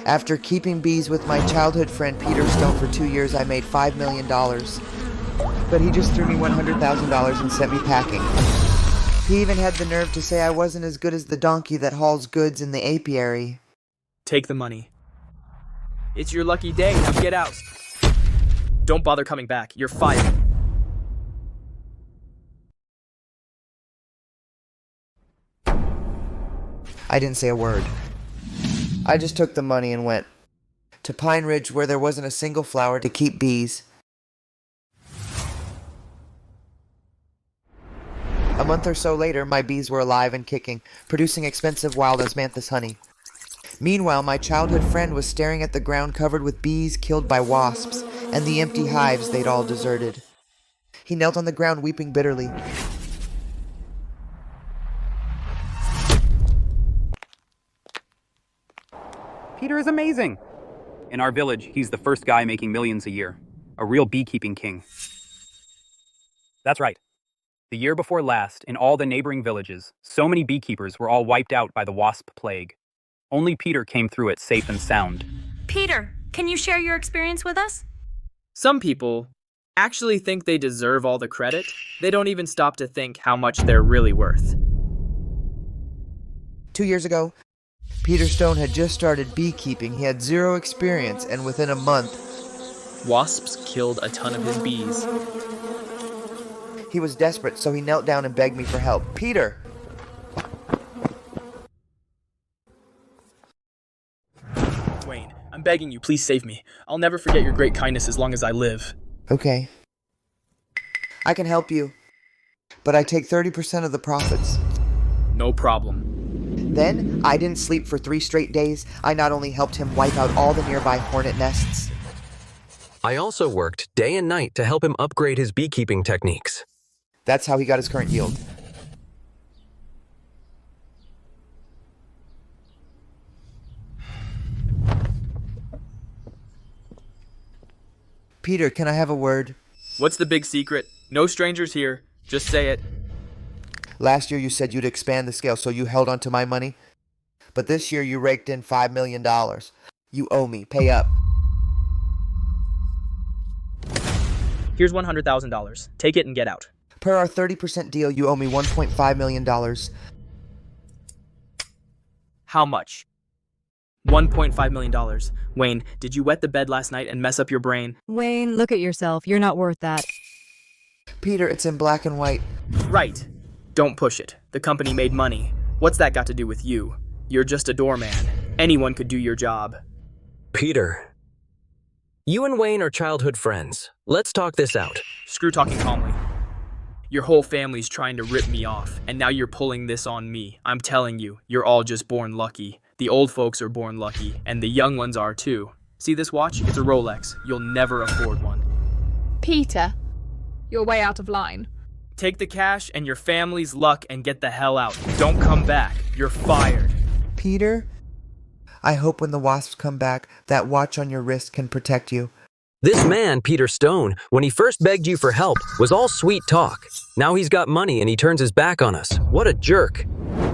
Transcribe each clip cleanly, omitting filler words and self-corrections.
After keeping bees with my childhood friend Peter Stone for 2 years, I made $5 million. But he just threw me $100,000 and sent me packing. He even had the nerve to say I wasn't as good as the donkey that hauls goods in the apiary. Take the money. It's your lucky day, now get out. Don't bother coming back, you're fired. I didn't say a word. I just took the money and went to Pine Ridge where there wasn't a single flower to keep bees. A month or so later, my bees were alive and kicking, producing expensive wild osmanthus honey. Meanwhile, my childhood friend was staring at the ground covered with bees killed by wasps and the empty hives they'd all deserted. He knelt on the ground weeping bitterly. Peter is amazing. In our village, he's the first guy making millions a year. A real beekeeping king. That's right. The year before last, in all the neighboring villages, so many beekeepers were all wiped out by the wasp plague. Only Peter came through it safe and sound. Peter, can you share your experience with us? Some people actually think they deserve all the credit. They don't even stop to think how much they're really worth. 2 years ago, Peter Stone had just started beekeeping. He had 0 experience, and within a month, Wasps killed a ton of his bees. he was desperate, so he knelt down and begged me for help. Peter! Wayne, I'm begging you, please save me. I'll never forget your great kindness as long as I live. Okay. I can help you, but I take 30% of the profits. No problem. Then, I didn't sleep for 3 straight days. I not only helped him wipe out all the nearby hornet nests, I also worked day and night to help him upgrade his beekeeping techniques. that's how he got his current yield. Peter, can I have a word? What's the big secret? No strangers here. Just say it. Last year you said you'd expand the scale, so you held on to my money. But this year you raked in $5 million. You owe me. Pay up. Here's $100,000. Take it and get out. Per our 30% deal, you owe me $1.5 million. How much? $1.5 million. Wayne, did you wet the bed last night and mess up your brain? Wayne, look at yourself. You're not worth that. Peter, it's in black and white. Right. Don't push it. The company made money. What's that got to do with you? You're just a doorman. Anyone could do your job. Peter, you and Wayne are childhood friends. Let's talk this out. Screw talking calmly. Your whole family's trying to rip me off, and now you're pulling this on me. I'm telling you, you're all just born lucky. The old folks are born lucky, and the young ones are too. See this watch? It's a Rolex. You'll never afford one. Peter, you're way out of line. Take the cash and your family's luck and get the hell out. Don't come back. You're fired. Peter, I hope when the wasps come back, that watch on your wrist can protect you. This man, Peter Stone, when he first begged you for help, was all sweet talk. Now he's got money and he turns his back on us. What a jerk.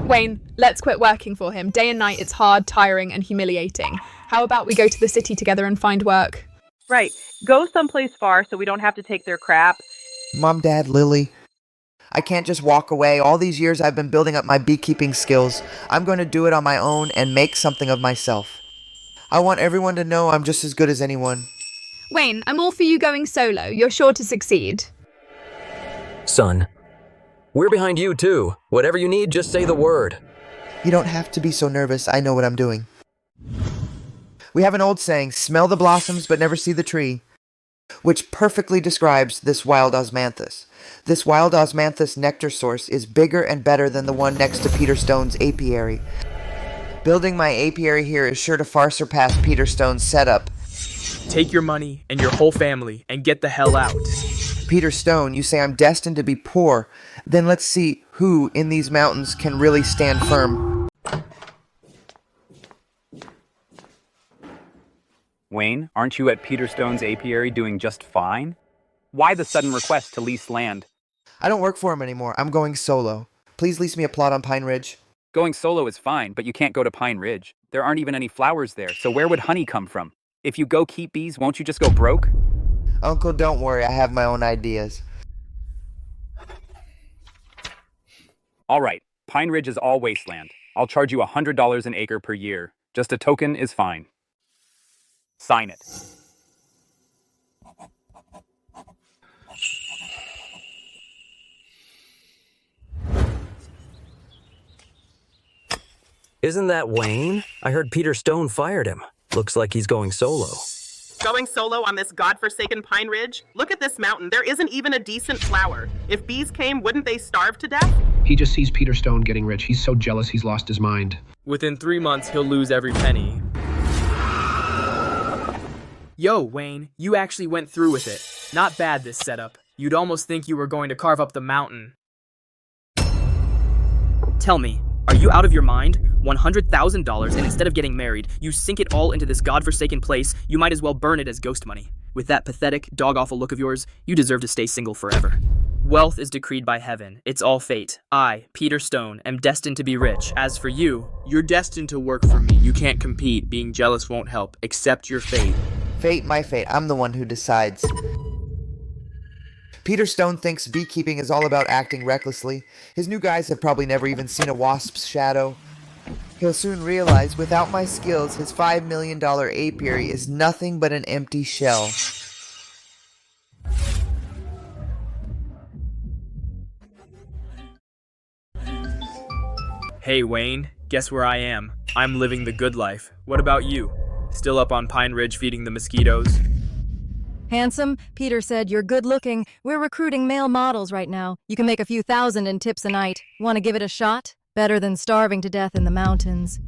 Wayne, let's quit working for him. Day and night it's hard, tiring, and humiliating. How about we go to the city together and find work? Right. Go someplace far so we don't have to take their crap. Mom, Dad, Lily, I can't just walk away. All these years I've been building up my beekeeping skills. I'm going to do it on my own and make something of myself. I want everyone to know I'm just as good as anyone. Wayne, I'm all for you going solo. You're sure to succeed. Son, we're behind you too. Whatever you need, just say the word. You don't have to be so nervous. I know what I'm doing. We have an old saying, smell the blossoms but never see the tree, which perfectly describes this wild osmanthus. This wild osmanthus nectar source is bigger and better than the one next to Peter Stone's apiary. Building my apiary here is sure to far surpass Peter Stone's setup. Take your money and your whole family and get the hell out. Peter Stone, you say I'm destined to be poor. Then let's see who in these mountains can really stand firm. Wayne, aren't you at Peter Stone's apiary doing just fine? Why the sudden request to lease land? I don't work for him anymore. I'm going solo. Please lease me a plot on Pine Ridge. Going solo is fine, but you can't go to Pine Ridge. There aren't even any flowers there, so where would honey come from? If you go keep bees, won't you just go broke? Uncle, don't worry, I have my own ideas. All right, Pine Ridge is all wasteland. I'll charge you $100 an acre per year. Just a token is fine. Sign it. Isn't that Wayne? I heard Peter Stone fired him. Looks like he's going solo. Going solo on this godforsaken Pine Ridge? Look at this mountain. There isn't even a decent flower. If bees came, wouldn't they starve to death? He just sees Peter Stone getting rich. He's so jealous he's lost his mind. Within 3 months, he'll lose every penny. Yo, Wayne, you actually went through with it. Not bad, this setup. You'd almost think you were going to carve up the mountain. Tell me, are you out of your mind? $100,000, and instead of getting married, you sink it all into this godforsaken place. You might as well burn it as ghost money. With that pathetic, dog-awful look of yours, you deserve to stay single forever. Wealth is decreed by heaven. It's all fate. I, Peter Stone, am destined to be rich. As for you, you're destined to work for me. You can't compete. Being jealous won't help. Accept your fate. Fate, my fate. I'm the one who decides. Peter Stone thinks beekeeping is all about acting recklessly. His new guys have probably never even seen a wasp's shadow. He'll soon realize, without my skills, his $5 million apiary is nothing but an empty shell. Hey, Wayne, guess where I am? I'm living the good life. What about you? Still up on Pine Ridge feeding the mosquitoes? Handsome, Peter said you're good looking. We're recruiting male models right now. You can make a few thousand in tips a night. Want to give it a shot? Better than starving to death in the mountains.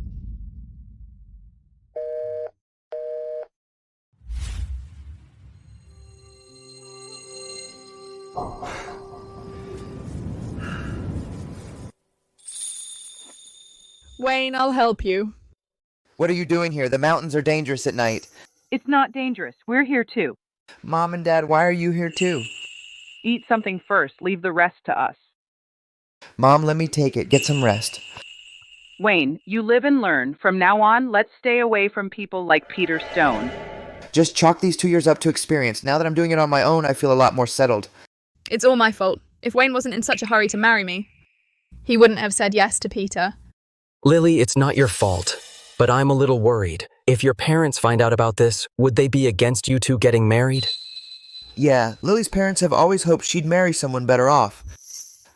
Wayne, I'll help you. What are you doing here? The mountains are dangerous at night. It's not dangerous. We're here too. Mom and Dad, why are you here too? Eat something first. Leave the rest to us. Mom, let me take it. Get some rest. Wayne, you live and learn. From now on, let's stay away from people like Peter Stone. Just chalk these 2 years up to experience. Now that I'm doing it on my own, I feel a lot more settled. It's all my fault. If Wayne wasn't in such a hurry to marry me, he wouldn't have said yes to Peter. Lily, it's not your fault, but I'm a little worried. If your parents find out about this, would they be against you two getting married? Yeah, Lily's parents have always hoped she'd marry someone better off.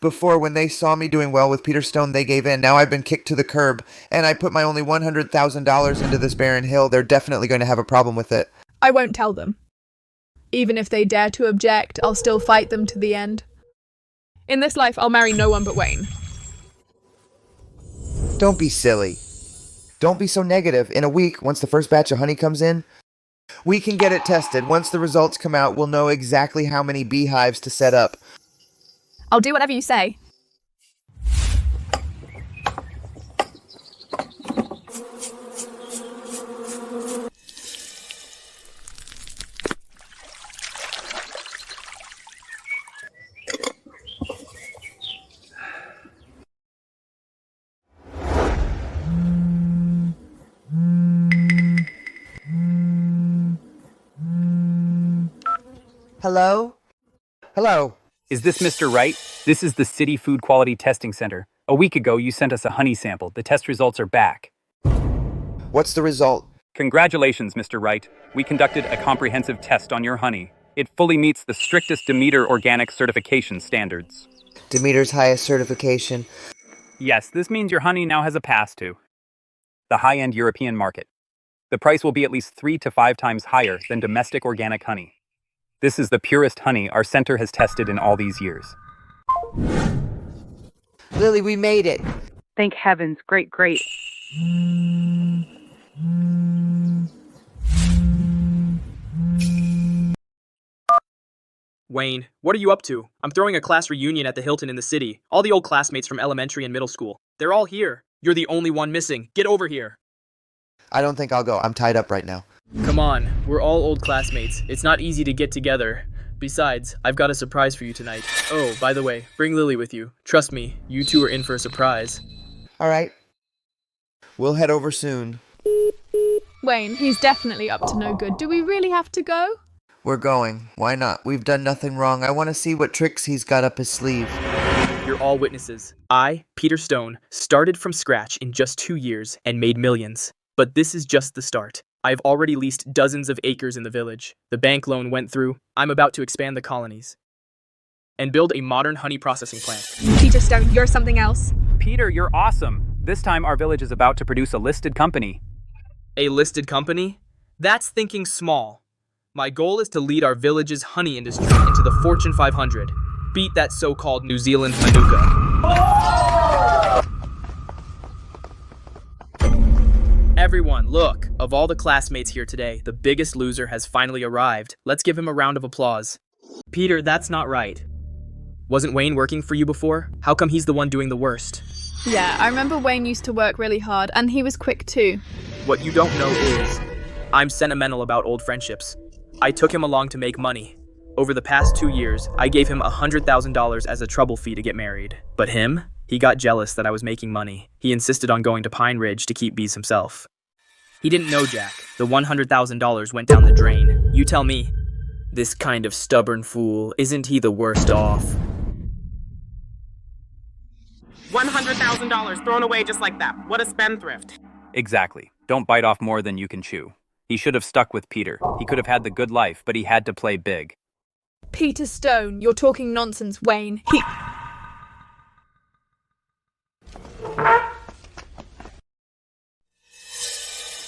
Before, when they saw me doing well with Peter Stone, they gave in. Now I've been kicked to the curb, and I put my only $100,000 into this barren hill. They're definitely going to have a problem with it. I won't tell them. Even if they dare to object, I'll still fight them to the end. In this life, I'll marry no one but Wayne. Don't be silly. Don't be so negative. In a week, once the first batch of honey comes in, we can get it tested. Once the results come out, we'll know exactly how many beehives to set up. I'll do whatever you say. Hello? Hello? Is this Mr. Wright? This is the City Food Quality Testing Center. A week ago, you sent us a honey sample. The test results are back. What's the result? Congratulations, Mr. Wright. We conducted a comprehensive test on your honey. It fully meets the strictest Demeter organic certification standards. Demeter's highest certification. Yes, this means your honey now has a pass to the high-end European market. The price will be at least 3 to 5 times higher than domestic organic honey. This is the purest honey our center has tested in all these years. Lily, we made it. Thank heavens. Great, great. Wayne, what are you up to? I'm throwing a class reunion at the Hilton in the city. All the old classmates from elementary and middle school. They're all here. You're the only one missing. Get over here. I don't think I'll go. I'm tied up right now. Come on, we're all old classmates. It's not easy to get together. Besides, I've got a surprise for you tonight. Oh, by the way, bring Lily with you. Trust me, you two are in for a surprise. All right, We'll head over soon. Wayne, he's definitely up to no good. Do we really have to go? We're going. Why not? We've done nothing wrong. I want to see what tricks he's got up his sleeve. You're all witnesses. I, Peter Stone, started from scratch in just 2 years and made millions. But this is just the start. I've already leased dozens of acres in the village. The bank loan went through. I'm about to expand the colonies and build a modern honey processing plant. Peter Stone, you're something else. Peter, you're awesome. This time our village is about to produce a listed company. A listed company? That's thinking small. My goal is to lead our village's honey industry into the Fortune 500. Beat that so-called New Zealand Manuka. Everyone, look. Of all the classmates here today, the biggest loser has finally arrived. Let's give him a round of applause. Peter, that's not right. Wasn't Wayne working for you before? How come he's the one doing the worst? Yeah, I remember Wayne used to work really hard, and he was quick too. What you don't know is, I'm sentimental about old friendships. I took him along to make money. Over the past 2 years, I gave him $100,000 as a trouble fee to get married. But him? He got jealous that I was making money. He insisted on going to Pine Ridge to keep bees himself. He didn't know, Jack. The $100,000 went down the drain. You tell me. This kind of stubborn fool, isn't he the worst off? $100,000 thrown away just like that. What a spendthrift. Exactly. Don't bite off more than you can chew. He should have stuck with Peter. He could have had the good life, but he had to play big. Peter Stone, you're talking nonsense, Wayne.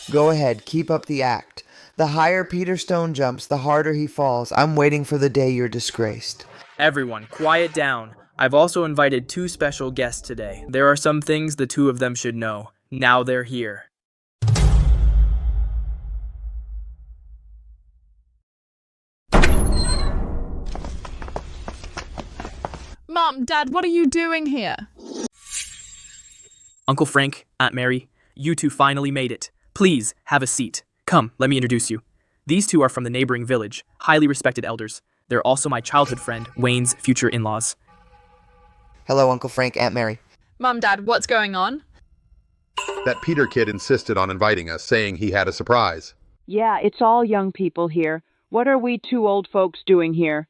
Go ahead, keep up the act. The higher Peter Stone jumps, the harder he falls. I'm waiting for the day you're disgraced. Everyone, quiet down. I've also invited 2 special guests today. There are some things the 2 of them should know. Now they're here. Mom, Dad, what are you doing here? Uncle Frank, Aunt Mary, you 2 finally made it. Please, have a seat. Come, let me introduce you. These 2 are from the neighboring village, highly respected elders. They're also my childhood friend, Wayne's future in-laws. Hello, Uncle Frank, Aunt Mary. Mom, Dad, what's going on? That Peter kid insisted on inviting us, saying he had a surprise. Yeah, it's all young people here. What are we 2 old folks doing here?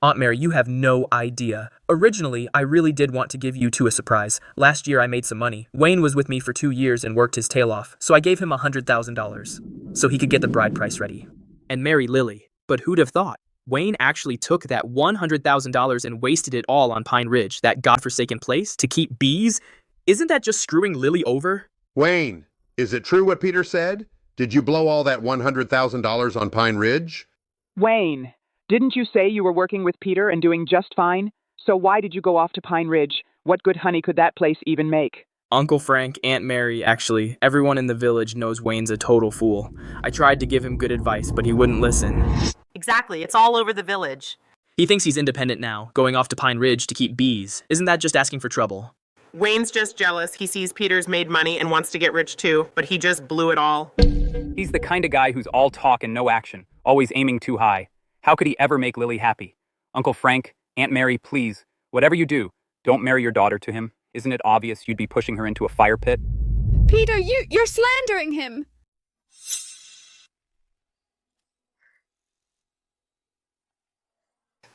Aunt Mary, you have no idea. Originally, I really did want to give you 2 a surprise. Last year, I made some money. Wayne was with me for 2 years and worked his tail off, so I gave him $100,000 so he could get the bride price ready and marry Lily. But who'd have thought? Wayne actually took that $100,000 and wasted it all on Pine Ridge, that godforsaken place, to keep bees? Isn't that just screwing Lily over? Wayne, is it true what Peter said? Did you blow all that $100,000 on Pine Ridge? Wayne, didn't you say you were working with Peter and doing just fine? So why did you go off to Pine Ridge? What good honey could that place even make? Uncle Frank, Aunt Mary, actually, everyone in the village knows Wayne's a total fool. I tried to give him good advice, but he wouldn't listen. Exactly, it's all over the village. He thinks he's independent now, going off to Pine Ridge to keep bees. Isn't that just asking for trouble? Wayne's just jealous. He sees Peter's made money and wants to get rich too, but he just blew it all. He's the kind of guy who's all talk and no action, always aiming too high. How could he ever make Lily happy? Uncle Frank, Aunt Mary, please, whatever you do, don't marry your daughter to him. Isn't it obvious you'd be pushing her into a fire pit? Peter, you're slandering him.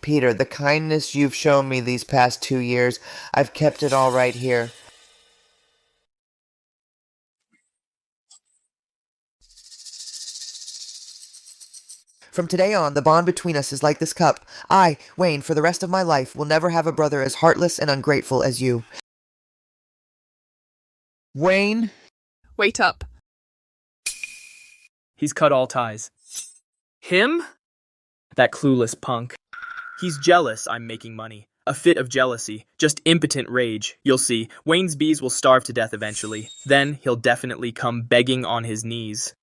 Peter, the kindness you've shown me these past 2 years, I've kept it all right here. From today on, the bond between us is like this cup. I, Wayne, for the rest of my life, will never have a brother as heartless and ungrateful as you. Wayne? Wait up. He's cut all ties. Him? That clueless punk. He's jealous I'm making money. A fit of jealousy. Just impotent rage. You'll see. Wayne's bees will starve to death eventually. Then he'll definitely come begging on his knees.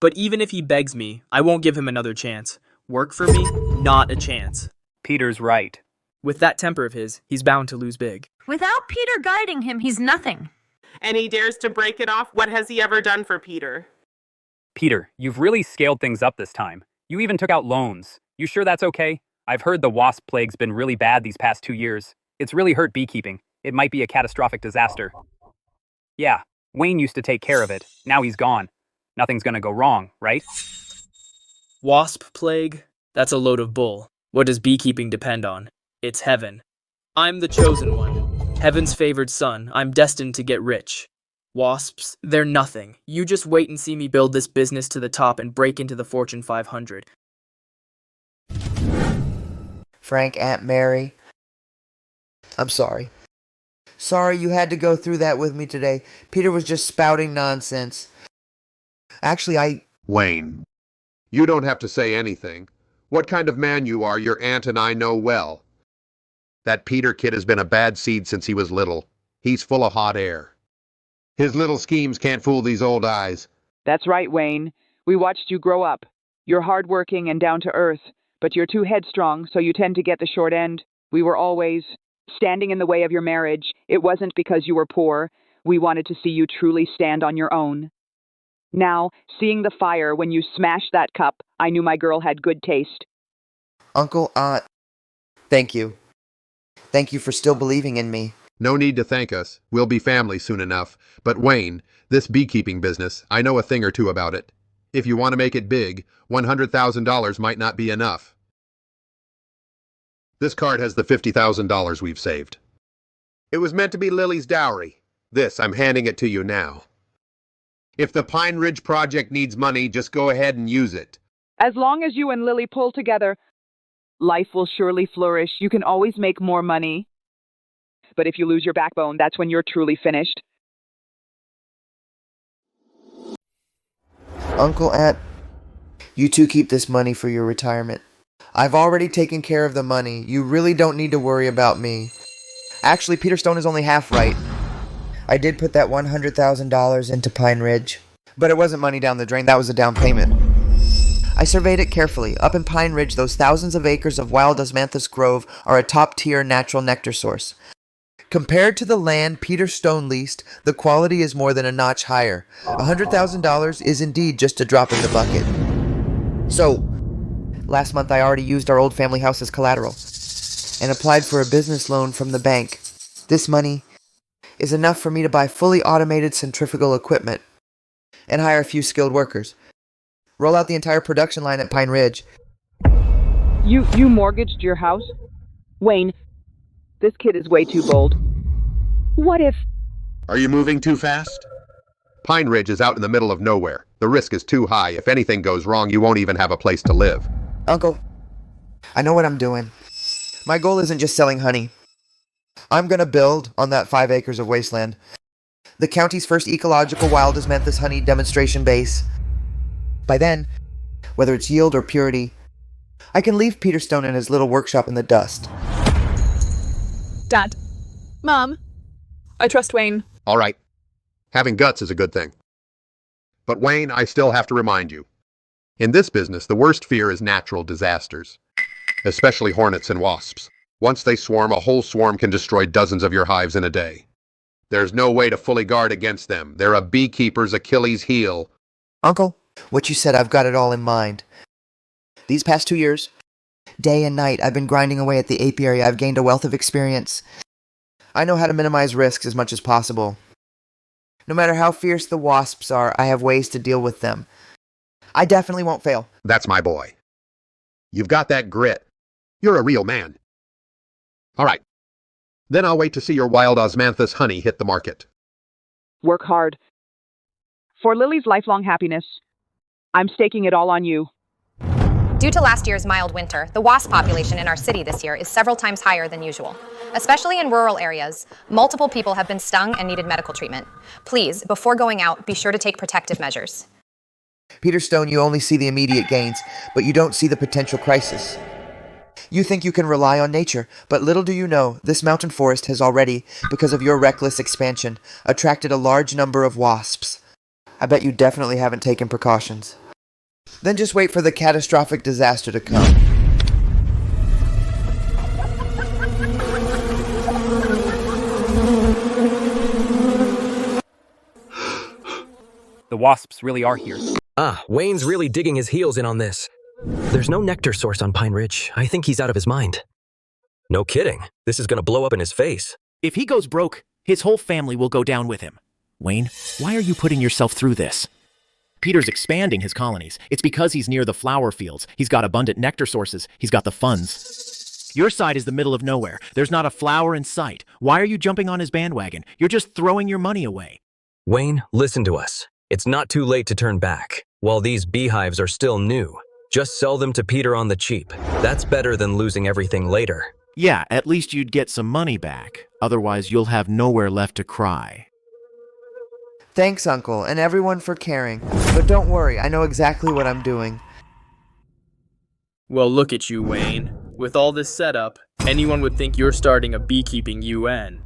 But even if he begs me, I won't give him another chance. Work for me? Not a chance. Peter's right. With that temper of his, he's bound to lose big. Without Peter guiding him, he's nothing. And he dares to break it off? What has he ever done for Peter? Peter, you've really scaled things up this time. You even took out loans. You sure that's okay? I've heard the wasp plague's been really bad these past 2 years. It's really hurt beekeeping. It might be a catastrophic disaster. Yeah, Wayne used to take care of it. Now he's gone. Nothing's gonna go wrong, right? Wasp plague? That's a load of bull. What does beekeeping depend on? It's heaven. I'm the chosen one. Heaven's favored son. I'm destined to get rich. Wasps, they're nothing. You just wait and see me build this business to the top and break into the Fortune 500. Frank, Aunt Mary, I'm sorry. Sorry you had to go through that with me today. Peter was just spouting nonsense. Actually, Wayne, you don't have to say anything. What kind of man you are, your aunt and I know well. That Peter kid has been a bad seed since he was little. He's full of hot air. His little schemes can't fool these old eyes. That's right, Wayne. We watched you grow up. You're hardworking and down to earth, but you're too headstrong, so you tend to get the short end. We were always standing in the way of your marriage. It wasn't because you were poor. We wanted to see you truly stand on your own. Now, seeing the fire when you smashed that cup, I knew my girl had good taste. Uncle, Aunt, thank you. Thank you for still believing in me. No need to thank us. We'll be family soon enough. But Wayne, this beekeeping business, I know a thing or two about it. If you want to make it big, $100,000 might not be enough. This card has the $50,000 we've saved. It was meant to be Lily's dowry. This, I'm handing it to you now. If the Pine Ridge project needs money, just go ahead and use it. As long as you and Lily pull together, life will surely flourish. You can always make more money. But if you lose your backbone, that's when you're truly finished. Uncle, Aunt, you two keep this money for your retirement. I've already taken care of the money. You really don't need to worry about me. Actually, Peter Stone is only half right. I did put that $100,000 into Pine Ridge, but it wasn't money down the drain. That was a down payment. I surveyed it carefully. Up in Pine Ridge, those thousands of acres of wild osmanthus grove are a top-tier natural nectar source. Compared to the land Peter Stone leased, the quality is more than a notch higher. $100,000 is indeed just a drop in the bucket. So, last month I already used our old family house as collateral and applied for a business loan from the bank. This money is enough for me to buy fully automated centrifugal equipment and hire a few skilled workers. Roll out the entire production line at Pine Ridge. You mortgaged your house? Wayne, this kid is way too bold. What if... Are you moving too fast? Pine Ridge is out in the middle of nowhere. The risk is too high. If anything goes wrong, you won't even have a place to live. Uncle, I know what I'm doing. My goal isn't just selling honey. I'm gonna build on that 5 acres of wasteland. The county's first ecological wild osmanthus honey demonstration base. By then, whether it's yield or purity, I can leave Peter Stone in his little workshop in the dust. Dad. Mom. I trust Wayne. All right. Having guts is a good thing. But Wayne, I still have to remind you. In this business, the worst fear is natural disasters. Especially hornets and wasps. Once they swarm, a whole swarm can destroy dozens of your hives in a day. There's no way to fully guard against them. They're a beekeeper's Achilles heel. Uncle, what you said, I've got it all in mind. These past 2 years, day and night, I've been grinding away at the apiary. I've gained a wealth of experience. I know how to minimize risks as much as possible. No matter how fierce the wasps are, I have ways to deal with them. I definitely won't fail. That's my boy. You've got that grit. You're a real man. All right. Then I'll wait to see your wild osmanthus honey hit the market. Work hard. For Lily's lifelong happiness, I'm staking it all on you. Due to last year's mild winter, the wasp population in our city this year is several times higher than usual. Especially in rural areas, multiple people have been stung and needed medical treatment. Please, before going out, be sure to take protective measures. Peter Stone, you only see the immediate gains, but you don't see the potential crisis. You think you can rely on nature, but little do you know, this mountain forest has already, because of your reckless expansion, attracted a large number of wasps. I bet you definitely haven't taken precautions. Then just wait for the catastrophic disaster to come. The wasps really are here. Ah, Wayne's really digging his heels in on this. There's no nectar source on Pine Ridge. I think he's out of his mind. No kidding. This is gonna blow up in his face. If he goes broke, his whole family will go down with him. Wayne, why are you putting yourself through this? Peter's expanding his colonies. It's because he's near the flower fields. He's got abundant nectar sources. He's got the funds. Your side is the middle of nowhere. There's not a flower in sight. Why are you jumping on his bandwagon? You're just throwing your money away. Wayne, listen to us. It's not too late to turn back. While these beehives are still new, just sell them to Peter on the cheap. That's better than losing everything later. Yeah, at least you'd get some money back. Otherwise, you'll have nowhere left to cry. Thanks, Uncle, and everyone for caring. But don't worry, I know exactly what I'm doing. Well, look at you, Wayne. With all this setup, anyone would think you're starting a beekeeping UN.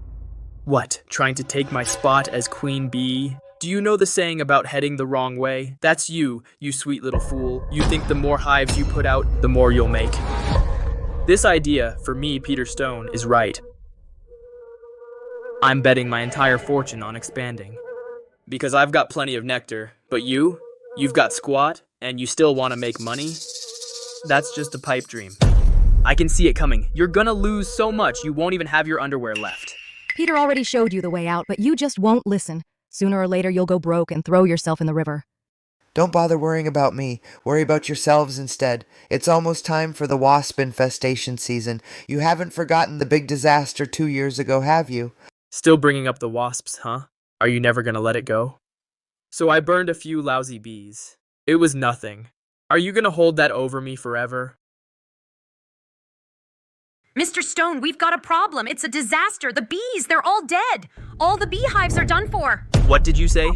What, trying to take my spot as queen bee? Do you know the saying about heading the wrong way? That's you sweet little fool. You think the more hives you put out, the more you'll make. This idea, for me, Peter Stone, is right. I'm betting my entire fortune on expanding. Because I've got plenty of nectar, but you've got squat, and you still want to make money? That's just a pipe dream. I can see it coming. You're gonna lose so much you won't even have your underwear left. Peter already showed you the way out, but you just won't listen. Sooner or later, you'll go broke and throw yourself in the river. Don't bother worrying about me. Worry about yourselves instead. It's almost time for the wasp infestation season. You haven't forgotten the big disaster 2 years ago, have you? Still bringing up the wasps, huh? Are you never gonna let it go? So I burned a few lousy bees. It was nothing. Are you gonna hold that over me forever? Mr. Stone, we've got a problem. It's a disaster. The bees, they're all dead. All the beehives are done for. What did you say?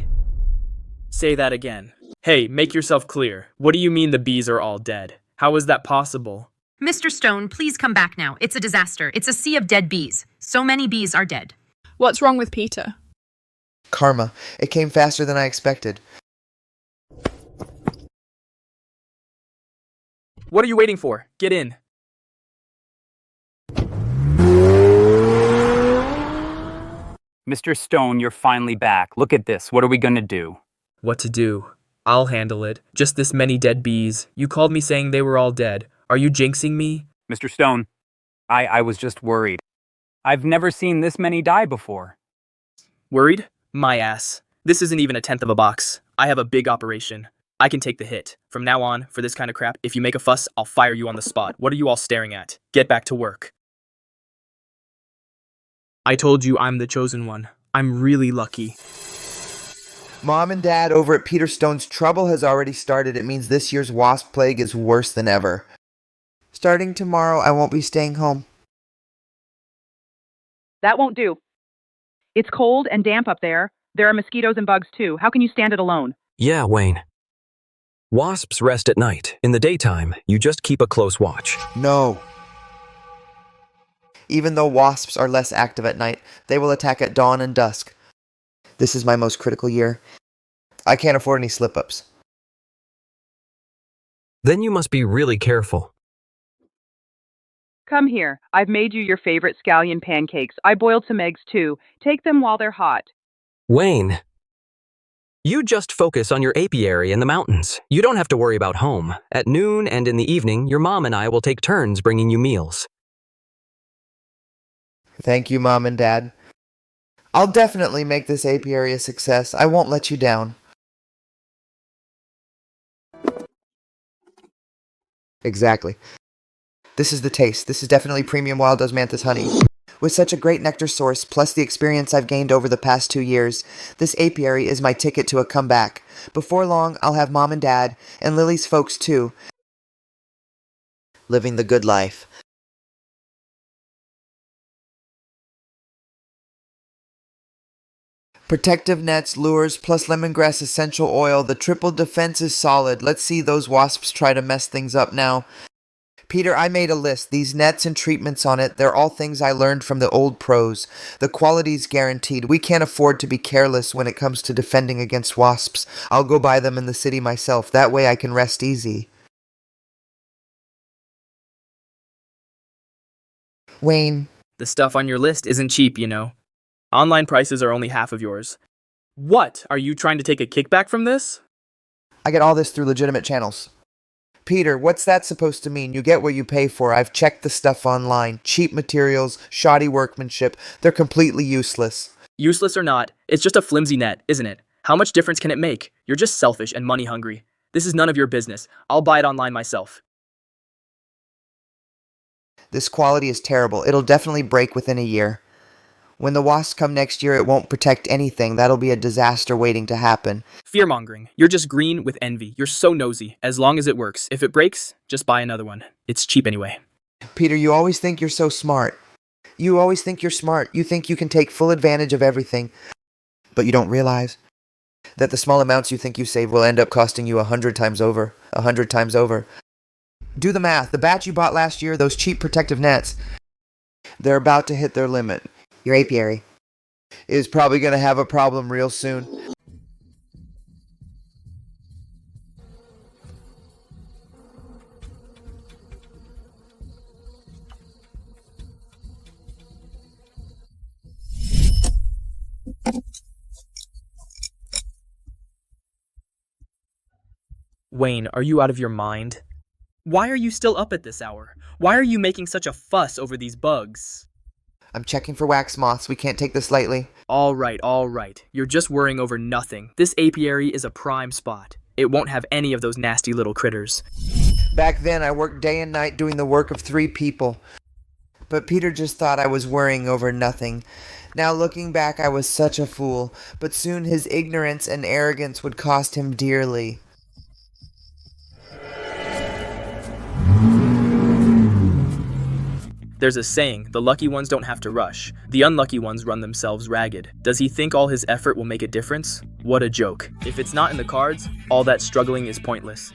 Say that again. Hey, make yourself clear. What do you mean the bees are all dead? How is that possible? Mr. Stone, please come back now. It's a disaster. It's a sea of dead bees. So many bees are dead. What's wrong with Peter? Karma. It came faster than I expected. What are you waiting for? Get in. Mr. Stone, you're finally back. Look at this. What are we gonna do? What to do? I'll handle it. Just this many dead bees. You called me saying they were all dead. Are you jinxing me? Mr. Stone, I was just worried. I've never seen this many die before. Worried? My ass. This isn't even a tenth of a box. I have a big operation. I can take the hit. From now on, for this kind of crap, if you make a fuss, I'll fire you on the spot. What are you all staring at? Get back to work. I told you I'm the chosen one. I'm really lucky. Mom and Dad over at Peter Stone's trouble has already started. It means this year's wasp plague is worse than ever. Starting tomorrow, I won't be staying home. That won't do. It's cold and damp up there. There are mosquitoes and bugs too. How can you stand it alone? Yeah, Wayne. Wasps rest at night. In the daytime, you just keep a close watch. No. Even though wasps are less active at night, they will attack at dawn and dusk. This is my most critical year. I can't afford any slip-ups. Then you must be really careful. Come here. I've made you your favorite scallion pancakes. I boiled some eggs too. Take them while they're hot. Wayne, you just focus on your apiary in the mountains. You don't have to worry about home. At noon and in the evening, your mom and I will take turns bringing you meals. Thank you, Mom and Dad. I'll definitely make this apiary a success. I won't let you down. Exactly. This is the taste. This is definitely premium wild osmanthus honey. With such a great nectar source, plus the experience I've gained over the past 2 years, this apiary is my ticket to a comeback. Before long, I'll have Mom and Dad, and Lily's folks too, living the good life. Protective nets, lures, plus lemongrass essential oil. The triple defense is solid. Let's see those wasps try to mess things up now. Peter, I made a list. These nets and treatments on it, they're all things I learned from the old pros. The quality's guaranteed. We can't afford to be careless when it comes to defending against wasps. I'll go buy them in the city myself. That way I can rest easy. Wayne. The stuff on your list isn't cheap, you know. Online prices are only half of yours. What? Are you trying to take a kickback from this? I get all this through legitimate channels. Peter, what's that supposed to mean? You get what you pay for. I've checked the stuff online. Cheap materials, shoddy workmanship. They're completely useless. Useless or not, it's just a flimsy net, isn't it? How much difference can it make? You're just selfish and money hungry. This is none of your business. I'll buy it online myself. This quality is terrible. It'll definitely break within a year. When the wasps come next year, it won't protect anything. That'll be a disaster waiting to happen. Fear-mongering. You're just green with envy. You're so nosy. As long as it works. If it breaks, just buy another one. It's cheap anyway. Peter, you always think you're so smart. You always think you're smart. You think you can take full advantage of everything. But you don't realize that the small amounts you think you save will end up costing you 100 times over. 100 times over. Do the math. The batch you bought last year, those cheap protective nets, they're about to hit their limit. Your apiary is probably going to have a problem real soon. Wayne, are you out of your mind? Why are you still up at this hour? Why are you making such a fuss over these bugs? I'm checking for wax moths. We can't take this lightly. All right. You're just worrying over nothing. This apiary is a prime spot. It won't have any of those nasty little critters. Back then, I worked day and night doing the work of 3 people. But Peter just thought I was worrying over nothing. Now looking back, I was such a fool. But soon his ignorance and arrogance would cost him dearly. There's a saying, the lucky ones don't have to rush. The unlucky ones run themselves ragged. Does he think all his effort will make a difference? What a joke. If it's not in the cards, all that struggling is pointless.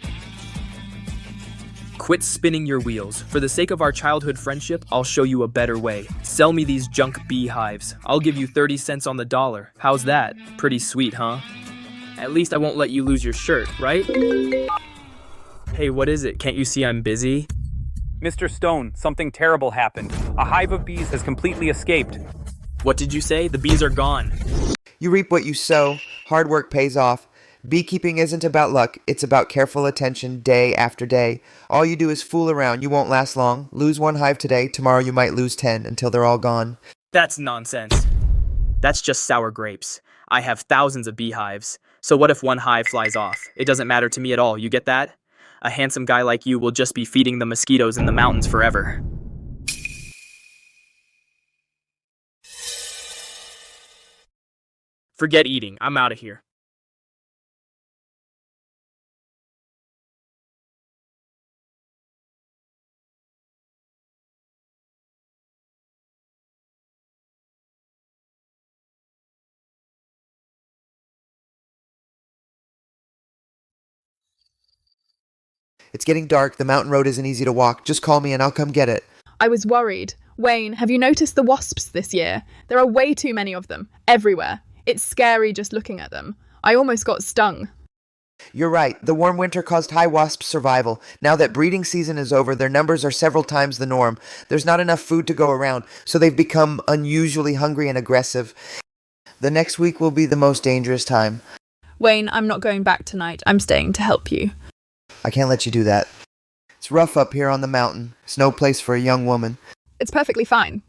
Quit spinning your wheels. For the sake of our childhood friendship, I'll show you a better way. Sell me these junk beehives. I'll give you 30 cents on the dollar. How's that? Pretty sweet, huh? At least I won't let you lose your shirt, right? Hey, what is it? Can't you see I'm busy? Mr. Stone, something terrible happened. A hive of bees has completely escaped. What did you say? The bees are gone. You reap what you sow. Hard work pays off. Beekeeping isn't about luck. It's about careful attention day after day. All you do is fool around. You won't last long. Lose 1 hive today. Tomorrow you might lose 10 until they're all gone. That's nonsense. That's just sour grapes. I have thousands of beehives. So what if 1 hive flies off? It doesn't matter to me at all. You get that? A handsome guy like you will just be feeding the mosquitoes in the mountains forever. Forget eating. I'm out of here. It's getting dark. The mountain road isn't easy to walk. Just call me and I'll come get it. I was worried. Wayne, have you noticed the wasps this year? There are way too many of them. Everywhere. It's scary just looking at them. I almost got stung. You're right. The warm winter caused high wasp survival. Now that breeding season is over, their numbers are several times the norm. There's not enough food to go around, so they've become unusually hungry and aggressive. The next week will be the most dangerous time. Wayne, I'm not going back tonight. I'm staying to help you. I can't let you do that. It's rough up here on the mountain. It's no place for a young woman. It's perfectly fine.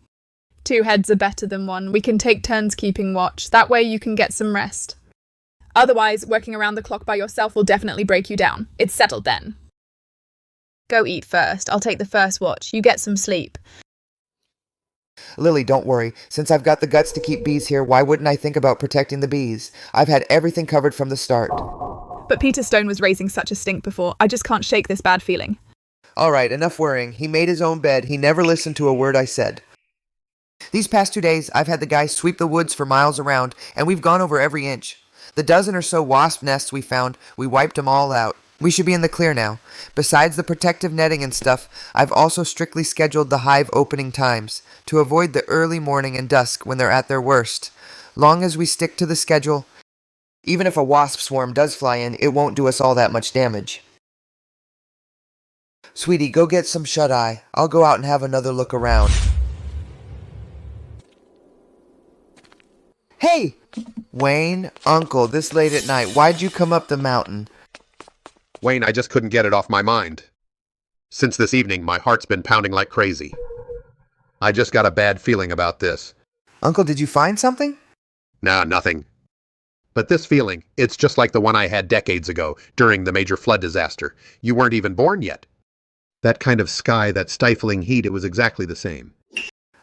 2 heads are better than 1. We can take turns keeping watch. That way you can get some rest. Otherwise, working around the clock by yourself will definitely break you down. It's settled then. Go eat first. I'll take the first watch. You get some sleep. Lily, don't worry. Since I've got the guts to keep bees here, why wouldn't I think about protecting the bees? I've had everything covered from the start. But Peter Stone was raising such a stink before. I just can't shake this bad feeling. All right, enough worrying. He made his own bed. He never listened to a word I said. These past 2 days, I've had the guys sweep the woods for miles around, and we've gone over every inch. The dozen or so wasp nests we found, we wiped them all out. We should be in the clear now. Besides the protective netting and stuff, I've also strictly scheduled the hive opening times to avoid the early morning and dusk when they're at their worst. Long as we stick to the schedule, even if a wasp swarm does fly in, it won't do us all that much damage. Sweetie, go get some shut-eye. I'll go out and have another look around. Hey! Wayne, Uncle, this late at night, why'd you come up the mountain? Wayne, I just couldn't get it off my mind. Since this evening, my heart's been pounding like crazy. I just got a bad feeling about this. Uncle, did you find something? Nah, nothing. But this feeling, it's just like the one I had decades ago, during the major flood disaster. You weren't even born yet. That kind of sky, that stifling heat, it was exactly the same.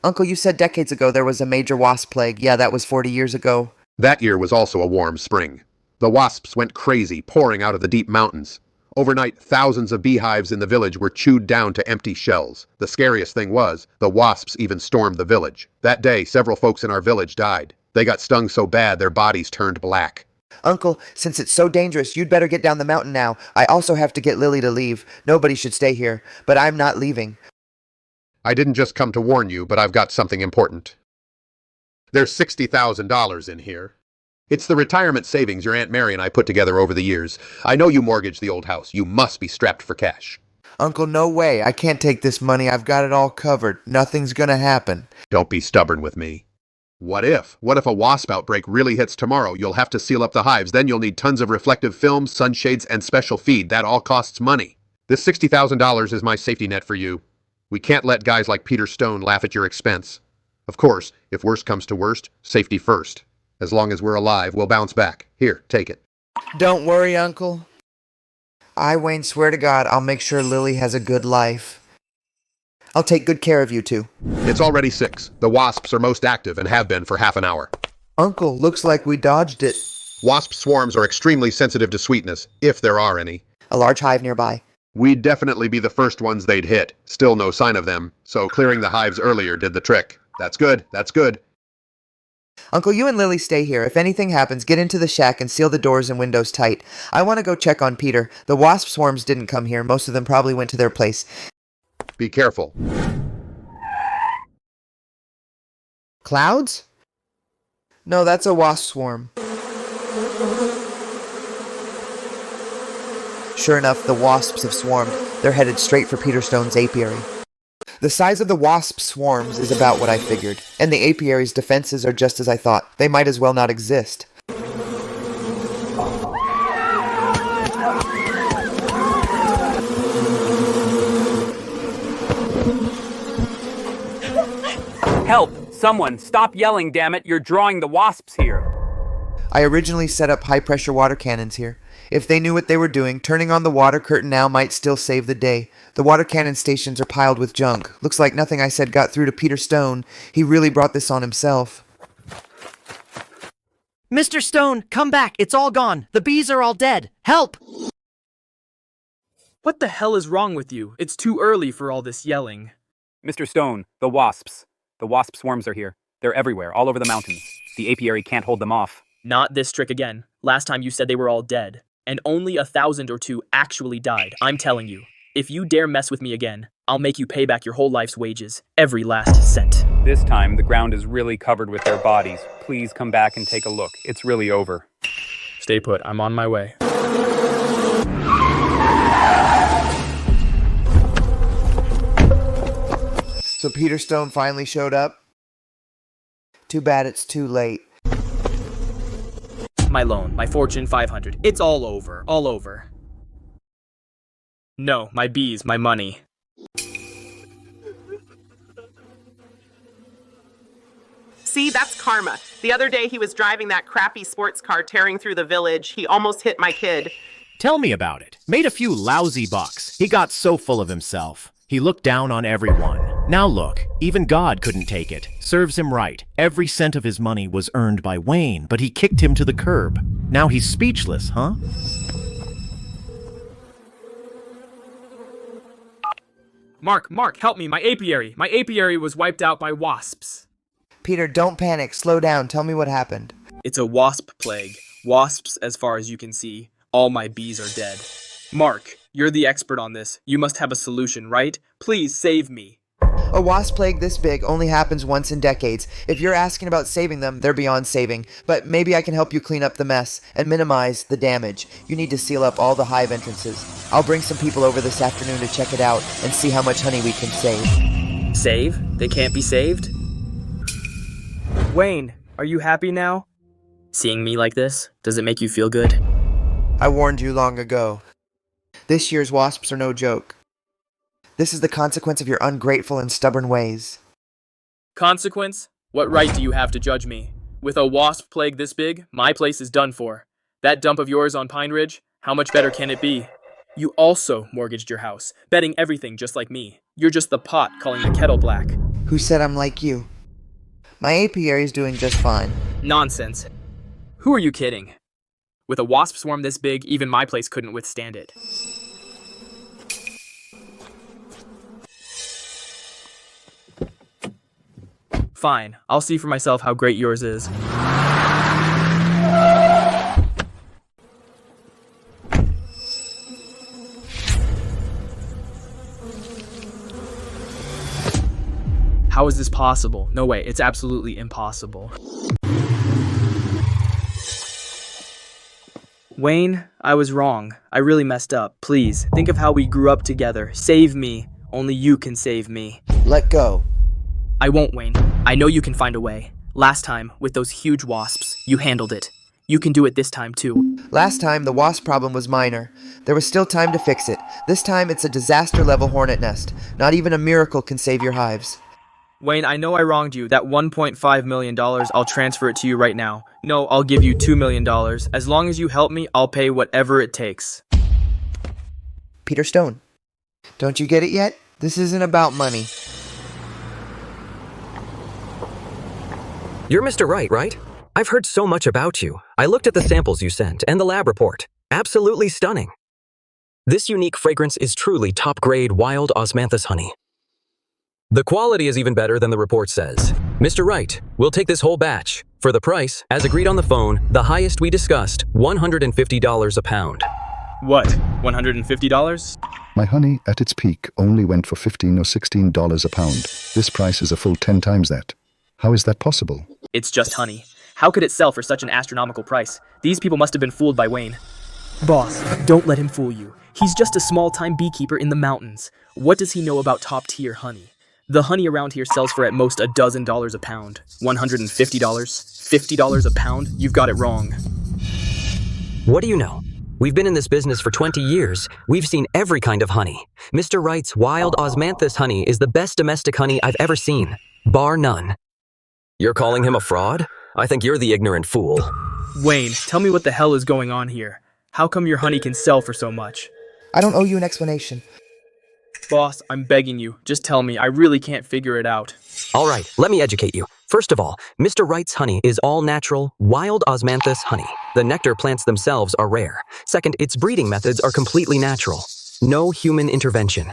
Uncle, you said decades ago there was a major wasp plague. Yeah, that was 40 years ago. That year was also a warm spring. The wasps went crazy, pouring out of the deep mountains. Overnight, thousands of beehives in the village were chewed down to empty shells. The scariest thing was, the wasps even stormed the village. That day, several folks in our village died. They got stung so bad their bodies turned black. Uncle, since it's so dangerous, you'd better get down the mountain now. I also have to get Lily to leave. Nobody should stay here, but I'm not leaving. I didn't just come to warn you, but I've got something important. There's $60,000 in here. It's the retirement savings your Aunt Mary and I put together over the years. I know you mortgaged the old house. You must be strapped for cash. Uncle, no way. I can't take this money. I've got it all covered. Nothing's gonna happen. Don't be stubborn with me. What if? What if a wasp outbreak really hits tomorrow? You'll have to seal up the hives. Then you'll need tons of reflective film, sunshades, and special feed. That all costs money. This $60,000 is my safety net for you. We can't let guys like Peter Stone laugh at your expense. Of course, if worst comes to worst, safety first. As long as we're alive, we'll bounce back. Here, take it. Don't worry, Uncle. I, Wayne, swear to God, I'll make sure Lily has a good life. I'll take good care of you two. It's already 6. The wasps are most active and have been for half an hour. Uncle, looks like we dodged it. Wasp swarms are extremely sensitive to sweetness, if there are any. A large hive nearby. We'd definitely be the first ones they'd hit. Still no sign of them, so clearing the hives earlier did the trick. That's good, that's good. Uncle, you and Lily stay here. If anything happens, get into the shack and seal the doors and windows tight. I want to go check on Peter. The wasp swarms didn't come here. Most of them probably went to their place. Be careful. Clouds? No, that's a wasp swarm. Sure enough, the wasps have swarmed. They're headed straight for Peter Stone's apiary. The size of the wasp swarms is about what I figured, and the apiary's defenses are just as I thought. They might as well not exist. Help! Someone, stop yelling, damn it! You're drawing the wasps here. I originally set up high-pressure water cannons here. If they knew what they were doing, turning on the water curtain now might still save the day. The water cannon stations are piled with junk. Looks like nothing I said got through to Peter Stone. He really brought this on himself. Mr. Stone, come back. It's all gone. The bees are all dead. Help! What the hell is wrong with you? It's too early for all this yelling. Mr. Stone, the wasps. The wasp swarms are here. They're everywhere, all over the mountains. The apiary can't hold them off. Not this trick again. Last time you said they were all dead. And only 1,000 or 2 actually died. I'm telling you. If you dare mess with me again, I'll make you pay back your whole life's wages. Every last cent. This time, the ground is really covered with their bodies. Please come back and take a look. It's really over. Stay put. I'm on my way. So Peter Stone finally showed up? Too bad it's too late. My loan, my fortune 500. It's all over. All over. No, my bees, my money. See, that's karma. The other day he was driving that crappy sports car tearing through the village. He almost hit my kid. Tell me about it. Made a few lousy bucks. He got so full of himself. He looked down on everyone. Now look, even God couldn't take it. Serves him right. Every cent of his money was earned by Wayne, but he kicked him to the curb. Now he's speechless, huh? Mark, help me, my apiary. My apiary was wiped out by wasps. Peter, don't panic. Slow down. Tell me what happened. It's a wasp plague. Wasps, as far as you can see. All my bees are dead. Mark, you're the expert on this. You must have a solution, right? Please save me. A wasp plague this big only happens once in decades. If you're asking about saving them, they're beyond saving. But maybe I can help you clean up the mess and minimize the damage. You need to seal up all the hive entrances. I'll bring some people over this afternoon to check it out and see how much honey we can save. Save? They can't be saved? Wayne, are you happy now? Seeing me like this, does it make you feel good? I warned you long ago. This year's wasps are no joke. This is the consequence of your ungrateful and stubborn ways. Consequence? What right do you have to judge me? With a wasp plague this big, my place is done for. That dump of yours on Pine Ridge, how much better can it be? You also mortgaged your house, betting everything just like me. You're just the pot calling the kettle black. Who said I'm like you? My apiary is doing just fine. Nonsense. Who are you kidding? With a wasp swarm this big, even my place couldn't withstand it. Fine, I'll see for myself how great yours is. How is this possible? No way, it's absolutely impossible. Wayne, I was wrong. I really messed up. Please, think of how we grew up together. Save me. Only you can save me. Let go. I won't, Wayne. I know you can find a way. Last time, with those huge wasps, you handled it. You can do it this time, too. Last time, the wasp problem was minor. There was still time to fix it. This time, it's a disaster-level hornet nest. Not even a miracle can save your hives. Wayne, I know I wronged you. That $1.5 million, I'll transfer it to you right now. No, I'll give you $2 million. As long as you help me, I'll pay whatever it takes. Peter Stone. Don't you get it yet? This isn't about money. You're Mr. Wright, right? I've heard so much about you. I looked at the samples you sent and the lab report. Absolutely stunning. This unique fragrance is truly top-grade wild osmanthus honey. The quality is even better than the report says. Mr. Wright, we'll take this whole batch. For the price, as agreed on the phone, the highest we discussed, $150 a pound. What, $150? My honey, at its peak, only went for $15 or $16 a pound. This price is a full 10 times that. How is that possible? It's just honey. How could it sell for such an astronomical price? These people must have been fooled by Wayne. Boss, don't let him fool you. He's just a small-time beekeeper in the mountains. What does he know about top-tier honey? The honey around here sells for at most $12 a pound. $150? $50 a pound? You've got it wrong. What do you know? We've been in this business for 20 years. We've seen every kind of honey. Mr. Wright's wild osmanthus honey is the best domestic honey I've ever seen, bar none. You're calling him a fraud? I think you're the ignorant fool. Wayne, tell me what the hell is going on here. How come your honey can sell for so much? I don't owe you an explanation. Boss, I'm begging you. Just tell me. I really can't figure it out. All right, let me educate you. First of all, Mr. Wright's honey is all natural, wild osmanthus honey. The nectar plants themselves are rare. Second, its breeding methods are completely natural. No human intervention.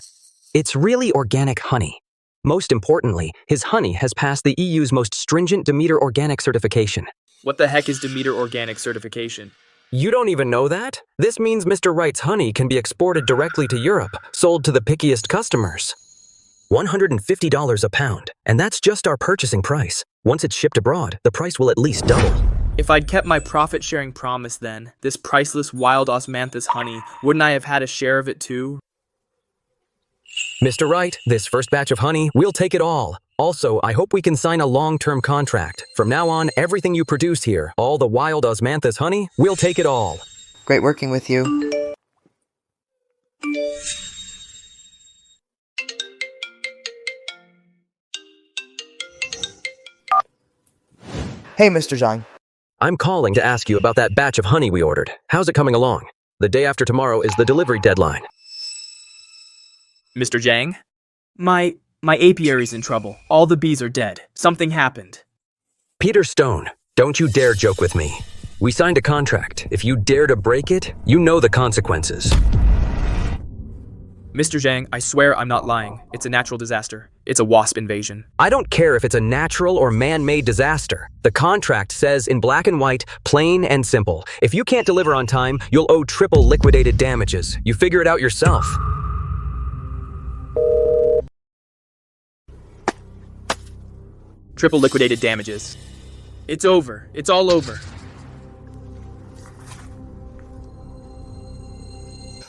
It's really organic honey. Most importantly, his honey has passed the EU's most stringent Demeter Organic certification. What the heck is Demeter Organic certification? You don't even know that? This means Mr. Wright's honey can be exported directly to Europe, sold to the pickiest customers. $150 a pound, and that's just our purchasing price. Once it's shipped abroad, the price will at least double. If I'd kept my profit-sharing promise then, this priceless wild osmanthus honey, wouldn't I have had a share of it too? Mr. Wright, this first batch of honey, we'll take it all. Also, I hope we can sign a long-term contract. From now on, everything you produce here, all the wild osmanthus honey, we'll take it all. Great working with you. Hey, Mr. Zhang. I'm calling to ask you about that batch of honey we ordered. How's it coming along? The day after tomorrow is the delivery deadline. Mr. Zhang? My apiary's in trouble. All the bees are dead. Something happened. Peter Stone, don't you dare joke with me. We signed a contract. If you dare to break it, you know the consequences. Mr. Zhang, I swear I'm not lying. It's a natural disaster. It's a wasp invasion. I don't care if it's a natural or man-made disaster. The contract says in black and white, plain and simple. If you can't deliver on time, you'll owe triple liquidated damages. You figure it out yourself. Triple liquidated damages. It's over. It's all over.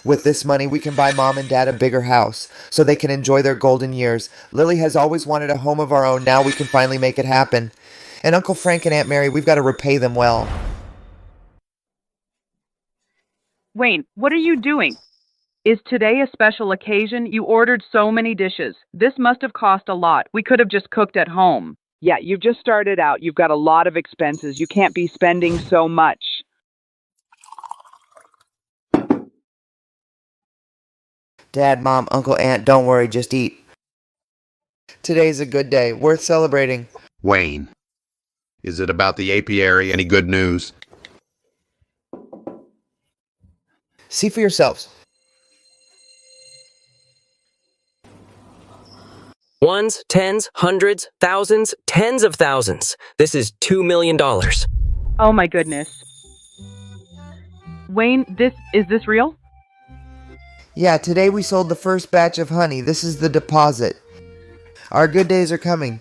With this money, we can buy Mom and Dad a bigger house, so they can enjoy their golden years. Lily has always wanted a home of our own. Now we can finally make it happen. And Uncle Frank and Aunt Mary, we've got to repay them well. Wayne, what are you doing? Is today a special occasion? You ordered so many dishes. This must have cost a lot. We could have just cooked at home. Yeah, you've just started out. You've got a lot of expenses. You can't be spending so much. Dad, Mom, Uncle, Aunt, don't worry, just eat. Today's a good day, worth celebrating. Wayne, is it about the apiary? Any good news? See for yourselves. Ones, tens, hundreds, thousands, tens of thousands. This is $2 million. Oh my goodness. Wayne, is this real? Yeah, today we sold the first batch of honey. This is the deposit. Our good days are coming.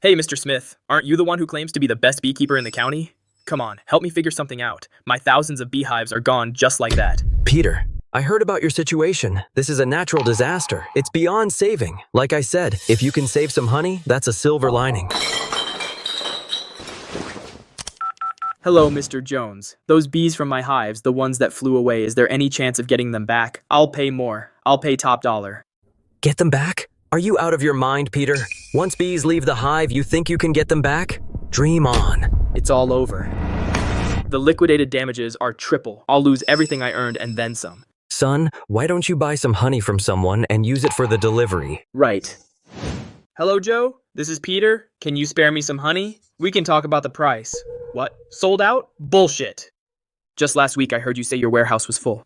Hey, Mr. Smith, aren't you the one who claims to be the best beekeeper in the county? Come on, help me figure something out. My thousands of beehives are gone just like that. Peter, I heard about your situation. This is a natural disaster. It's beyond saving. Like I said, if you can save some honey, that's a silver lining. Hello, Mr. Jones. Those bees from my hives, the ones that flew away, is there any chance of getting them back? I'll pay more. I'll pay top dollar. Get them back? Are you out of your mind, Peter? Once bees leave the hive, you think you can get them back? Dream on. It's all over. The liquidated damages are triple. I'll lose everything I earned and then some. Son, why don't you buy some honey from someone and use it for the delivery? Right. Hello, Joe? This is Peter. Can you spare me some honey? We can talk about the price. What? Sold out? Bullshit. Just last week I heard you say your warehouse was full.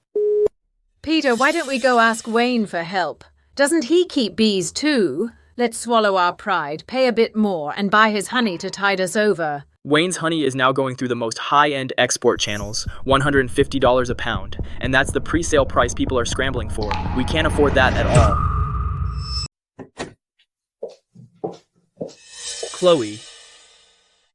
Peter, why don't we go ask Wayne for help? Doesn't he keep bees too? Let's swallow our pride, pay a bit more, and buy his honey to tide us over. Wayne's honey is now going through the most high-end export channels, $150 a pound, and that's the pre-sale price people are scrambling for. We can't afford that at all. Chloe,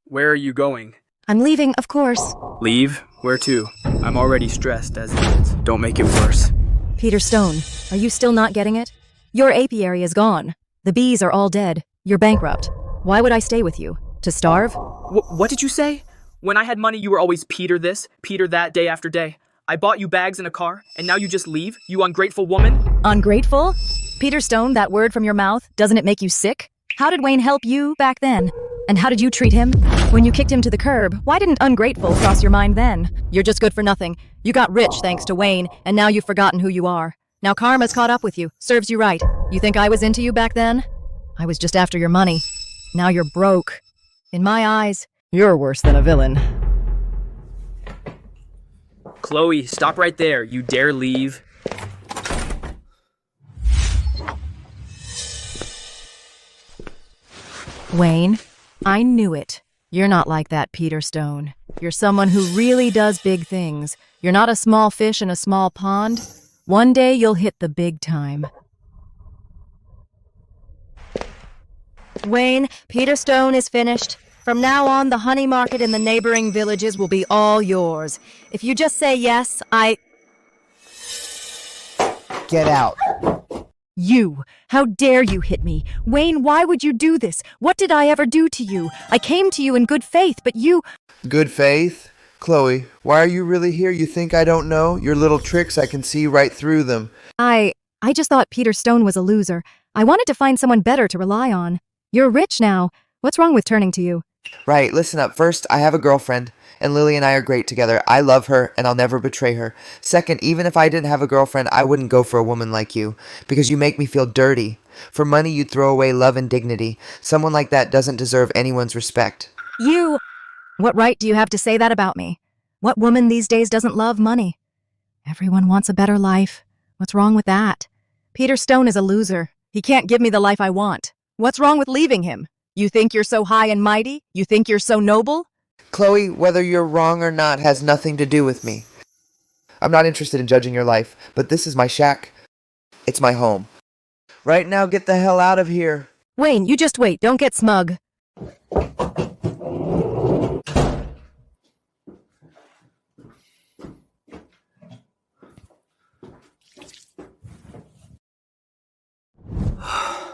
where are you going? I'm leaving, of course. Leave? Where to? I'm already stressed as it is. Don't make it worse. Peter Stone, are you still not getting it? Your apiary is gone. The bees are all dead. You're bankrupt. Why would I stay with you? To starve? What did you say? When I had money, you were always Peter this, Peter that, day after day. I bought you bags and a car, and now you just leave? You ungrateful woman? Ungrateful? Peter Stone, that word from your mouth, doesn't it make you sick? How did Wayne help you back then? And how did you treat him? When you kicked him to the curb, why didn't ungrateful cross your mind then? You're just good for nothing. You got rich thanks to Wayne, and now you've forgotten who you are. Now karma's caught up with you. Serves you right. You think I was into you back then? I was just after your money. Now you're broke. In my eyes, you're worse than a villain. Chloe, stop right there. You dare leave? Wayne, I knew it. You're not like that, Peter Stone. You're someone who really does big things. You're not a small fish in a small pond. One day you'll hit the big time. Wayne, Peter Stone is finished. From now on, the honey market in the neighboring villages will be all yours. If you just say yes, Get out. You! How dare you hit me? Wayne, why would you do this? What did I ever do to you? I came to you in good faith, but you... Good faith? Chloe, why are you really here? You think I don't know? Your little tricks, I can see right through them. I just thought Peter Stone was a loser. I wanted to find someone better to rely on. You're rich now. What's wrong with turning to you? Right, listen up. First, I have a girlfriend, and Lily and I are great together. I love her, and I'll never betray her. Second, even if I didn't have a girlfriend, I wouldn't go for a woman like you, because you make me feel dirty. For money, you'd throw away love and dignity. Someone like that doesn't deserve anyone's respect. You! What right do you have to say that about me? What woman these days doesn't love money? Everyone wants a better life. What's wrong with that? Peter Stone is a loser. He can't give me the life I want. What's wrong with leaving him? You think you're so high and mighty? You think you're so noble? Chloe, whether you're wrong or not has nothing to do with me. I'm not interested in judging your life, but this is my shack. It's my home. Right now, get the hell out of here. Wayne, you just wait. Don't get smug.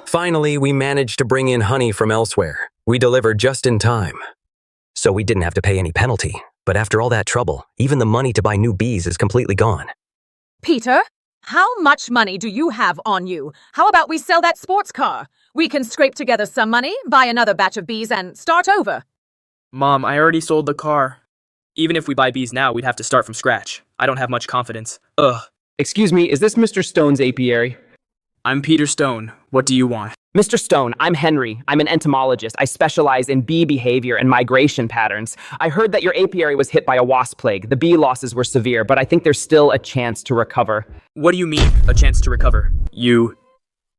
Finally, we managed to bring in honey from elsewhere. We delivered just in time. So we didn't have to pay any penalty. But after all that trouble, even the money to buy new bees is completely gone. Peter, how much money do you have on you? How about we sell that sports car? We can scrape together some money, buy another batch of bees, and start over. Mom, I already sold the car. Even if we buy bees now, we'd have to start from scratch. I don't have much confidence. Ugh. Excuse me, is this Mr. Stone's apiary? I'm Peter Stone. What do you want? Mr. Stone, I'm Henry. I'm an entomologist. I specialize in bee behavior and migration patterns. I heard that your apiary was hit by a wasp plague. The bee losses were severe, but I think there's still a chance to recover. What do you mean, a chance to recover?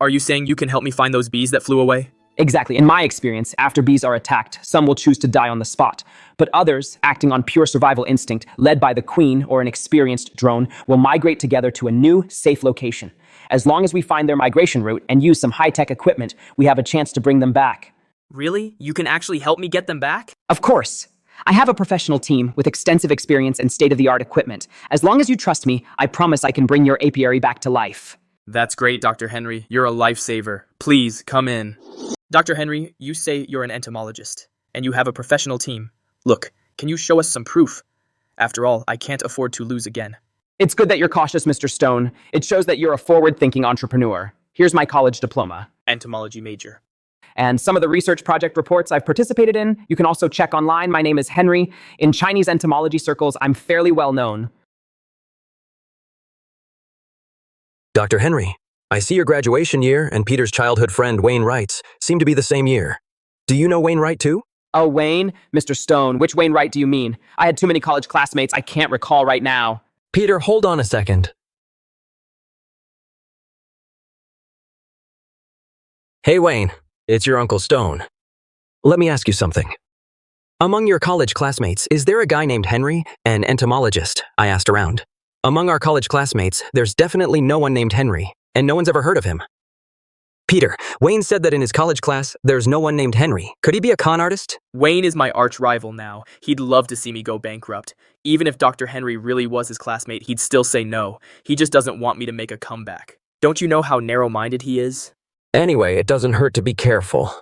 Are you saying you can help me find those bees that flew away? Exactly. In my experience, after bees are attacked, some will choose to die on the spot. But others, acting on pure survival instinct, led by the queen or an experienced drone, will migrate together to a new, safe location. As long as we find their migration route and use some high-tech equipment, we have a chance to bring them back. Really? You can actually help me get them back? Of course. I have a professional team with extensive experience and state-of-the-art equipment. As long as you trust me, I promise I can bring your apiary back to life. That's great, Dr. Henry. You're a lifesaver. Please, come in. Dr. Henry, you say you're an entomologist, and you have a professional team. Look, can you show us some proof? After all, I can't afford to lose again. It's good that you're cautious, Mr. Stone. It shows that you're a forward-thinking entrepreneur. Here's my college diploma. Entomology major. And some of the research project reports I've participated in. You can also check online. My name is Henry. In Chinese entomology circles, I'm fairly well known. Dr. Henry, I see your graduation year and Peter's childhood friend Wayne Wright's seem to be the same year. Do you know Wayne Wright too? Oh, Wayne? Mr. Stone, which Wayne Wright do you mean? I had too many college classmates I can't recall right now. Peter, hold on a second. Hey, Wayne. It's your Uncle Stone. Let me ask you something. Among your college classmates, is there a guy named Henry, an entomologist? I asked around. Among our college classmates, there's definitely no one named Henry, and no one's ever heard of him. Peter, Wayne said that in his college class, there's no one named Henry. Could he be a con artist? Wayne is my arch rival now. He'd love to see me go bankrupt. Even if Dr. Henry really was his classmate, he'd still say no. He just doesn't want me to make a comeback. Don't you know how narrow-minded he is? Anyway, it doesn't hurt to be careful.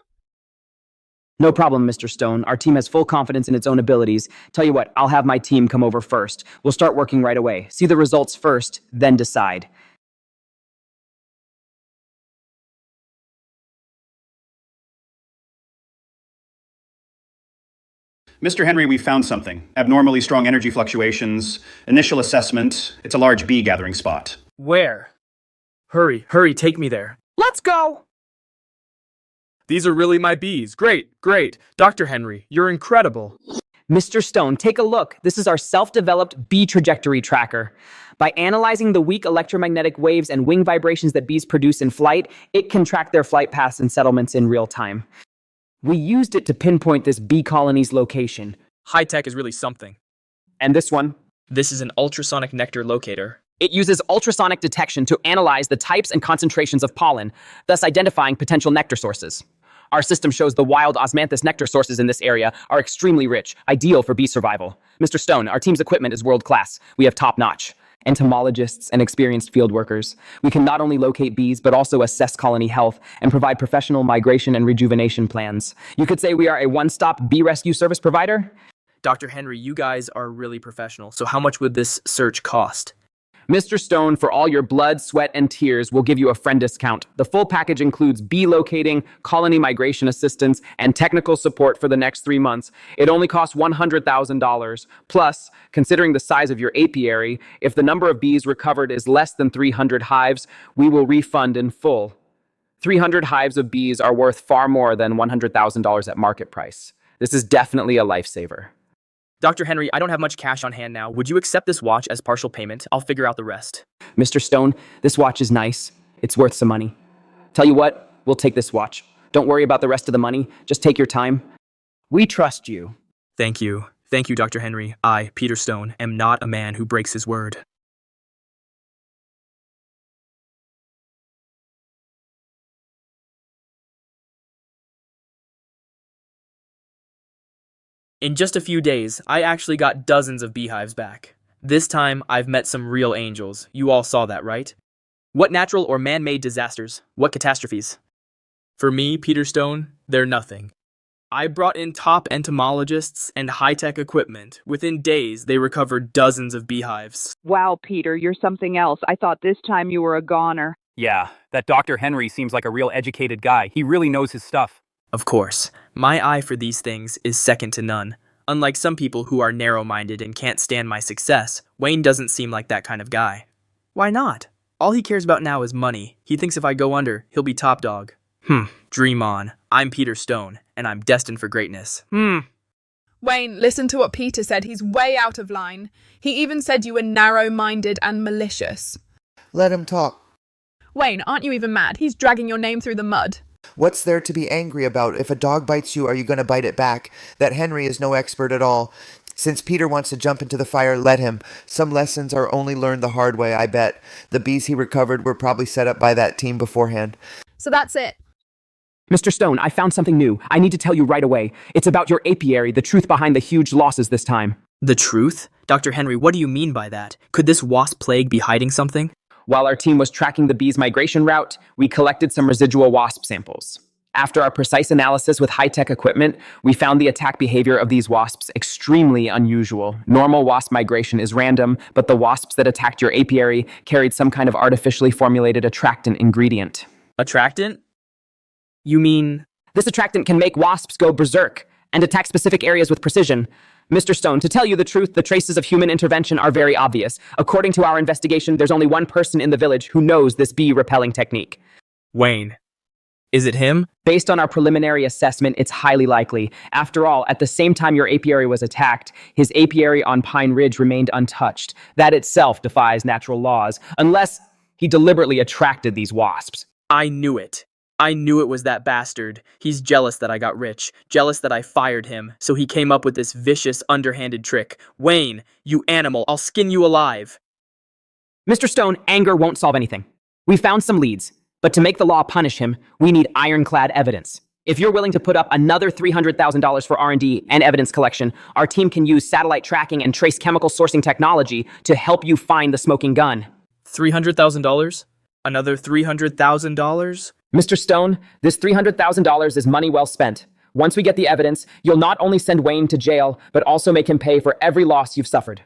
No problem, Mr. Stone. Our team has full confidence in its own abilities. Tell you what, I'll have my team come over first. We'll start working right away. See the results first, then decide. Mr. Henry, we've found something. Abnormally strong energy fluctuations. Initial assessment, it's a large bee gathering spot. Where? Hurry, take me there. Let's go! These are really my bees. Great. Dr. Henry, you're incredible. Mr. Stone, take a look. This is our self-developed bee trajectory tracker. By analyzing the weak electromagnetic waves and wing vibrations that bees produce in flight, it can track their flight paths and settlements in real time. We used it to pinpoint this bee colony's location. High tech is really something. And this one? This is an ultrasonic nectar locator. It uses ultrasonic detection to analyze the types and concentrations of pollen, thus identifying potential nectar sources. Our system shows the wild osmanthus nectar sources in this area are extremely rich, ideal for bee survival. Mr. Stone, our team's equipment is world-class. We have top-notch entomologists and experienced field workers. We can not only locate bees, but also assess colony health and provide professional migration and rejuvenation plans. You could say we are a one-stop bee rescue service provider. Dr. Henry, you guys are really professional. So how much would this search cost? Mr. Stone, for all your blood, sweat, and tears, we'll give you a friend discount. The full package includes bee locating, colony migration assistance, and technical support for the next 3 months. It only costs $100,000. Plus, considering the size of your apiary, if the number of bees recovered is less than 300 hives, we will refund in full. 300 hives of bees are worth far more than $100,000 at market price. This is definitely a lifesaver. Dr. Henry, I don't have much cash on hand now. Would you accept this watch as partial payment? I'll figure out the rest. Mr. Stone, this watch is nice. It's worth some money. Tell you what, we'll take this watch. Don't worry about the rest of the money. Just take your time. We trust you. Thank you. Thank you, Dr. Henry. I, Peter Stone, am not a man who breaks his word. In just a few days, I actually got dozens of beehives back. This time, I've met some real angels. You all saw that, right? What natural or man-made disasters? What catastrophes? For me, Peter Stone, they're nothing. I brought in top entomologists and high-tech equipment. Within days, they recovered dozens of beehives. Wow, Peter, you're something else. I thought this time you were a goner. Yeah, that Dr. Henry seems like a real educated guy. He really knows his stuff. Of course, my eye for these things is second to none. Unlike some people who are narrow-minded and can't stand my success, Wayne doesn't seem like that kind of guy. Why not? All he cares about now is money. He thinks if I go under, he'll be top dog. Dream on. I'm Peter Stone, and I'm destined for greatness. Wayne, listen to what Peter said. He's way out of line. He even said you were narrow-minded and malicious. Let him talk. Wayne, aren't you even mad? He's dragging your name through the mud. What's there to be angry about? If a dog bites you, are you going to bite it back? That Henry is no expert at all. Since Peter wants to jump into the fire, let him. Some lessons are only learned the hard way, I bet. The bees he recovered were probably set up by that team beforehand. So that's it. Mr. Stone, I found something new. I need to tell you right away. It's about your apiary, the truth behind the huge losses this time. The truth? Dr. Henry, what do you mean by that? Could this wasp plague be hiding something? While our team was tracking the bees' migration route, we collected some residual wasp samples. After our precise analysis with high-tech equipment, we found the attack behavior of these wasps extremely unusual. Normal wasp migration is random, but the wasps that attacked your apiary carried some kind of artificially formulated attractant ingredient. Attractant? You mean... This attractant can make wasps go berserk and attack specific areas with precision. Mr. Stone, to tell you the truth, the traces of human intervention are very obvious. According to our investigation, there's only one person in the village who knows this bee repelling technique. Wayne. Is it him? Based on our preliminary assessment, it's highly likely. After all, at the same time your apiary was attacked, his apiary on Pine Ridge remained untouched. That itself defies natural laws, unless he deliberately attracted these wasps. I knew it. I knew it was that bastard. He's jealous that I got rich, jealous that I fired him, so he came up with this vicious, underhanded trick. Wayne, you animal, I'll skin you alive. Mr. Stone, anger won't solve anything. We found some leads, but to make the law punish him, we need ironclad evidence. If you're willing to put up another $300,000 for R&D and evidence collection, our team can use satellite tracking and trace chemical sourcing technology to help you find the smoking gun. $300,000? Another $300,000? Mr. Stone, this $300,000 is money well spent. Once we get the evidence, you'll not only send Wayne to jail, but also make him pay for every loss you've suffered.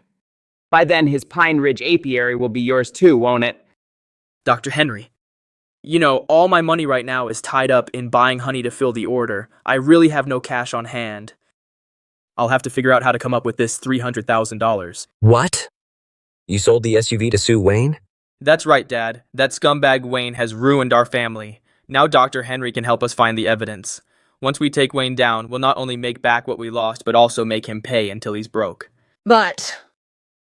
By then, his Pine Ridge apiary will be yours too, won't it? Dr. Henry. You know, all my money right now is tied up in buying honey to fill the order. I really have no cash on hand. I'll have to figure out how to come up with this $300,000. What? You sold the SUV to Sue Wayne? That's right, Dad. That scumbag Wayne has ruined our family. Now Dr. Henry can help us find the evidence. Once we take Wayne down, we'll not only make back what we lost, but also make him pay until he's broke. But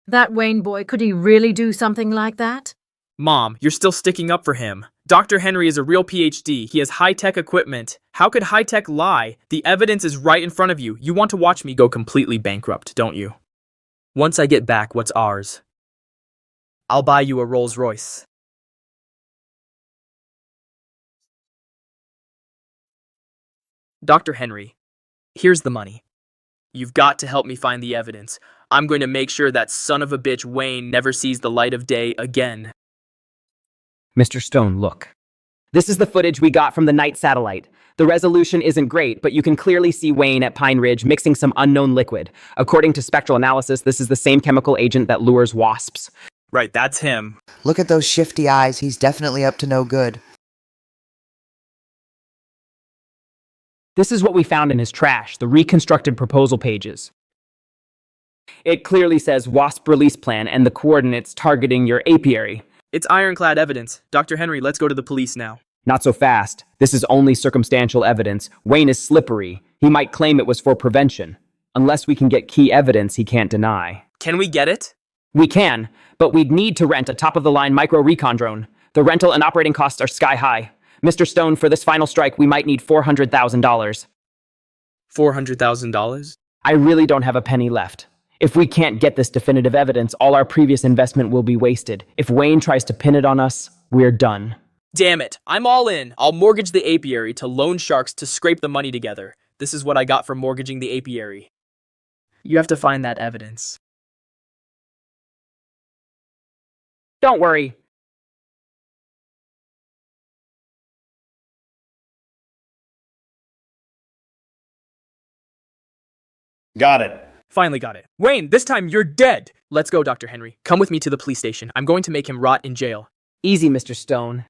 that Wayne boy, could he really do something like that? Mom, you're still sticking up for him. Dr. Henry is a real PhD. He has high-tech equipment. How could high-tech lie? The evidence is right in front of you. You want to watch me go completely bankrupt, don't you? Once I get back what's ours, I'll buy you a Rolls Royce. Dr. Henry, here's the money. You've got to help me find the evidence. I'm going to make sure that son of a bitch Wayne never sees the light of day again. Mr. Stone, look. This is the footage we got from the night satellite. The resolution isn't great, but you can clearly see Wayne at Pine Ridge mixing some unknown liquid. According to spectral analysis, this is the same chemical agent that lures wasps. Right, that's him. Look at those shifty eyes. He's definitely up to no good. This is what we found in his trash, the reconstructed proposal pages. It clearly says WASP release plan and the coordinates targeting your apiary. It's ironclad evidence. Dr. Henry, let's go to the police now. Not so fast. This is only circumstantial evidence. Wayne is slippery. He might claim it was for prevention. Unless we can get key evidence he can't deny. Can we get it? We can, but we'd need to rent a top-of-the-line micro-recon drone. The rental and operating costs are sky-high. Mr. Stone, for this final strike, we might need $400,000. $400,000? I really don't have a penny left. If we can't get this definitive evidence, all our previous investment will be wasted. If Wayne tries to pin it on us, we're done. Damn it, I'm all in. I'll mortgage the apiary to loan sharks to scrape the money together. This is what I got for mortgaging the apiary. You have to find that evidence. Don't worry. Got it. Finally got it. Wayne, this time you're dead. Let's go, Dr. Henry. Come with me to the police station. I'm going to make him rot in jail. Easy, Mr. Stone.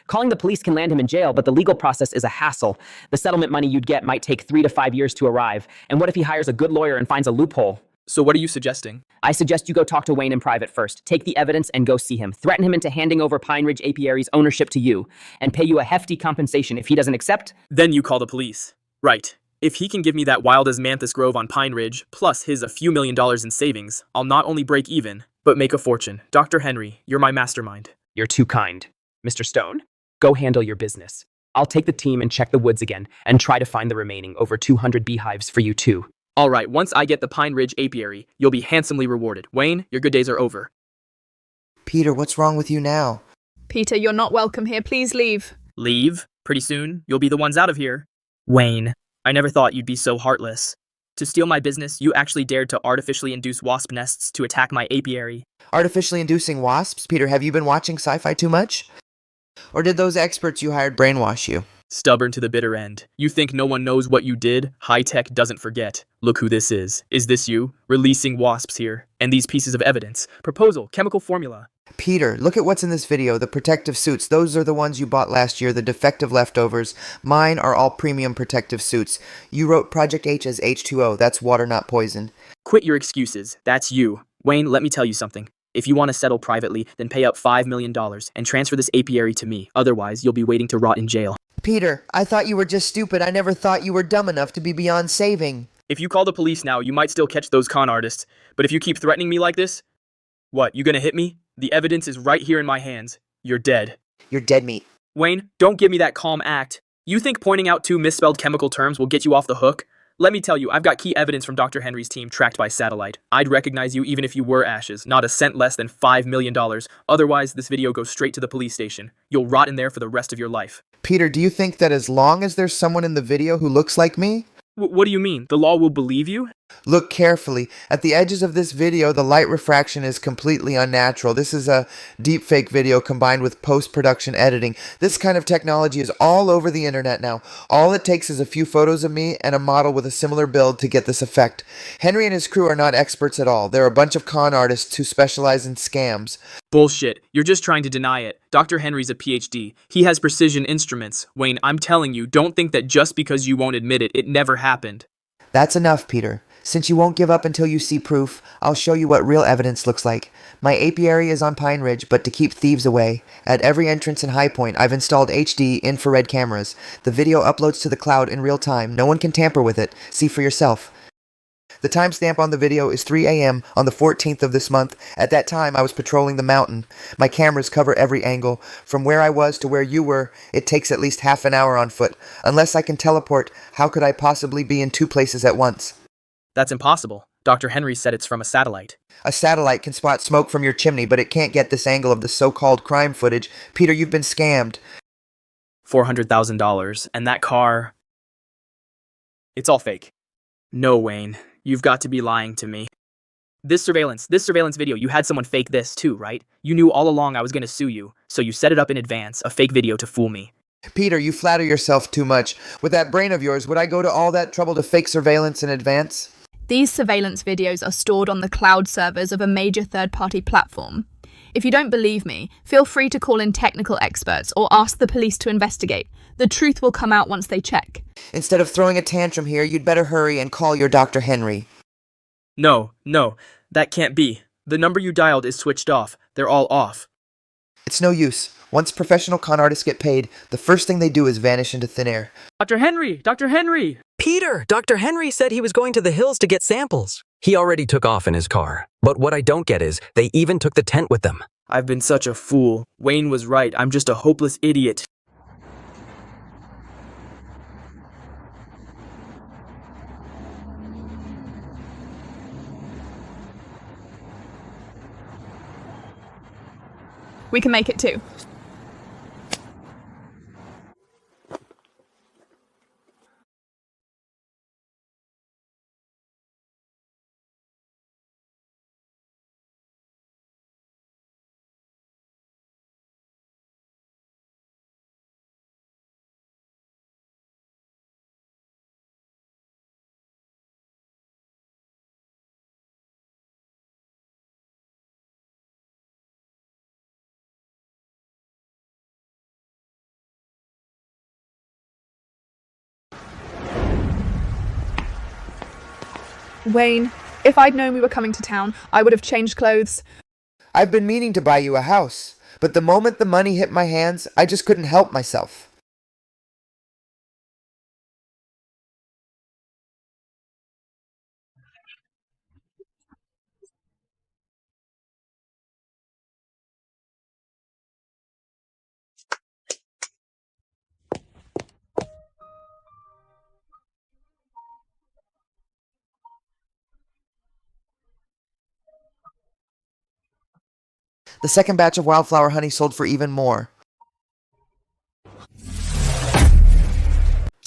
Calling the police can land him in jail, but the legal process is a hassle. The settlement money you'd get might take 3 to 5 years to arrive. And what if he hires a good lawyer and finds a loophole? So what are you suggesting? I suggest you go talk to Wayne in private first. Take the evidence and go see him. Threaten him into handing over Pine Ridge Apiary's ownership to you, and pay you a hefty compensation. If he doesn't accept, Then you call the police. Right. If he can give me that wild as Manthus Grove on Pine Ridge, plus his a few $1,000,000 in savings, I'll not only break even, but make a fortune. Dr. Henry, you're my mastermind. you're too kind. Mr. Stone, go handle your business. I'll take the team and check the woods again, and try to find the remaining over 200 beehives for you too. All right, once I get the Pine Ridge Apiary, you'll be handsomely rewarded. Wayne, your good days are over. Peter, what's wrong with you now? Peter, you're not welcome here. Please leave. Leave? Pretty soon, you'll be the ones out of here. Wayne, I never thought you'd be so heartless. To steal my business, you actually dared to artificially induce wasp nests to attack my apiary. Artificially inducing wasps? Peter, have you been watching sci-fi too much? Or did those experts you hired brainwash you? Stubborn to the bitter end. You think no one knows what you did? High tech doesn't forget. Look who this is. Is this you? Releasing wasps here. And these pieces of evidence. Proposal, chemical formula. Peter, look at what's in this video. The protective suits. Those are the ones you bought last year, the defective leftovers. Mine are all premium protective suits. You wrote Project H as H2O. That's water, not poison. Quit your excuses. That's you. Wayne, let me tell you something. If you want to settle privately, then pay up $5 million and transfer this apiary to me. Otherwise, you'll be waiting to rot in jail. Peter, I thought you were just stupid. I never thought you were dumb enough to be beyond saving. If you call the police now, you might still catch those con artists. But if you keep threatening me like this, what, you gonna hit me? The evidence is right here in my hands. You're dead. You're dead meat. Wayne, don't give me that calm act. You think pointing out 2 misspelled chemical terms will get you off the hook? Let me tell you, I've got key evidence from Dr. Henry's team tracked by satellite. I'd recognize you even if you were ashes, not a cent less than $5 million. Otherwise, this video goes straight to the police station. You'll rot in there for the rest of your life. Peter, do you think that as long as there's someone in the video who looks like me? What do you mean? The law will believe you? Look carefully. At the edges of this video, the light refraction is completely unnatural. This is a deepfake video combined with post-production editing. This kind of technology is all over the internet now. All it takes is a few photos of me and a model with a similar build to get this effect. Henry and his crew are not experts at all. They're a bunch of con artists who specialize in scams. Bullshit. You're just trying to deny it. Dr. Henry's a PhD. He has precision instruments. Wayne, I'm telling you, don't think that just because you won't admit it, it never happened. That's enough, Peter. Since you won't give up until you see proof, I'll show you what real evidence looks like. My apiary is on Pine Ridge, but to keep thieves away, at every entrance and high point, I've installed HD infrared cameras. The video uploads to the cloud in real time. No one can tamper with it. See for yourself. The timestamp on the video is 3 a.m. on the 14th of this month. At that time, I was patrolling the mountain. My cameras cover every angle. From where I was to where you were, it takes at least half an hour on foot. Unless I can teleport, how could I possibly be in 2 places at once? That's impossible. Dr. Henry said it's from a satellite. A satellite can spot smoke from your chimney, but it can't get this angle of the so-called crime footage. Peter, you've been scammed. $400,000. And that car... It's all fake. No, Wayne. You've got to be lying to me. This surveillance video, you had someone fake this too, right? You knew all along I was going to sue you, so you set it up in advance, a fake video to fool me. Peter, you flatter yourself too much. With that brain of yours, would I go to all that trouble to fake surveillance in advance? These surveillance videos are stored on the cloud servers of a major third-party platform. If you don't believe me, feel free to call in technical experts or ask the police to investigate. The truth will come out once they check. Instead of throwing a tantrum here, you'd better hurry and call your Dr. Henry. No, that can't be. The number you dialed is switched off. They're all off. It's no use. Once professional con artists get paid, the first thing they do is vanish into thin air. Dr. Henry! Dr. Henry! Peter, Dr. Henry said he was going to the hills to get samples. He already took off in his car. But what I don't get is, they even took the tent with them. I've been such a fool. Wayne was right. I'm just a hopeless idiot. We can make it too. Wayne, if I'd known we were coming to town, I would have changed clothes. I've been meaning to buy you a house, but the moment the money hit my hands, I just couldn't help myself. The second batch of wildflower honey sold for even more.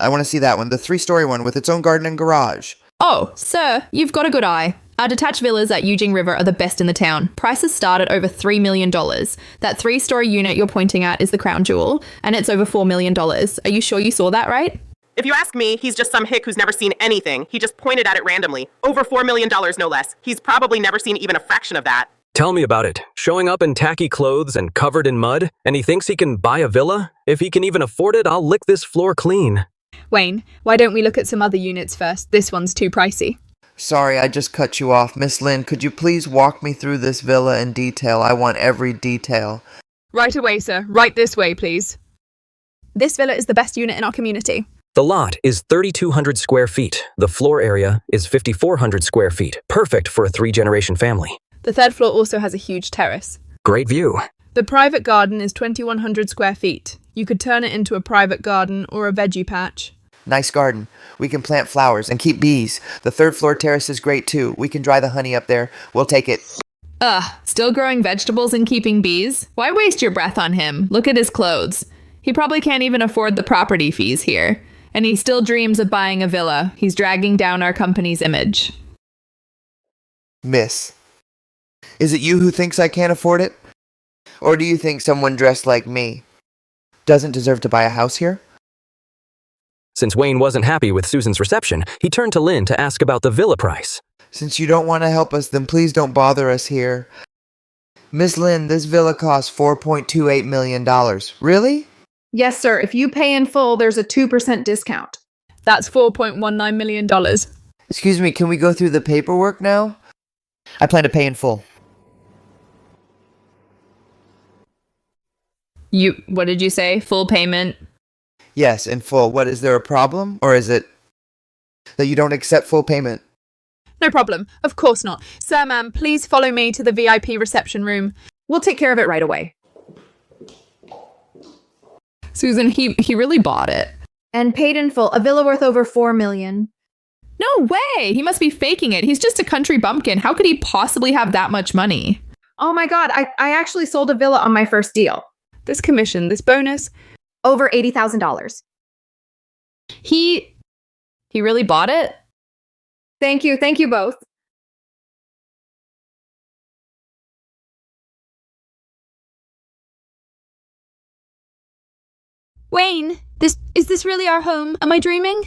I want to see that one, the 3-story one with its own garden and garage. Oh, sir, you've got a good eye. Our detached villas at Eugene River are the best in the town. Prices start at over $3 million. That 3-story unit you're pointing at is the crown jewel, and it's over $4 million. Are you sure you saw that right? If you ask me, he's just some hick who's never seen anything. He just pointed at it randomly. Over $4 million, no less. He's probably never seen even a fraction of that. Tell me about it. Showing up in tacky clothes and covered in mud, and he thinks he can buy a villa? If he can even afford it, I'll lick this floor clean. Wayne, why don't we look at some other units first? This one's too pricey. Sorry, I just cut you off. Miss Lynn, could you please walk me through this villa in detail? I want every detail. Right away, sir. Right this way, please. This villa is the best unit in our community. The lot is 3,200 square feet. The floor area is 5,400 square feet. Perfect for a 3-generation family. The third floor also has a huge terrace. Great view. The private garden is 2,100 square feet. You could turn it into a private garden or a veggie patch. Nice garden. We can plant flowers and keep bees. The 3rd floor terrace is great too. We can dry the honey up there. We'll take it. Still growing vegetables and keeping bees? Why waste your breath on him? Look at his clothes. He probably can't even afford the property fees here. And he still dreams of buying a villa. He's dragging down our company's image. Miss, is it you who thinks I can't afford it? Or do you think someone dressed like me doesn't deserve to buy a house here? Since Wayne wasn't happy with Susan's reception, he turned to Lynn to ask about the villa price. Since you don't want to help us, then please don't bother us here. Miss Lynn, this villa costs $4.28 million. Really? Yes, sir. If you pay in full, there's a 2% discount. That's $4.19 million. Excuse me, can we go through the paperwork now? I plan to pay in full. What did you say? Full payment? Yes, in full. What, is there a problem? Or is it that you don't accept full payment? No problem. Of course not. Sir, ma'am, please follow me to the VIP reception room. We'll take care of it right away. Susan, he really bought it. And paid in full. A villa worth over $4 million. No way! He must be faking it. He's just a country bumpkin. How could he possibly have that much money? Oh my god, I actually sold a villa on my first deal. This commission, this bonus? Over $80,000. He really bought it? Thank you both. Wayne, is this really our home? Am I dreaming?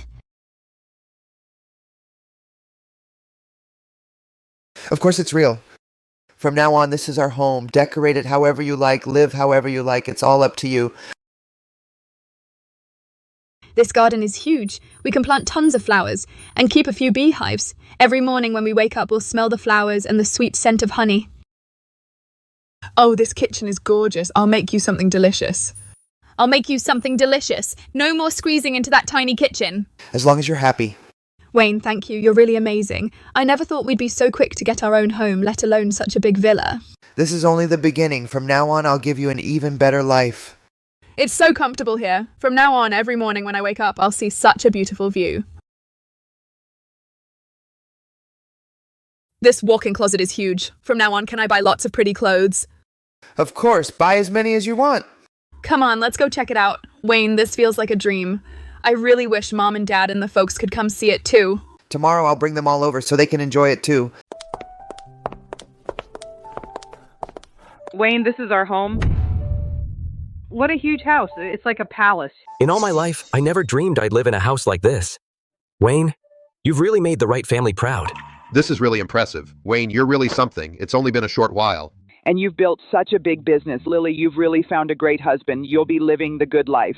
Of course it's real. From now on, this is our home. Decorate it however you like, live however you like. It's all up to you. This garden is huge. We can plant tons of flowers and keep a few beehives. Every morning when we wake up, we'll smell the flowers and the sweet scent of honey. Oh, this kitchen is gorgeous. I'll make you something delicious. I'll make you something delicious. No more squeezing into that tiny kitchen. As long as you're happy. Wayne, thank you. You're really amazing. I never thought we'd be so quick to get our own home, let alone such a big villa. This is only the beginning. From now on, I'll give you an even better life. It's so comfortable here. From now on, every morning when I wake up, I'll see such a beautiful view. This walk-in closet is huge. From now on, can I buy lots of pretty clothes? Of course. Buy as many as you want. Come on, let's go check it out. Wayne, this feels like a dream. I really wish Mom and Dad and the folks could come see it too. Tomorrow I'll bring them all over so they can enjoy it too. Wayne, this is our home. What a huge house. It's like a palace. In all my life, I never dreamed I'd live in a house like this. Wayne, you've really made the right family proud. This is really impressive. Wayne, you're really something. It's only been a short while. And you've built such a big business. Lily, you've really found a great husband. You'll be living the good life.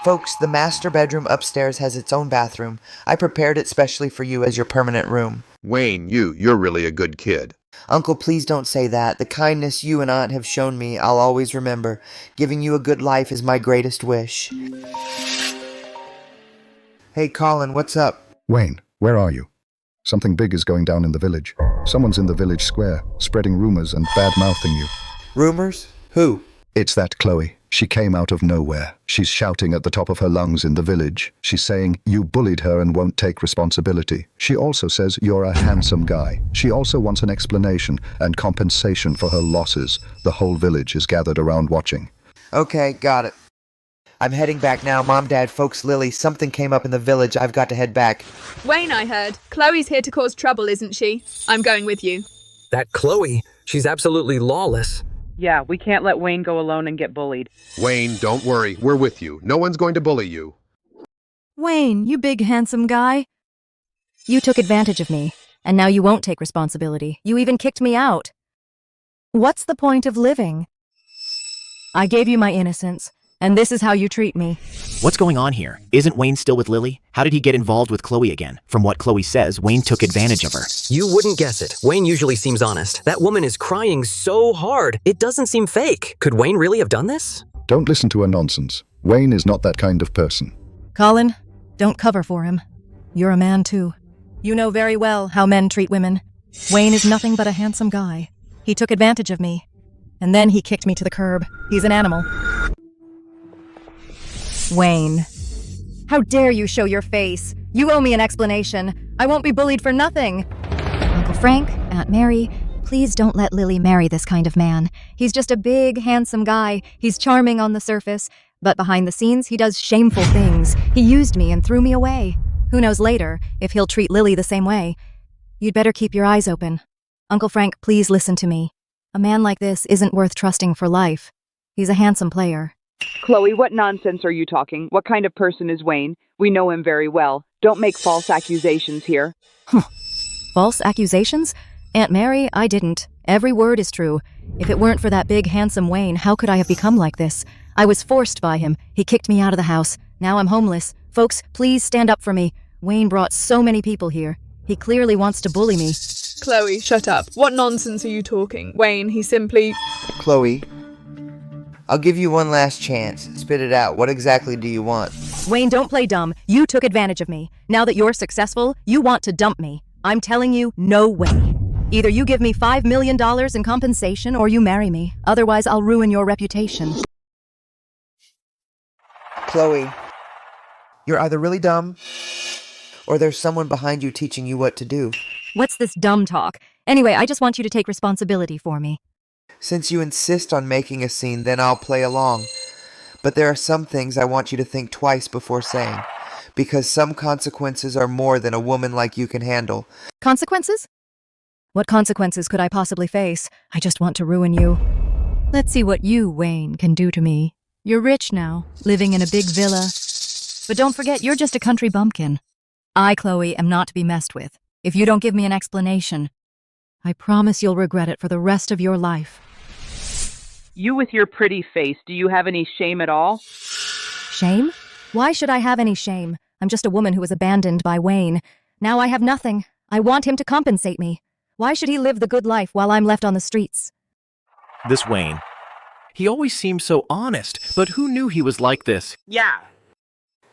Folks, the master bedroom upstairs has its own bathroom. I prepared it specially for you as your permanent room. Wayne, you're really a good kid. Uncle, please don't say that. The kindness you and Aunt have shown me, I'll always remember. Giving you a good life is my greatest wish. Hey, Colin, what's up? Wayne, where are you? Something big is going down in the village. Someone's in the village square, spreading rumors and bad-mouthing you. Rumors? Who? It's that Chloe. She came out of nowhere. She's shouting at the top of her lungs in the village. She's saying you bullied her and won't take responsibility. She also says you're a handsome guy. She also wants an explanation and compensation for her losses. The whole village is gathered around watching. Okay, got it. I'm heading back now. Mom, Dad, folks, Lily, something came up in the village. I've got to head back. Wayne, I heard. Chloe's here to cause trouble, isn't she? I'm going with you. That Chloe, she's absolutely lawless. Yeah, we can't let Wayne go alone and get bullied. Wayne, don't worry. We're with you. No one's going to bully you. Wayne, you big handsome guy. You took advantage of me, and now you won't take responsibility. You even kicked me out. What's the point of living? I gave you my innocence, and this is how you treat me. What's going on here? Isn't Wayne still with Lily? How did he get involved with Chloe again? From what Chloe says, Wayne took advantage of her. You wouldn't guess it. Wayne usually seems honest. That woman is crying so hard. It doesn't seem fake. Could Wayne really have done this? Don't listen to her nonsense. Wayne is not that kind of person. Colin, don't cover for him. You're a man, too. You know very well how men treat women. Wayne is nothing but a handsome guy. He took advantage of me. And then he kicked me to the curb. He's an animal. Wayne, how dare you show your face? You owe me an explanation. I won't be bullied for nothing. Uncle Frank, Aunt Mary, please don't let Lily marry this kind of man. He's just a big, handsome guy. He's charming on the surface, but behind the scenes, he does shameful things. He used me and threw me away. Who knows later if he'll treat Lily the same way? You'd better keep your eyes open. Uncle Frank, please listen to me. A man like this isn't worth trusting for life. He's a handsome player. Chloe, what nonsense are you talking? What kind of person is Wayne? We know him very well. Don't make false accusations here. False accusations? Aunt Mary, I didn't. Every word is true. If it weren't for that big, handsome Wayne, how could I have become like this? I was forced by him. He kicked me out of the house. Now I'm homeless. Folks, please stand up for me. Wayne brought so many people here. He clearly wants to bully me. Chloe, shut up. What nonsense are you talking? Wayne, he simply... Chloe, I'll give you one last chance. Spit it out. What exactly do you want? Wayne, don't play dumb. You took advantage of me. Now that you're successful, you want to dump me. I'm telling you, no way. Either you give me $5 million in compensation or you marry me. Otherwise, I'll ruin your reputation. Chloe, you're either really dumb or there's someone behind you teaching you what to do. What's this dumb talk? Anyway, I just want you to take responsibility for me. Since you insist on making a scene, then I'll play along. But there are some things I want you to think twice before saying, because some consequences are more than a woman like you can handle. Consequences? What consequences could I possibly face? I just want to ruin you. Let's see what you, Wayne, can do to me. You're rich now, living in a big villa. But don't forget, you're just a country bumpkin. I, Chloe, am not to be messed with. If you don't give me an explanation, I promise you'll regret it for the rest of your life. You with your pretty face, do you have any shame at all? Shame? Why should I have any shame? I'm just a woman who was abandoned by Wayne. Now I have nothing. I want him to compensate me. Why should he live the good life while I'm left on the streets? This Wayne. He always seemed so honest, but who knew he was like this? Yeah.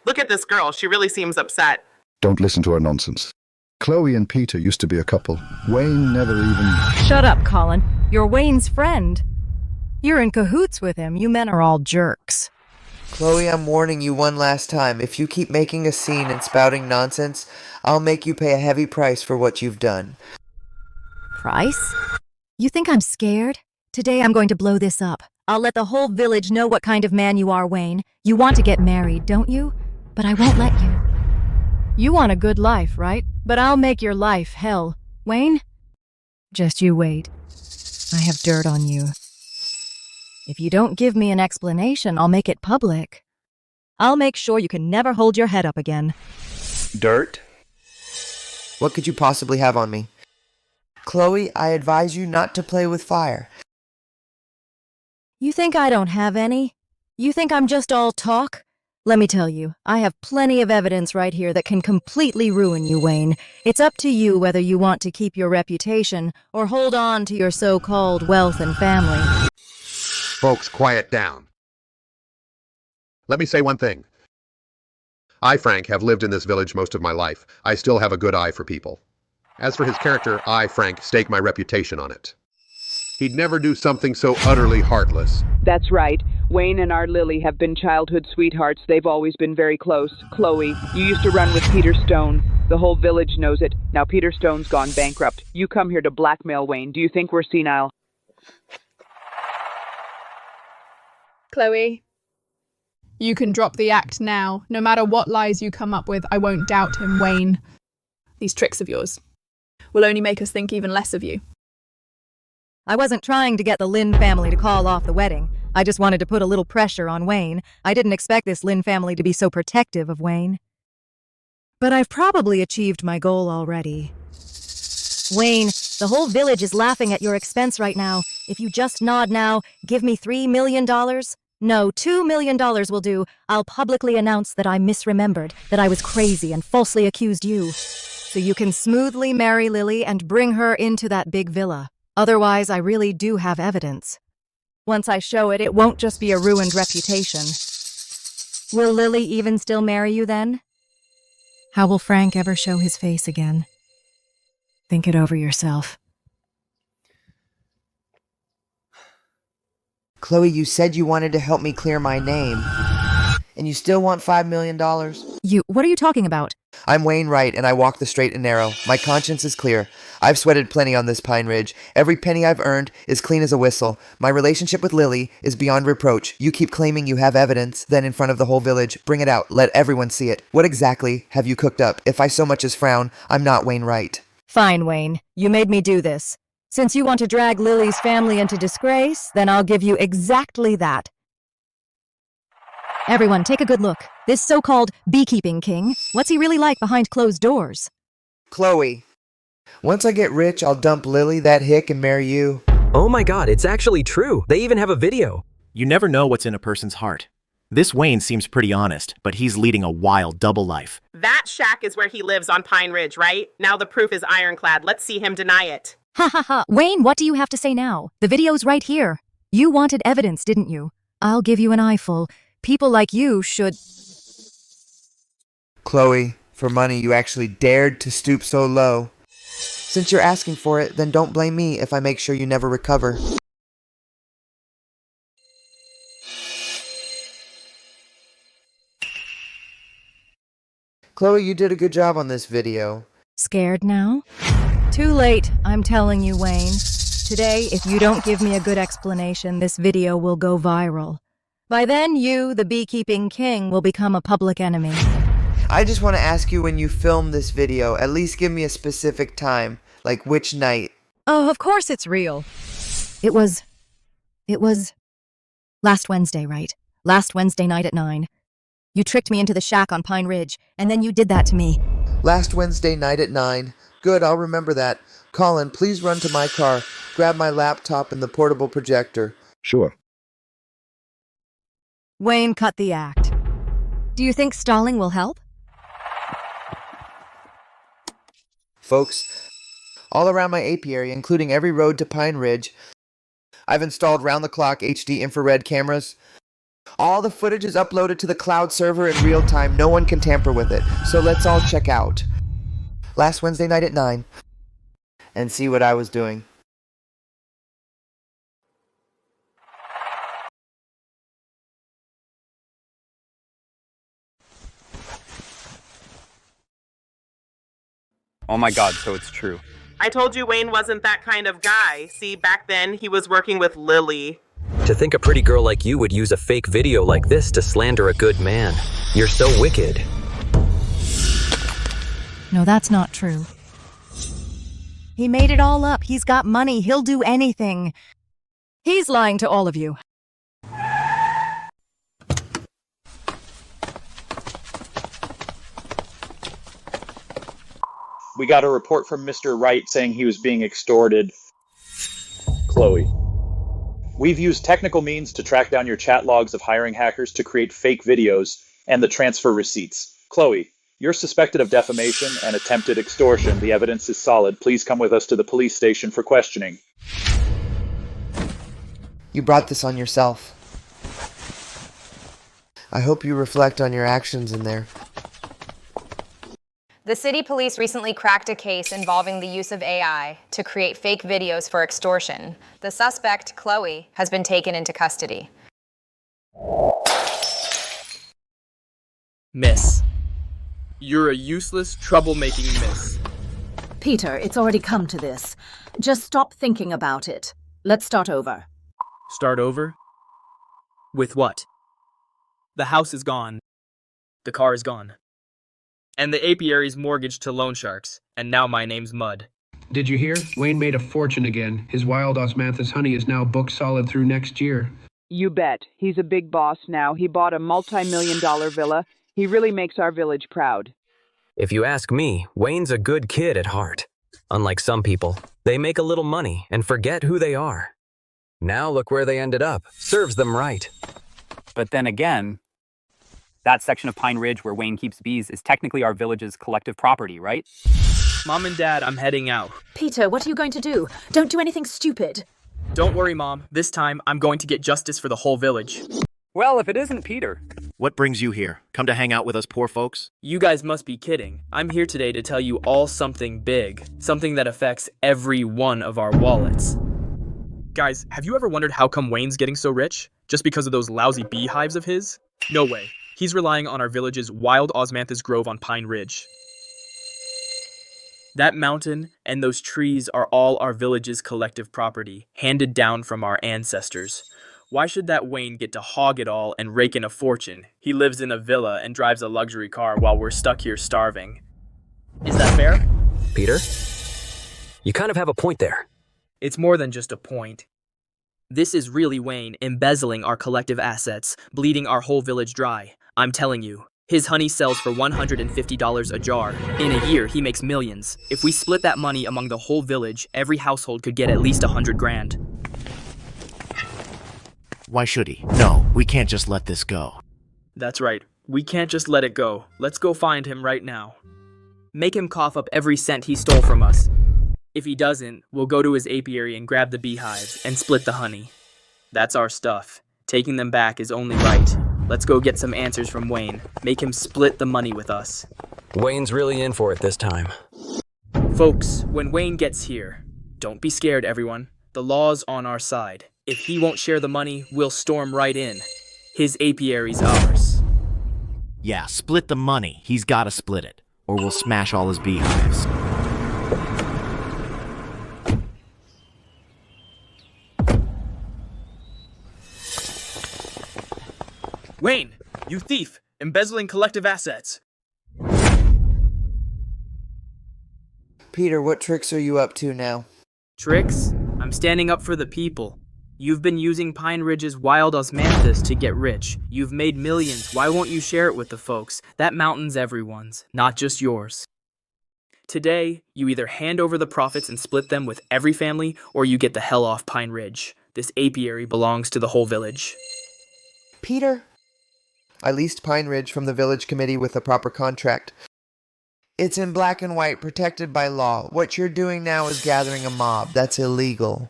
Look at this girl. She really seems upset. Don't listen to her nonsense. Chloe and Peter used to be a couple. Wayne never even... Shut up, Colin. You're Wayne's friend. You're in cahoots with him. You men are all jerks. Chloe, I'm warning you one last time. If you keep making a scene and spouting nonsense, I'll make you pay a heavy price for what you've done. Price? You think I'm scared? Today I'm going to blow this up. I'll let the whole village know what kind of man you are, Wayne. You want to get married, don't you? But I won't let you. You want a good life, right? But I'll make your life hell. Wayne? Just you wait. I have dirt on you. If you don't give me an explanation, I'll make it public. I'll make sure you can never hold your head up again. Dirt? What could you possibly have on me? Chloe, I advise you not to play with fire. You think I don't have any? You think I'm just all talk? Let me tell you, I have plenty of evidence right here that can completely ruin you, Wayne. It's up to you whether you want to keep your reputation or hold on to your so-called wealth and family. Folks, quiet down. Let me say one thing. I, Frank, have lived in this village most of my life. I still have a good eye for people. As for his character, I, Frank, stake my reputation on it. He'd never do something so utterly heartless. That's right. Wayne and our Lily have been childhood sweethearts. They've always been very close. Chloe, you used to run with Peter Stone. The whole village knows it. Now Peter Stone's gone bankrupt. You come here to blackmail Wayne. Do you think we're senile? Chloe, you can drop the act now. No matter what lies you come up with, I won't doubt him, Wayne. These tricks of yours will only make us think even less of you. I wasn't trying to get the Lynn family to call off the wedding. I just wanted to put a little pressure on Wayne. I didn't expect this Lynn family to be so protective of Wayne. But I've probably achieved my goal already. Wayne, the whole village is laughing at your expense right now. If you just nod now, give me $3 million. No, $2 million will do. I'll publicly announce that I misremembered, that I was crazy and falsely accused you. So you can smoothly marry Lily and bring her into that big villa. Otherwise, I really do have evidence. Once I show it, it won't just be a ruined reputation. Will Lily even still marry you then? How will Frank ever show his face again? Think it over yourself. Chloe, you said you wanted to help me clear my name. And you still want $5 million? What are you talking about? I'm Wayne Wright, and I walk the straight and narrow. My conscience is clear. I've sweated plenty on this Pine Ridge. Every penny I've earned is clean as a whistle. My relationship with Lily is beyond reproach. You keep claiming you have evidence, then in front of the whole village. Bring it out. Let everyone see it. What exactly have you cooked up? If I so much as frown, I'm not Wayne Wright. Fine, Wayne. You made me do this. Since you want to drag Lily's family into disgrace, then I'll give you exactly that. Everyone, take a good look. This so-called beekeeping king, what's he really like behind closed doors? Chloe, once I get rich, I'll dump Lily, that hick, and marry you. Oh my god, it's actually true. They even have a video. You never know what's in a person's heart. This Wayne seems pretty honest, but he's leading a wild double life. That shack is where he lives on Pine Ridge, right? Now the proof is ironclad. Let's see him deny it. Ha ha ha. Wayne, what do you have to say now? The video's right here. You wanted evidence, didn't you? I'll give you an eyeful. People like you should... Chloe, for money you actually dared to stoop so low. Since you're asking for it, then don't blame me if I make sure you never recover. Chloe, you did a good job on this video. Scared now? Too late, I'm telling you, Wayne. Today, if you don't give me a good explanation, this video will go viral. By then, you, the beekeeping king, will become a public enemy. I just want to ask you, when you film this video, at least give me a specific time. Like which night? Oh, of course it's real. It was last Wednesday, right? Last Wednesday night at 9. You tricked me into the shack on Pine Ridge, and then you did that to me. Last Wednesday night at 9. Good, I'll remember that. Colin, please run to my car, grab my laptop and the portable projector. Sure. Wayne cut the act. Do you think stalling will help? Folks, all around my apiary, including every road to Pine Ridge, I've installed round-the-clock HD infrared cameras. All the footage is uploaded to the cloud server in real time. No one can tamper with it. So let's all check out last Wednesday night at 9 and see what I was doing. Oh my god, so it's true. I told you Wayne wasn't that kind of guy. See, back then he was working with Lily. To think a pretty girl like you would use a fake video like this to slander a good man. You're so wicked. No, that's not true. He made it all up. He's got money. He'll do anything. He's lying to all of you. We got a report from Mr. Wright saying he was being extorted. Chloe. We've used technical means to track down your chat logs of hiring hackers to create fake videos. and the transfer receipts. Chloe, you're suspected of defamation and attempted extortion. The evidence is solid. Please come with us to the police station for questioning. You brought this on yourself. I hope you reflect on your actions in there. The city police recently cracked a case involving the use of AI to create fake videos for extortion. The suspect, Chloe, has been taken into custody. Miss. You're a useless, troublemaking miss. Peter, it's already come to this. Just stop thinking about it. Let's start over. Start over? With what? The house is gone. The car is gone. And the apiary's mortgaged to loan sharks, and now my name's Mud. Did you hear? Wayne made a fortune again. His wild osmanthus honey is now booked solid through next year. You bet. He's a big boss now. He bought a multi-million-dollar villa. He really makes our village proud. If you ask me, Wayne's a good kid at heart. Unlike some people, they make a little money and forget who they are. Now look where they ended up. Serves them right. But then again, that section of Pine Ridge where Wayne keeps bees is technically our village's collective property, right? Mom and Dad, I'm heading out. Peter, what are you going to do? Don't do anything stupid. Don't worry, Mom. This time, I'm going to get justice for the whole village. Well, if it isn't Peter. What brings you here? Come to hang out with us poor folks? You guys must be kidding. I'm here today to tell you all something big. Something that affects every one of our wallets. Guys, have you ever wondered how come Wayne's getting so rich? Just because of those lousy beehives of his? No way. He's relying on our village's wild osmanthus grove on Pine Ridge. That mountain and those trees are all our village's collective property, handed down from our ancestors. Why should that Wayne get to hog it all and rake in a fortune? He lives in a villa and drives a luxury car while we're stuck here starving. Is that fair? Peter? You kind of have a point there. It's more than just a point. This is really Wayne embezzling our collective assets, bleeding our whole village dry. I'm telling you, his honey sells for $150 a jar. In a year, he makes millions. If we split that money among the whole village, every household could get at least 100 grand. Why should he? No, we can't just let this go. That's right. We can't just let it go. Let's go find him right now. Make him cough up every cent he stole from us. If he doesn't, we'll go to his apiary and grab the beehives and split the honey. That's our stuff. Taking them back is only right. Let's go get some answers from Wayne. Make him split the money with us. Wayne's really in for it this time. Folks, when Wayne gets here, don't be scared, everyone. The law's on our side. If he won't share the money, we'll storm right in. His apiary's ours. Yeah, split the money. He's gotta split it, or we'll smash all his beehives. Wayne, you thief! Embezzling collective assets! Peter, what tricks are you up to now? Tricks? I'm standing up for the people. You've been using Pine Ridge's wild osmanthus to get rich. You've made millions. Why won't you share it with the folks? That mountain's everyone's, not just yours. Today, you either hand over the profits and split them with every family, or you get the hell off Pine Ridge. This apiary belongs to the whole village. Peter? I leased Pine Ridge from the village committee with a proper contract. It's in black and white, protected by law. What you're doing now is gathering a mob. That's illegal.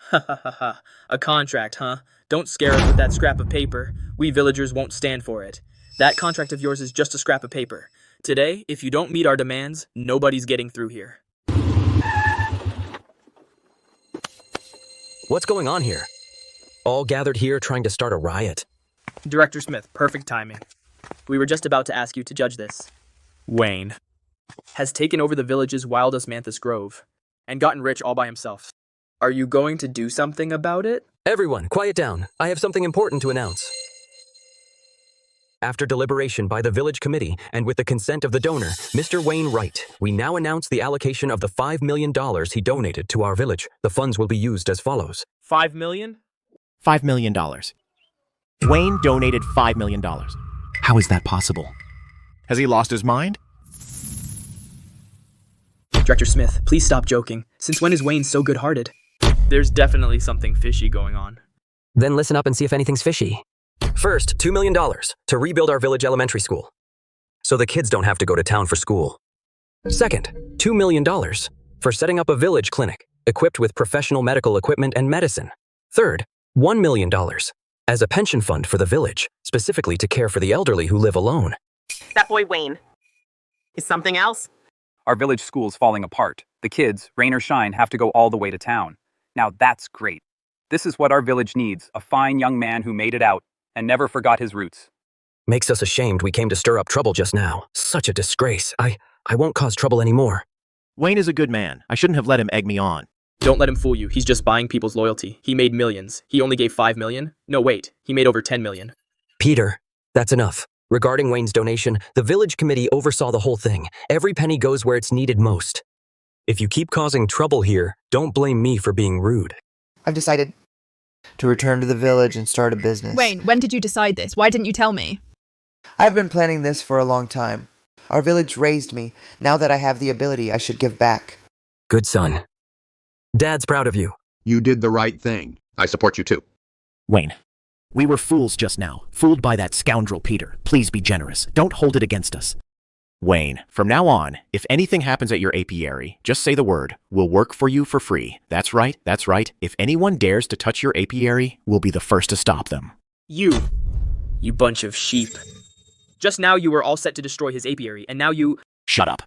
Ha ha ha ha. A contract, huh? Don't scare us with that scrap of paper. We villagers won't stand for it. That contract of yours is just a scrap of paper. Today, if you don't meet our demands, nobody's getting through here. What's going on here? All gathered here trying to start a riot. Director Smith, perfect timing. We were just about to ask you to judge this. Wayne has taken over the village's wild osmanthus grove and gotten rich all by himself. Are you going to do something about it? Everyone, quiet down. I have something important to announce. After deliberation by the village committee and with the consent of the donor, Mr. Wayne Wright, we now announce the allocation of the $5 million he donated to our village. The funds will be used as follows. $5 million? $5 million. Wayne donated $5 million. How is that possible? Has he lost his mind? Director Smith, please stop joking. Since when is Wayne so good-hearted? There's definitely something fishy going on. Then listen up and see if anything's fishy. First, $2 million to rebuild our village elementary school, so the kids don't have to go to town for school. Second, $2 million for setting up a village clinic equipped with professional medical equipment and medicine. Third, $1 million as a pension fund for the village, specifically to care for the elderly who live alone. That boy Wayne. Is something else? Our village school's falling apart. The kids, rain or shine, have to go all the way to town. Now that's great. This is what our village needs, a fine young man who made it out and never forgot his roots. Makes us ashamed we came to stir up trouble just now. Such a disgrace. I won't cause trouble anymore. Wayne is a good man. I shouldn't have let him egg me on. Don't let him fool you. He's just buying people's loyalty. He made millions. He only gave 5 million? No, wait. He made over 10 million. Peter, that's enough. Regarding Wayne's donation, the village committee oversaw the whole thing. Every penny goes where it's needed most. If you keep causing trouble here, don't blame me for being rude. I've decided to return to the village and start a business. Wayne, when did you decide this? Why didn't you tell me? I've been planning this for a long time. Our village raised me. Now that I have the ability, I should give back. Good son. Dad's proud of you. You did the right thing. I support you too. Wayne, we were fools just now. Fooled by that scoundrel Peter. Please be generous. Don't hold it against us. Wayne, from now on, if anything happens at your apiary, just say the word. We'll work for you for free. That's right, that's right. If anyone dares to touch your apiary, we'll be the first to stop them. You bunch of sheep. Just now you were all set to destroy his apiary, and now you— Shut up.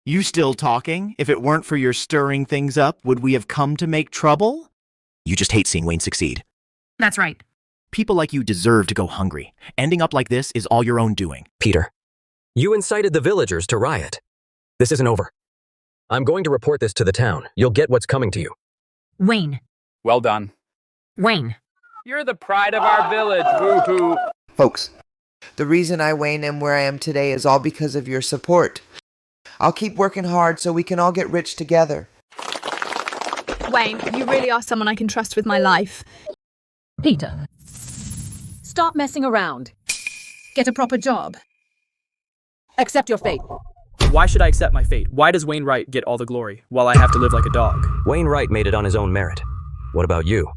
You still talking? If it weren't for your stirring things up, would we have come to make trouble? You just hate seeing Wayne succeed. That's right. People like you deserve to go hungry. Ending up like this is all your own doing. Peter, you incited the villagers to riot. This isn't over. I'm going to report this to the town. You'll get what's coming to you. Wayne. Well done. Wayne. You're the pride of our village, woohoo! Folks, the reason I, Wayne, am where I am today is all because of your support. I'll keep working hard so we can all get rich together. Wayne, you really are someone I can trust with my life. Peter, stop messing around. Get a proper job. Accept your fate. Why should I accept my fate? Why does Wayne Wright get all the glory, while I have to live like a dog? Wayne Wright made it on his own merit. What about you?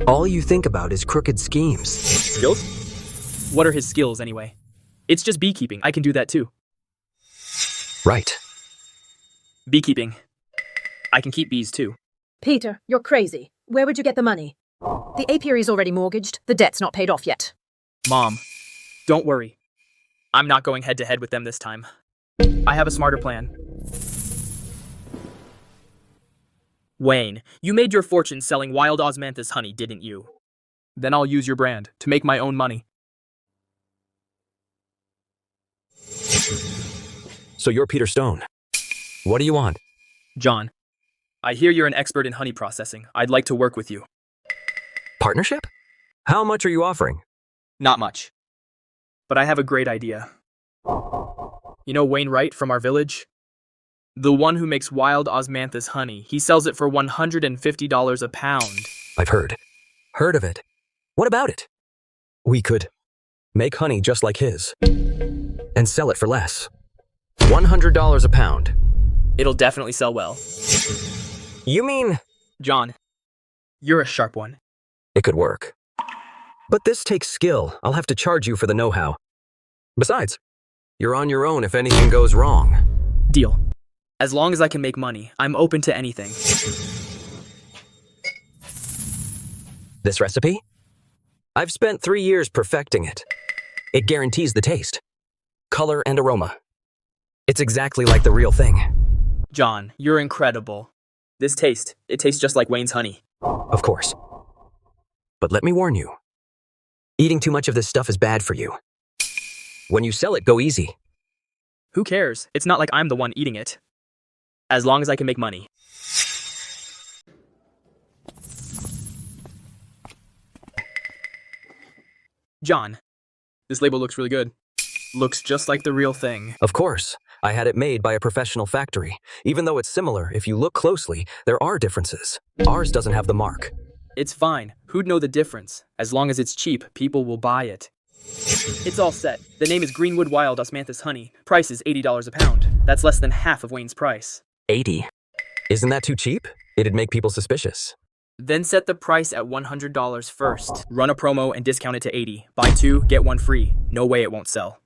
All you think about is crooked schemes. Skills? What are his skills, anyway? It's just beekeeping. I can do that, too. Right. Beekeeping. I can keep bees, too. Peter, you're crazy. Where would you get the money? The apiary's already mortgaged. The debt's not paid off yet. Mom, don't worry. I'm not going head-to-head with them this time. I have a smarter plan. Wayne, you made your fortune selling wild osmanthus honey, didn't you? Then I'll use your brand to make my own money. So you're Peter Stone. What do you want? John, I hear you're an expert in honey processing. I'd like to work with you. Partnership? How much are you offering? Not much. But I have a great idea. You know Wayne Wright from our village? The one who makes wild osmanthus honey. He sells it for $150 a pound. I've heard. Heard of it. What about it? We could make honey just like his and sell it for less. $100 a pound. It'll definitely sell well. You mean? John, you're a sharp one. It could work. But this takes skill. I'll have to charge you for the know-how. Besides, you're on your own if anything goes wrong. Deal. As long as I can make money, I'm open to anything. This recipe? I've spent 3 years perfecting it. It guarantees the taste, color, and aroma. It's exactly like the real thing. John, you're incredible. It tastes just like Wayne's honey. Of course. But let me warn you. Eating too much of this stuff is bad for you. When you sell it, go easy. Who cares? It's not like I'm the one eating it. As long as I can make money. John, this label looks really good. Looks just like the real thing. Of course. I had it made by a professional factory. Even though it's similar, if you look closely, there are differences. Ours doesn't have the mark. It's fine. Who'd know the difference? As long as it's cheap, people will buy it. It's all set. The name is Greenwood Wild Osmanthus Honey. Price is $80 a pound. That's less than half of Wayne's price. 80? Isn't that too cheap? It'd make people suspicious. Then set the price at $100 first. Run a promo and discount it to $80. Buy 2, get 1 free. No way it won't sell.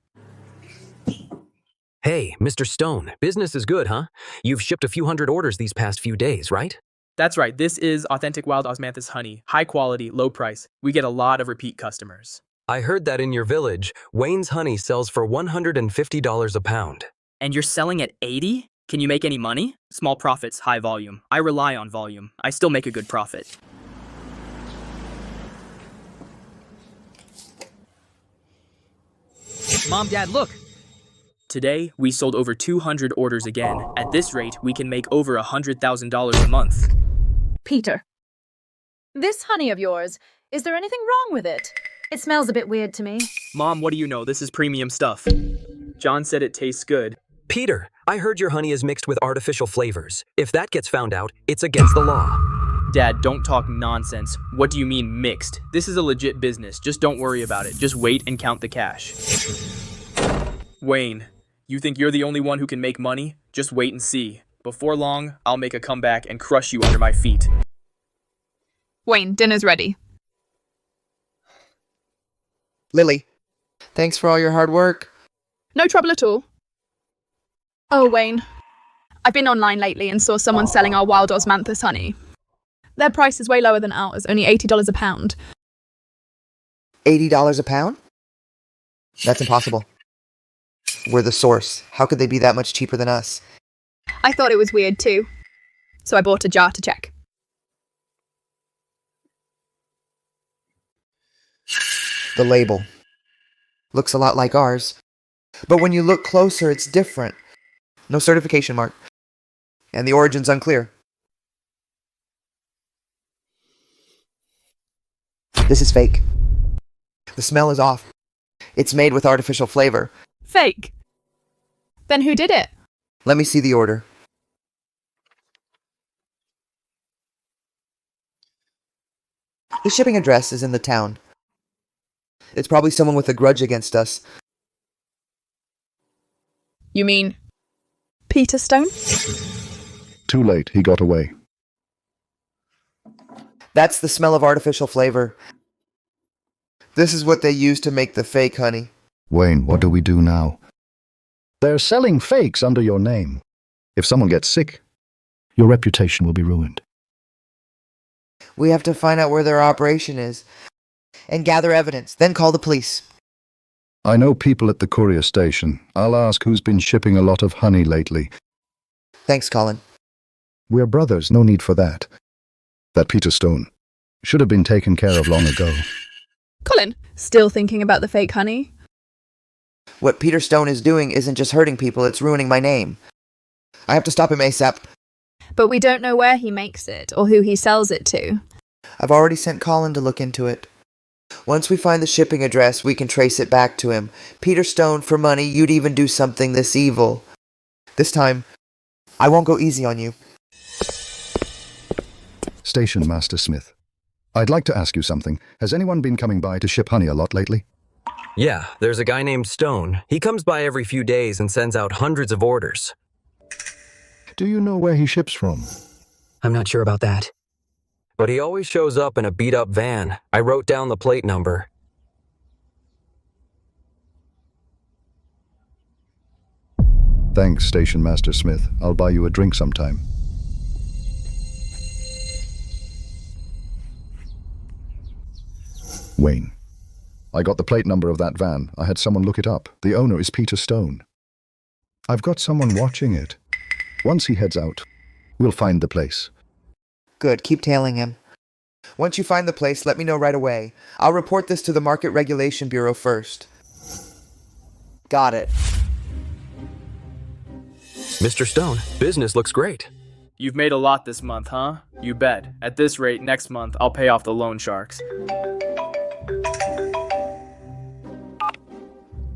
Hey, Mr. Stone, business is good, huh? You've shipped a few hundred orders these past few days, right? That's right, this is authentic wild osmanthus honey. High quality, low price. We get a lot of repeat customers. I heard that in your village, Wayne's honey sells for $150 a pound. And you're selling at 80? Can you make any money? Small profits, high volume. I rely on volume. I still make a good profit. Mom, Dad, look. Today, we sold over 200 orders again. At this rate, we can make over $100,000 a month. Peter, this honey of yours, is there anything wrong with it? It smells a bit weird to me. Mom, what do you know? This is premium stuff. John said it tastes good. Peter, I heard your honey is mixed with artificial flavors. If that gets found out, it's against the law. Dad, don't talk nonsense. What do you mean mixed? This is a legit business. Just don't worry about it. Just wait and count the cash. Wayne, you think you're the only one who can make money? Just wait and see. Before long, I'll make a comeback and crush you under my feet. Wayne, dinner's ready. Lily, thanks for all your hard work. No trouble at all. Oh, Wayne. I've been online lately and saw someone selling our wild osmanthus honey. Their price is way lower than ours, only $80 a pound. $80 a pound? That's impossible. We're the source. How could they be that much cheaper than us? I thought it was weird too, so I bought a jar to check. The label looks a lot like ours, but when you look closer, it's different. No certification mark, and the origin's unclear. This is fake. The smell is off. It's made with artificial flavor. Fake? Then who did it? Let me see the order. The shipping address is in the town. It's probably someone with a grudge against us. You mean Peter Stone? Too late, he got away. That's the smell of artificial flavor. This is what they use to make the fake honey. Wayne, what do we do now? They're selling fakes under your name. If someone gets sick, your reputation will be ruined. We have to find out where their operation is and gather evidence, then call the police. I know people at the courier station. I'll ask who's been shipping a lot of honey lately. Thanks, Colin. We're brothers, no need for that. That Peter Stone should have been taken care of long ago. Colin, still thinking about the fake honey? What Peter Stone is doing isn't just hurting people, it's ruining my name. I have to stop him ASAP. But we don't know where he makes it or who he sells it to. I've already sent Colin to look into it. Once we find the shipping address, we can trace it back to him. Peter Stone, for money, you'd even do something this evil. This time, I won't go easy on you. Station Master Smith, I'd like to ask you something. Has anyone been coming by to ship honey a lot lately? Yeah, there's a guy named Stone. He comes by every few days and sends out hundreds of orders. Do you know where he ships from? I'm not sure about that. But he always shows up in a beat-up van. I wrote down the plate number. Thanks, Station Master Smith. I'll buy you a drink sometime. Wayne, I got the plate number of that van. I had someone look it up. The owner is Peter Stone. I've got someone watching it. Once he heads out, we'll find the place. Good, keep tailing him. Once you find the place, let me know right away. I'll report this to the Market Regulation Bureau first. Got it. Mr. Stone, business looks great. You've made a lot this month, huh? You bet. At this rate, next month, I'll pay off the loan sharks.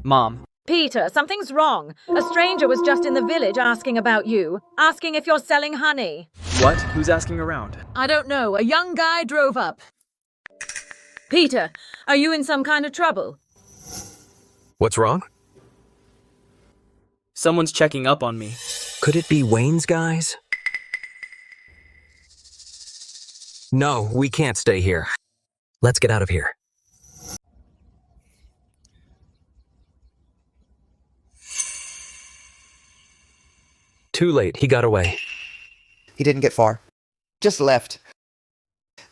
Mom. Peter, something's wrong. A stranger was just in the village asking about you, asking if you're selling honey. What? Who's asking around? I don't know. A young guy drove up. Peter, are you in some kind of trouble? What's wrong? Someone's checking up on me. Could it be Wayne's guys? No, we can't stay here. Let's get out of here. Too late, he got away. He didn't get far. Just left.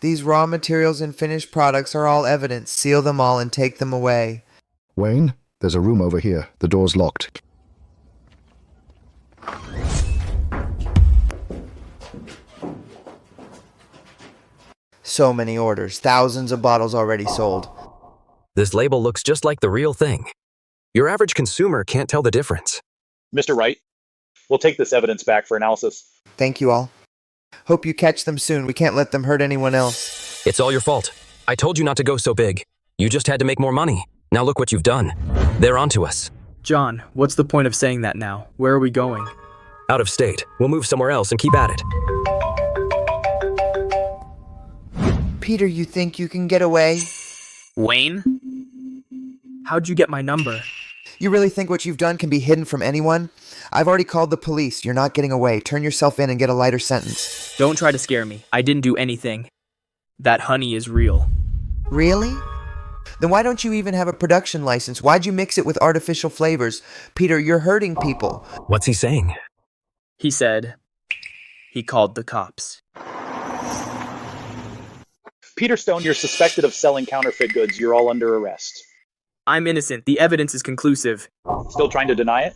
These raw materials and finished products are all evidence. Seal them all and take them away. Wayne, there's a room over here. The door's locked. So many orders. Thousands of bottles already sold. This label looks just like the real thing. Your average consumer can't tell the difference. Mr. Wright, we'll take this evidence back for analysis. Thank you all. Hope you catch them soon. We can't let them hurt anyone else. It's all your fault. I told you not to go so big. You just had to make more money. Now look what you've done. They're onto us. John, what's the point of saying that now? Where are we going? Out of state. We'll move somewhere else and keep at it. Peter, you think you can get away? Wayne? How'd you get my number? You really think what you've done can be hidden from anyone? I've already called the police. You're not getting away. Turn yourself in and get a lighter sentence. Don't try to scare me. I didn't do anything. That honey is real. Really? Then why don't you even have a production license? Why'd you mix it with artificial flavors? Peter, you're hurting people. What's he saying? He said he called the cops. Peter Stone, you're suspected of selling counterfeit goods. You're all under arrest. I'm innocent. The evidence is conclusive. Still trying to deny it?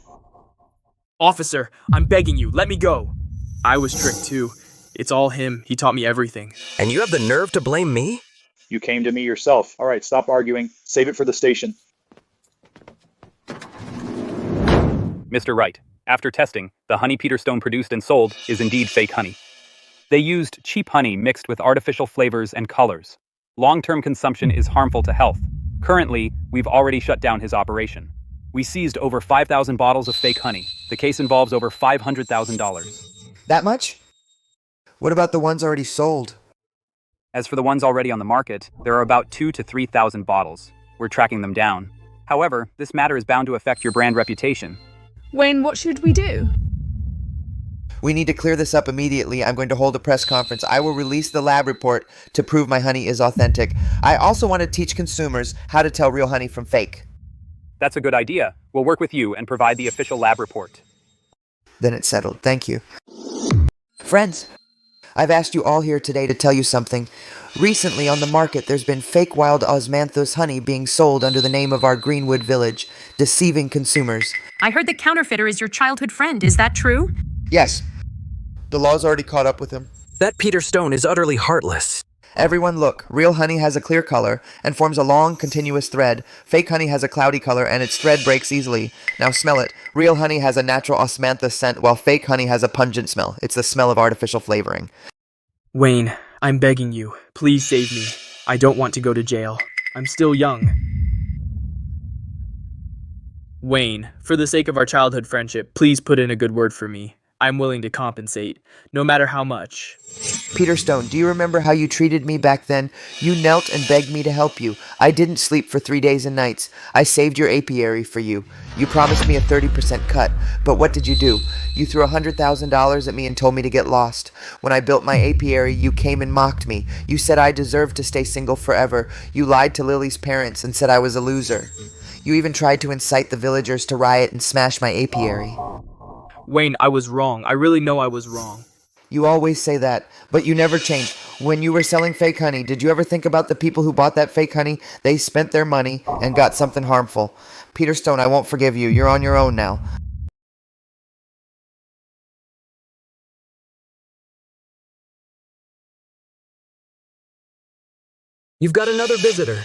Officer, I'm begging you, let me go. I was tricked too. It's all him. He taught me everything. And you have the nerve to blame me? You came to me yourself. All right, stop arguing. Save it for the station. Mr. Wright, after testing, the honey Peter Stone produced and sold is indeed fake honey. They used cheap honey mixed with artificial flavors and colors. Long-term consumption is harmful to health. Currently, we've already shut down his operation. We seized over 5,000 bottles of fake honey. The case involves over $500,000. That much? What about the ones already sold? As for the ones already on the market, there are about 2,000 to 3,000 bottles. We're tracking them down. However, this matter is bound to affect your brand reputation. Wayne, what should we do? We need to clear this up immediately. I'm going to hold a press conference. I will release the lab report to prove my honey is authentic. I also want to teach consumers how to tell real honey from fake. That's a good idea. We'll work with you and provide the official lab report. Then it's settled. Thank you. Friends, I've asked you all here today to tell you something. Recently on the market, there's been fake wild osmanthus honey being sold under the name of our Greenwood village, deceiving consumers. I heard the counterfeiter is your childhood friend. Is that true? Yes. The law's already caught up with him. That Peter Stone is utterly heartless. Everyone look. Real honey has a clear color and forms a long, continuous thread. Fake honey has a cloudy color and its thread breaks easily. Now smell it. Real honey has a natural osmanthus scent, while fake honey has a pungent smell. It's the smell of artificial flavoring. Wayne, I'm begging you. Please save me. I don't want to go to jail. I'm still young. Wayne, for the sake of our childhood friendship, please put in a good word for me. I'm willing to compensate, no matter how much. Peter Stone, do you remember how you treated me back then? You knelt and begged me to help you. I didn't sleep for 3 days and nights. I saved your apiary for you. You promised me a 30% cut, but what did you do? You threw $100,000 at me and told me to get lost. When I built my apiary, you came and mocked me. You said I deserved to stay single forever. You lied to Lily's parents and said I was a loser. You even tried to incite the villagers to riot and smash my apiary. Wayne, I was wrong. I really know I was wrong. You always say that, but you never change. When you were selling fake honey, did you ever think about the people who bought that fake honey? They spent their money and got something harmful. Peter Stone, I won't forgive you. You're on your own now. You've got another visitor.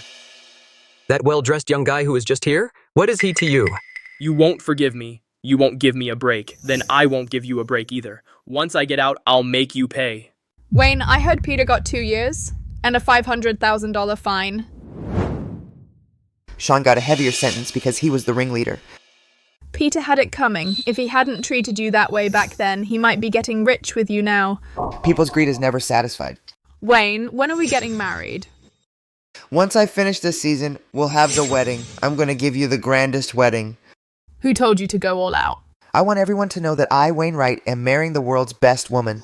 That well-dressed young guy who was just here? What is he to you? You won't forgive me. You won't give me a break. Then I won't give you a break either. Once I get out, I'll make you pay. Wayne, I heard Peter got 2 years and a $500,000 fine. Sean got a heavier sentence because he was the ringleader. Peter had it coming. If he hadn't treated you that way back then, he might be getting rich with you now. People's greed is never satisfied. Wayne, when are we getting married? Once I finish this season, we'll have the wedding. I'm going to give you the grandest wedding. Who told you to go all out? I want everyone to know that I, Wayne Wright, am marrying the world's best woman.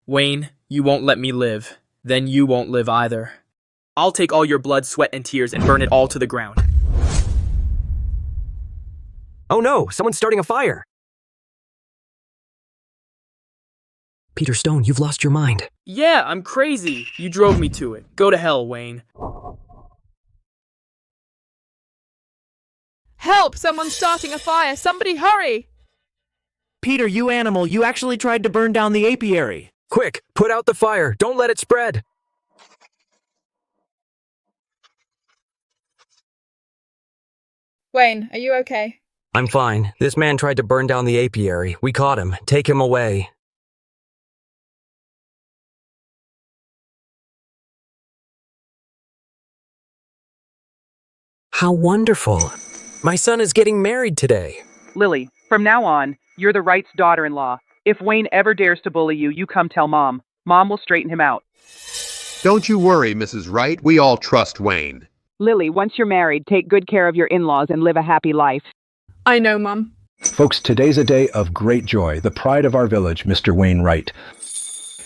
Wayne, you won't let me live. Then you won't live either. I'll take all your blood, sweat, and tears and burn it all to the ground. Oh no, someone's starting a fire. Peter Stone, you've lost your mind. Yeah, I'm crazy. You drove me to it. Go to hell, Wayne. Help! Someone's starting a fire! Somebody hurry! Peter, you animal, you actually tried to burn down the apiary. Quick, put out the fire. Don't let it spread. Wayne, are you okay? I'm fine. This man tried to burn down the apiary. We caught him. Take him away. How wonderful. My son is getting married today. Lily, from now on, you're the Wright's daughter-in-law. If Wayne ever dares to bully you, you come tell Mom. Mom will straighten him out. Don't you worry, Mrs. Wright. We all trust Wayne. Lily, once you're married, take good care of your in-laws and live a happy life. I know, Mum. Folks, today's a day of great joy. The pride of our village, Mr. Wayne Wright,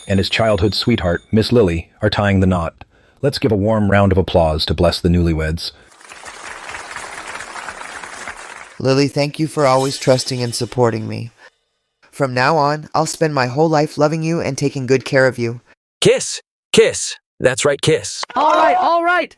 and his childhood sweetheart, Miss Lily, are tying the knot. Let's give a warm round of applause to bless the newlyweds. Lily, thank you for always trusting and supporting me. From now on, I'll spend my whole life loving you and taking good care of you. Kiss. Kiss. That's right, kiss. All right.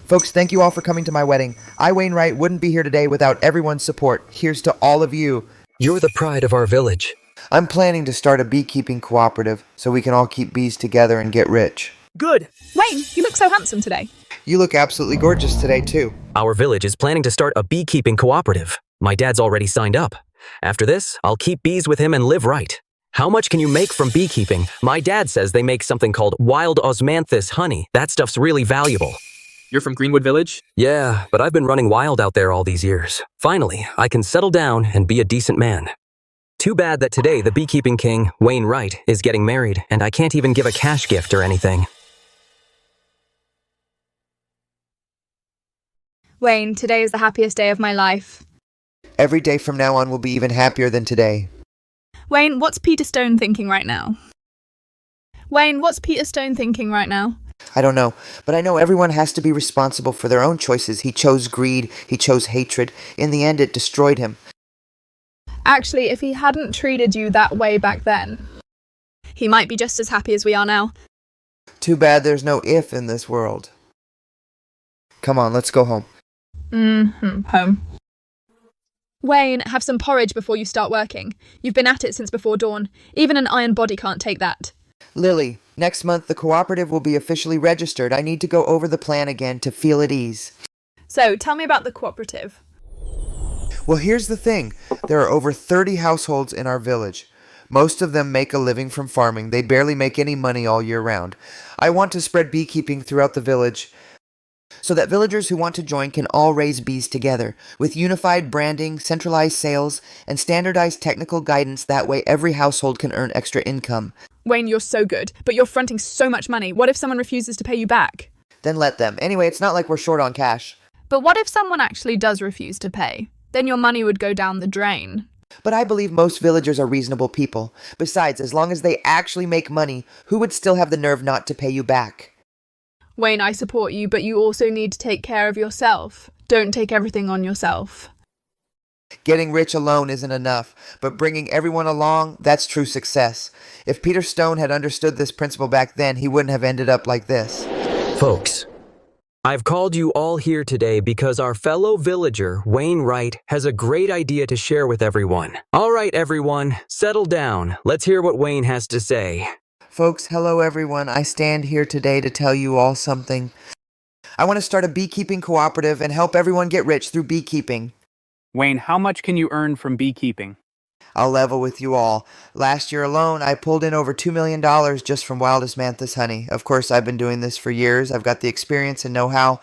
Folks, thank you all for coming to my wedding. I, Wayne Wright, wouldn't be here today without everyone's support. Here's to all of you. You're the pride of our village. I'm planning to start a beekeeping cooperative so we can all keep bees together and get rich. Good. Wayne, you look so handsome today. You look absolutely gorgeous today, too. Our village is planning to start a beekeeping cooperative. My dad's already signed up. After this, I'll keep bees with him and live right. How much can you make from beekeeping? My dad says they make something called wild osmanthus honey. That stuff's really valuable. You're from Greenwood Village? Yeah, but I've been running wild out there all these years. Finally, I can settle down and be a decent man. Too bad that today the beekeeping king, Wayne Wright, is getting married, and I can't even give a cash gift or anything. Wayne, today is the happiest day of my life. Every day from now on will be even happier than today. Wayne, what's Peter Stone thinking right now? Wayne, what's Peter Stone thinking right now? I don't know, but I know everyone has to be responsible for their own choices. He chose greed, he chose hatred. In the end, it destroyed him. Actually, if he hadn't treated you that way back then, he might be just as happy as we are now. Too bad there's no if in this world. Come on, let's go home. Home. Wayne, have some porridge before you start working. You've been at it since before dawn. Even an iron body can't take that. Lily, next month the cooperative will be officially registered. I need to go over the plan again to feel at ease. So, tell me about the cooperative. Well, here's the thing. There are over 30 households in our village. Most of them make a living from farming. They barely make any money all year round. I want to spread beekeeping throughout the village so that villagers who want to join can all raise bees together. With unified branding, centralized sales, and standardized technical guidance, that way every household can earn extra income. Wayne, you're so good, but you're fronting so much money. What if someone refuses to pay you back? Then let them. Anyway, it's not like we're short on cash. But what if someone actually does refuse to pay? Then your money would go down the drain. But I believe most villagers are reasonable people. Besides, as long as they actually make money, who would still have the nerve not to pay you back? Wayne, I support you, but you also need to take care of yourself. Don't take everything on yourself. Getting rich alone isn't enough, but bringing everyone along, that's true success. If Peter Stone had understood this principle back then, he wouldn't have ended up like this. Folks, I've called you all here today because our fellow villager, Wayne Wright, has a great idea to share with everyone. All right, everyone, settle down. Let's hear what Wayne has to say. Folks, hello everyone. I stand here today to tell you all something. I want to start a beekeeping cooperative and help everyone get rich through beekeeping. Wayne, how much can you earn from beekeeping? I'll level with you all. Last year alone, I pulled in over $2 million just from wild osmanthus honey. Of course, I've been doing this for years. I've got the experience and know-how.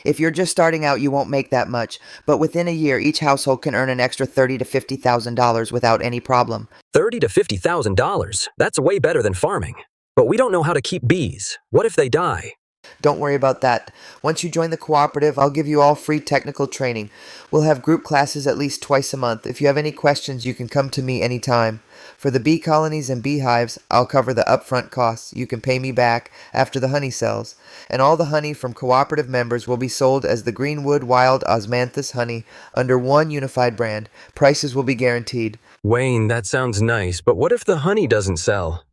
If you're just starting out, you won't make that much. But within a year, each household can earn an extra $30,000 to $50,000 without any problem. $30,000 to $50,000? That's way better than farming. But we don't know how to keep bees. What if they die? Don't worry about that. Once you join the cooperative, I'll give you all free technical training. We'll have group classes at least twice a month. If you have any questions, you can come to me anytime. For the bee colonies and beehives, I'll cover the upfront costs. You can pay me back after the honey sells. And all the honey from cooperative members will be sold as the Greenwood Wild Osmanthus honey under one unified brand. Prices will be guaranteed. Wayne, that sounds nice, but what if the honey doesn't sell?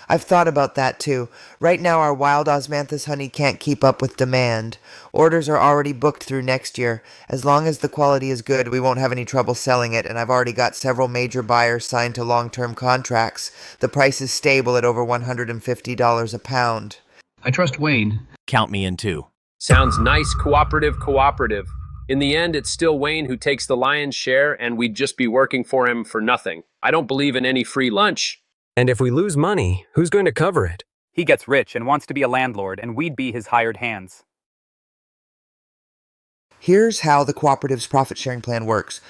I've thought about that too. Right now our wild osmanthus honey can't keep up with demand. Orders are already booked through next year. As long as the quality is good, we won't have any trouble selling it, and I've already got several major buyers signed to long-term contracts. The price is stable at over $150 a pound. I trust Wayne. Count me in too. Sounds nice, cooperative. In the end, it's still Wayne who takes the lion's share, and we'd just be working for him for nothing. I don't believe in any free lunch. And if we lose money, who's going to cover it? He gets rich and wants to be a landlord, and we'd be his hired hands. Here's how the cooperative's profit-sharing plan works.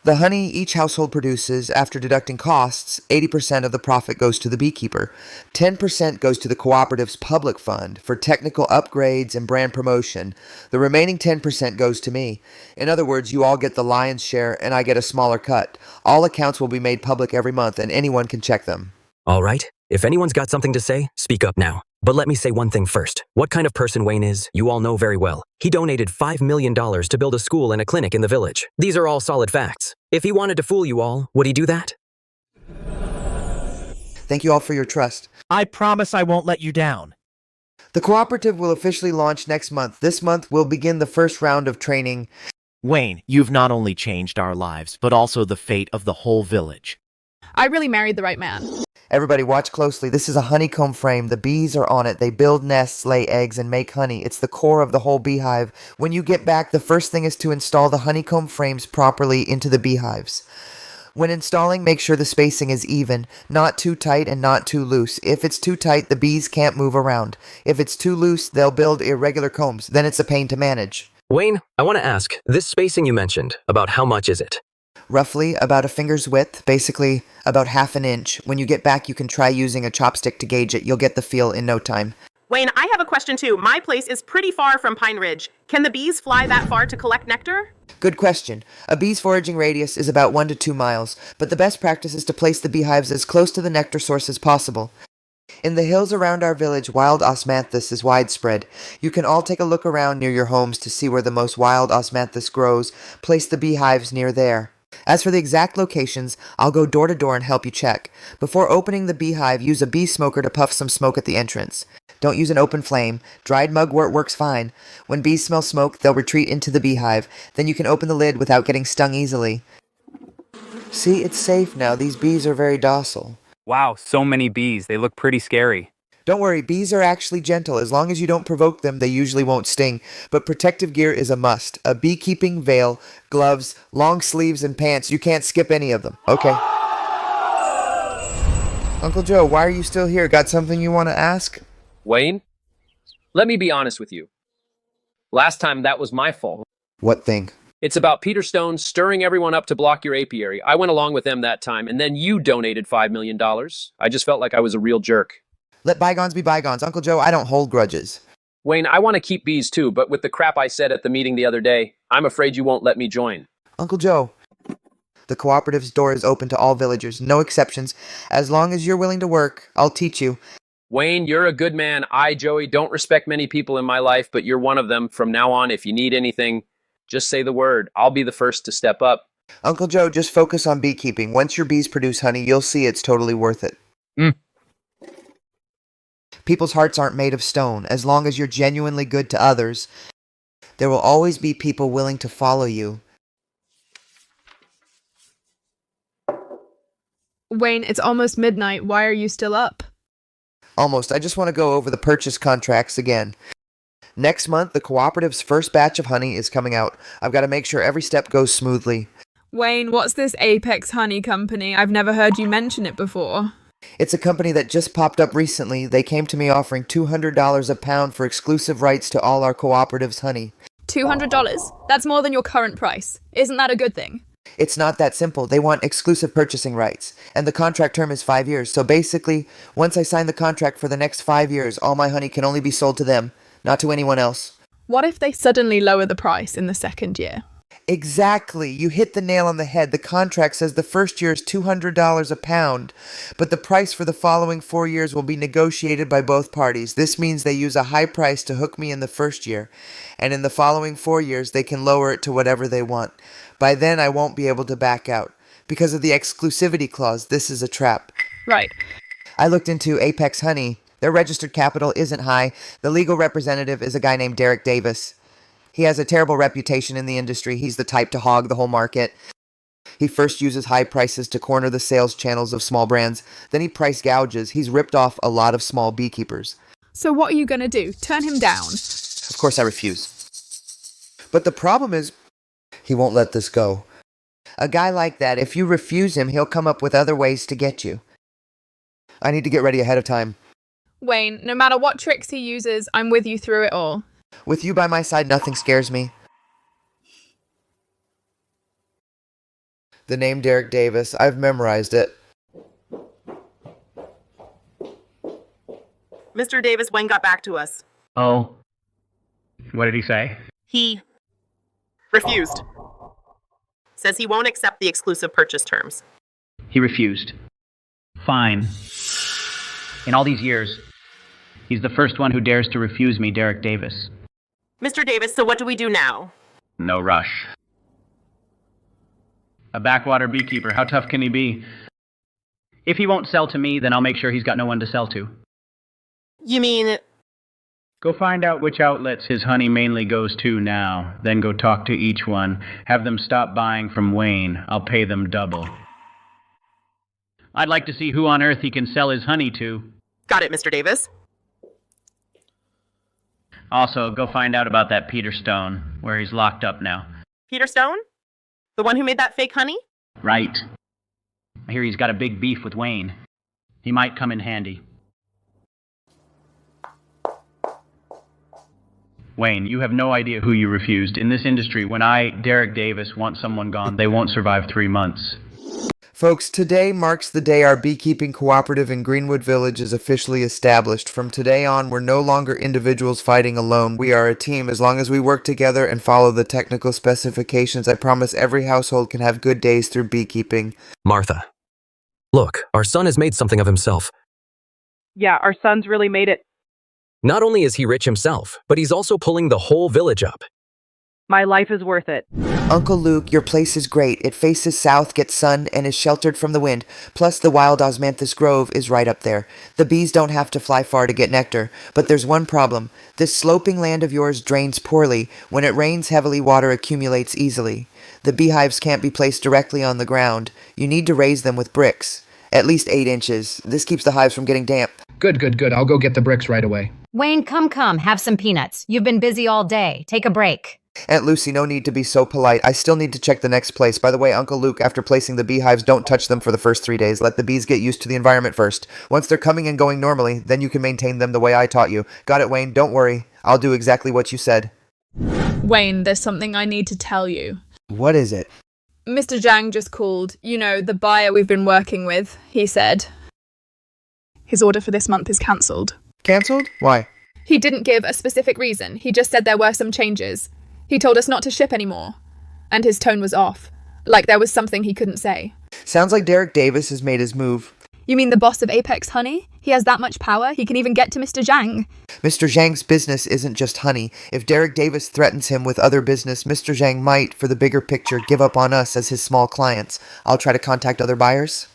The honey each household produces, after deducting costs, 80% of the profit goes to the beekeeper. 10% goes to the cooperative's public fund for technical upgrades and brand promotion. The remaining 10% goes to me. In other words, you all get the lion's share and I get a smaller cut. All accounts will be made public every month and anyone can check them. All right. If anyone's got something to say, speak up now. But let me say one thing first. What kind of person Wayne is, you all know very well. He donated $5 million to build a school and a clinic in the village. These are all solid facts. If he wanted to fool you all, would he do that? Thank you all for your trust. I promise I won't let you down. The cooperative will officially launch next month. This month we'll begin the first round of training. Wayne, you've not only changed our lives, but also the fate of the whole village. I really married the right man. Everybody watch closely. This is a honeycomb frame. The bees are on it. They build nests, lay eggs, and make honey. It's the core of the whole beehive. When you get back, the first thing is to install the honeycomb frames properly into the beehives. When installing, make sure the spacing is even, not too tight and not too loose. If it's too tight, the bees can't move around. If it's too loose, they'll build irregular combs. Then it's a pain to manage. Wayne, I want to ask, this spacing you mentioned, about how much is it? Roughly about a finger's width, basically about half an inch. When you get back, you can try using a chopstick to gauge it. You'll get the feel in no time. Wayne, I have a question too. My place is pretty far from Pine Ridge. Can the bees fly that far to collect nectar? Good question. A bee's foraging radius is about 1 to 2 miles, but the best practice is to place the beehives as close to the nectar source as possible. In the hills around our village, wild osmanthus is widespread. You can all take a look around near your homes to see where the most wild osmanthus grows. Place the beehives near there. As for the exact locations, I'll go door to door and help you check. Before opening the beehive, use a bee smoker to puff some smoke at the entrance. Don't use an open flame. Dried mugwort works fine. When bees smell smoke, they'll retreat into the beehive. Then you can open the lid without getting stung easily. See, it's safe now. These bees are very docile. Wow, so many bees. They look pretty scary. Don't worry, bees are actually gentle. As long as you don't provoke them, they usually won't sting. But protective gear is a must. A beekeeping veil, gloves, long sleeves, and pants. You can't skip any of them. Okay. Uncle Joe, why are you still here? Got something you want to ask? Wayne, let me be honest with you. Last time that was my fault. What thing? It's about Peter Stone stirring everyone up to block your apiary. I went along with them that time, and then you donated $5 million. I just felt like I was a real jerk. Let bygones be bygones. Uncle Joe, I don't hold grudges. Wayne, I want to keep bees too, but with the crap I said at the meeting the other day, I'm afraid you won't let me join. Uncle Joe, the cooperative's door is open to all villagers, no exceptions. As long as you're willing to work, I'll teach you. Wayne, you're a good man. I, Joey, don't respect many people in my life, but you're one of them. From now on, if you need anything, just say the word. I'll be the first to step up. Uncle Joe, just focus on beekeeping. Once your bees produce honey, you'll see it's totally worth it. People's hearts aren't made of stone. As long as you're genuinely good to others, there will always be people willing to follow you. Wayne, it's almost midnight. Why are you still up? Almost. I just want to go over the purchase contracts again. Next month, the cooperative's first batch of honey is coming out. I've got to make sure every step goes smoothly. Wayne, what's this Apex Honey Company? I've never heard you mention it before. It's a company that just popped up recently. They came to me offering $200 a pound for exclusive rights to all our cooperative's honey. $200? That's more than your current price. Isn't that a good thing? It's not that simple. They want exclusive purchasing rights. And the contract term is 5 years. So basically, once I sign the contract for the next 5 years, all my honey can only be sold to them. not to anyone else. What if they suddenly lower the price in the second year? Exactly. You hit the nail on the head. The contract says the first year is $200 a pound, but the price for the following 4 years will be negotiated by both parties. This means they use a high price to hook me in the first year, and in the following 4 years they can lower it to whatever they want. By then I won't be able to back out. Because of the exclusivity clause, this is a trap. Right. I looked into Apex Honey. Their registered capital isn't high. The legal representative is a guy named Derek Davis. He has a terrible reputation in the industry. He's the type to hog the whole market. He first uses high prices to corner the sales channels of small brands. Then he price gouges. He's ripped off a lot of small beekeepers. So what are you going to do? Turn him down? Of course I refuse. But the problem is, he won't let this go. A guy like that, if you refuse him, he'll come up with other ways to get you. I need to get ready ahead of time. Wayne, no matter what tricks he uses, I'm with you through it all. With you by my side, nothing scares me. The name Derek Davis, I've memorized it. Mr. Davis, Wayne got back to us. Oh. What did he say? He refused. Says he won't accept the exclusive purchase terms. He refused. Fine. In all these years, he's the first one who dares to refuse me, Derek Davis. Mr. Davis, so what do we do now? No rush. A backwater beekeeper, how tough can he be? If he won't sell to me, then I'll make sure he's got no one to sell to. You mean... Go find out which outlets his honey mainly goes to now. Then go talk to each one. Have them stop buying from Wayne. I'll pay them double. I'd like to see who on earth he can sell his honey to. Got it, Mr. Davis. Also, go find out about that Peter Stone, where he's locked up now. Peter Stone? The one who made that fake honey? Right. I hear he's got a big beef with Wayne. He might come in handy. Wayne, you have no idea who you refused. In this industry, when I, Derek Davis, want someone gone, they won't survive 3 months. Folks, today marks the day our beekeeping cooperative in Greenwood Village is officially established. From today on, we're no longer individuals fighting alone. We are a team. As long as we work together and follow the technical specifications, I promise every household can have good days through beekeeping. Martha. Look, our son has made something of himself. Yeah, our son's really made it. Not only is he rich himself, but he's also pulling the whole village up. My life is worth it. Uncle Luke, your place is great. It faces south, gets sun, and is sheltered from the wind. Plus, the wild osmanthus grove is right up there. The bees don't have to fly far to get nectar. But there's one problem. This sloping land of yours drains poorly. When it rains heavily, water accumulates easily. The beehives can't be placed directly on the ground. You need to raise them with bricks. At least 8 inches. This keeps the hives from getting damp. Good. I'll go get the bricks right away. Wayne, come, have some peanuts. You've been busy all day. Take a break. Aunt Lucy, no need to be so polite. I still need to check the next place. By the way, Uncle Luke, after placing the beehives, don't touch them for the first 3 days. Let the bees get used to the environment first. Once they're coming and going normally, then you can maintain them the way I taught you. Got it, Wayne? Don't worry. I'll do exactly what you said. Wayne, there's something I need to tell you. What is it? Mr. Zhang just called. You know, the buyer we've been working with. He said his order for this month is cancelled. Cancelled? Why? He didn't give a specific reason. He just said there were some changes. He told us not to ship anymore. And his tone was off. Like there was something he couldn't say. Sounds like Derek Davis has made his move. You mean the boss of Apex Honey? He has that much power, he can even get to Mr. Zhang. Mr. Zhang's business isn't just honey. If Derek Davis threatens him with other business, Mr. Zhang might, for the bigger picture, give up on us as his small clients. I'll try to contact other buyers.